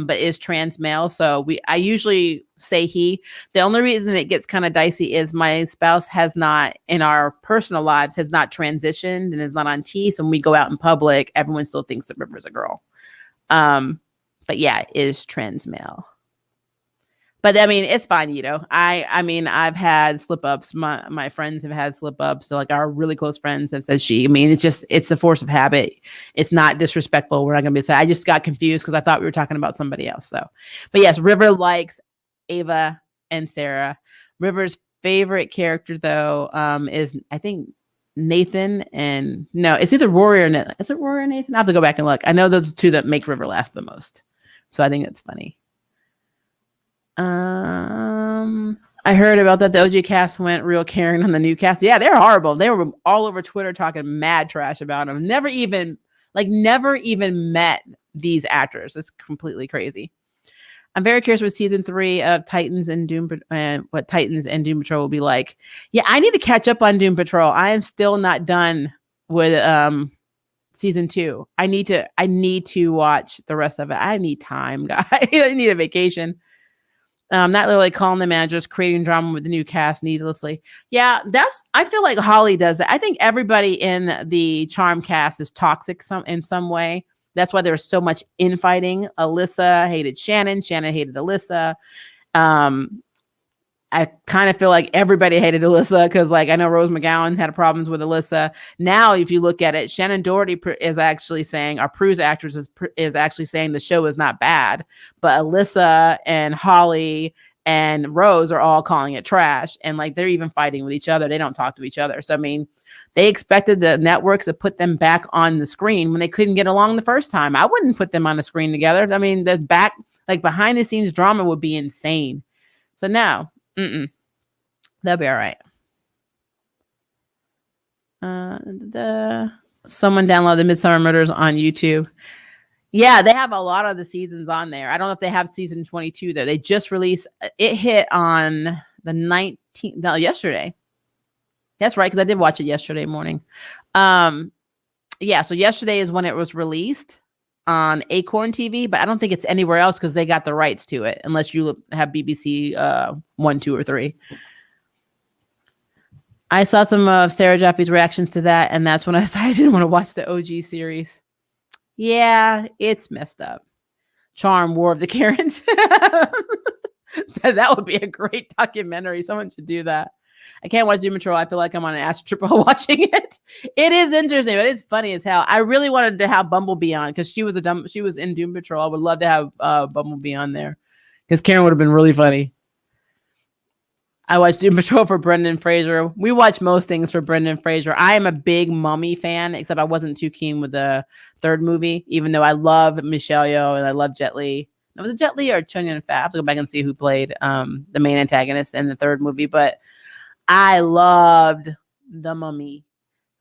but is trans male. So I usually say he. The only reason it gets kind of dicey is my spouse has not, in our personal lives, has not transitioned and is not on T. So when we go out in public, everyone still thinks that River's a girl. But yeah, is trans male. But I mean, it's fine, I mean, I've had slip ups. My friends have had slip ups. So like our really close friends have said she. I mean, it's the force of habit. It's not disrespectful. We're not going to be saying. I just got confused because I thought we were talking about somebody else. So, but yes, River likes Ava and Sarah. River's favorite character though is I think Nathan, and no, it's either Rory or Nathan. Is it Rory or Nathan? I have to go back and look. I know those are two that make River laugh the most. So I think that's funny. I heard about that. The OG cast went real Karen on the new cast. Yeah, they're horrible. They were all over Twitter talking mad trash about them. Never even met these actors. It's completely crazy. I'm very curious what season 3 of Titans and Doom what Titans and Doom Patrol will be like. Yeah, I need to catch up on Doom Patrol. I am still not done with season 2. I need to watch the rest of it. I need time, guys. I need a vacation. Not literally calling the managers, creating drama with the new cast needlessly. Yeah, I feel like Holly does that. I think everybody in the Charm cast is toxic in some way. That's why there's so much infighting. Alyssa hated Shannon. Shannon hated Alyssa. I kind of feel like everybody hated Alyssa because, like, I know Rose McGowan had problems with Alyssa. Now, if you look at it, Shannon Doherty is actually saying, our Prue's actress is actually saying the show is not bad, but Alyssa and Holly and Rose are all calling it trash, and like they're even fighting with each other. They don't talk to each other. So I mean, they expected the networks to put them back on the screen when they couldn't get along the first time. I wouldn't put them on the screen together. I mean, the behind the scenes drama would be insane. So no. They'll be all right. Someone downloaded the Midsummer Murders on YouTube. Yeah, they have a lot of the seasons on there. I don't know if they have season 22 though. They just released it. Hit on the 19th. No, yesterday. That's right, because I did watch it yesterday morning. Yeah, so yesterday is when it was released on Acorn TV, but I don't think it's anywhere else because they got the rights to it, unless you have BBC 1, 2, or 3. I saw some of Sarah Jaffe's reactions to that, and that's when I decided I didn't want to watch the OG series. Yeah, it's messed up. Charm, War of the Karens. That would be a great documentary. Someone should do that. I can't watch Doom Patrol. I feel like I'm on an acid trip while watching it. It is interesting, but it's funny as hell. I really wanted to have Bumblebee on because she was in Doom Patrol. I would love to have Bumblebee on there because Karen would have been really funny. I watched Doom Patrol for Brendan Fraser. We watch most things for Brendan Fraser. I am a big Mummy fan, except I wasn't too keen with the third movie, even though I love Michelle Yeoh and I love Jet Li. Was it Jet Li or Chun Yun Fat? I have to go back and see who played the main antagonist in the third movie, but I loved The Mummy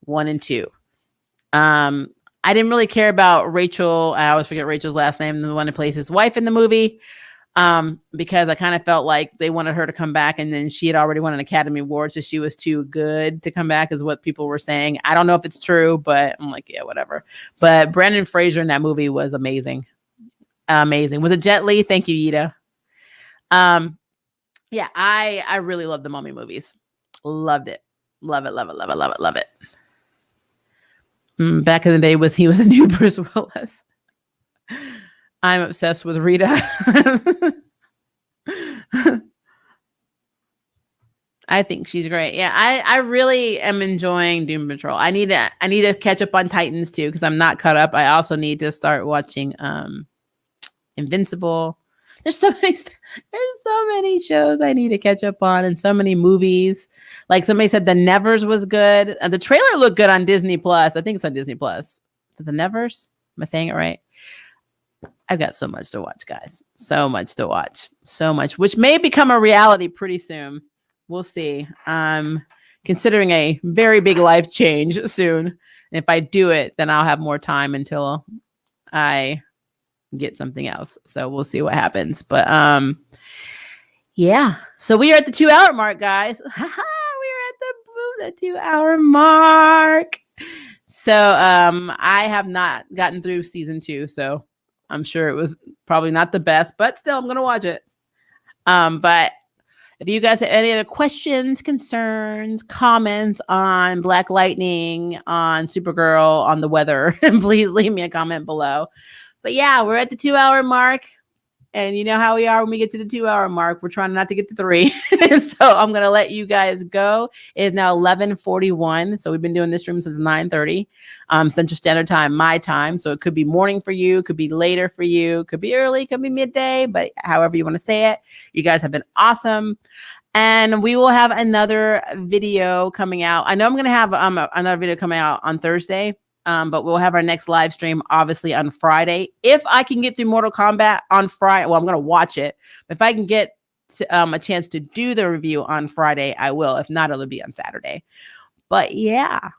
1 and 2. I didn't really care about Rachel. I always forget Rachel's last name, the one who plays his wife in the movie, because I kind of felt like they wanted her to come back, and then she had already won an Academy Award, so she was too good to come back, is what people were saying. I don't know if it's true, but I'm like, yeah, whatever. But Brendan Fraser in that movie was amazing. Amazing. Was it Jet Li? Thank you, Yida. Yeah, I really love the Mummy movies. Loved it. Love it, love it, love it, love it, love it. Back in the day, he was a new Bruce Willis. I'm obsessed with Rita. I think she's great. Yeah, I really am enjoying Doom Patrol. I need to catch up on Titans too, because I'm not caught up. I also need to start watching Invincible. There's so many shows I need to catch up on, and so many movies. Like somebody said, The Nevers was good. The trailer looked good on Disney Plus. I think it's on Disney Plus. Is it The Nevers? Am I saying it right? I've got so much to watch, guys. So much to watch. So much, which may become a reality pretty soon. We'll see. I'm considering a very big life change soon. And if I do it, then I'll have more time until I get something else. So we'll see what happens. But yeah. So we are at the 2-hour mark, guys. We're at the 2-hour mark. So I have not gotten through season 2. So I'm sure it was probably not the best, but still, I'm going to watch it. But if you guys have any other questions, concerns, comments on Black Lightning, on Supergirl, on the weather, please leave me a comment below. But yeah, we're at the 2-hour mark. And you know how we are when we get to the 2-hour mark. We're trying not to get to 3. So I'm going to let you guys go. It is now 11:41. So we've been doing this room since 9:30 Central Standard Time, my time. So it could be morning for you, could be later for you, could be early, could be midday, but however you want to say it. You guys have been awesome. And we will have another video coming out. I know I'm going to have another video coming out on Thursday. But we'll have our next live stream obviously on Friday. If I can get through Mortal Kombat on Friday, well, I'm going to watch it. But if I can get a chance to do the review on Friday, I will. If not, it'll be on Saturday. But yeah,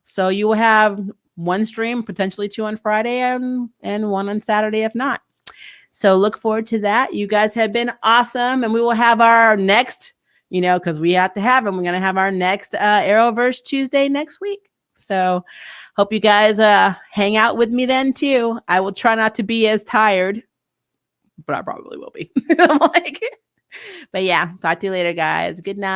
so you will have one stream, potentially 2 on Friday and 1 on Saturday if not. So look forward to that. You guys have been awesome. And we will have our next, because we have to have them. We're going to have our next Arrowverse Tuesday next week. So hope you guys hang out with me then too. I will try not to be as tired, but I probably will be. But yeah, talk to you later, guys. Good night.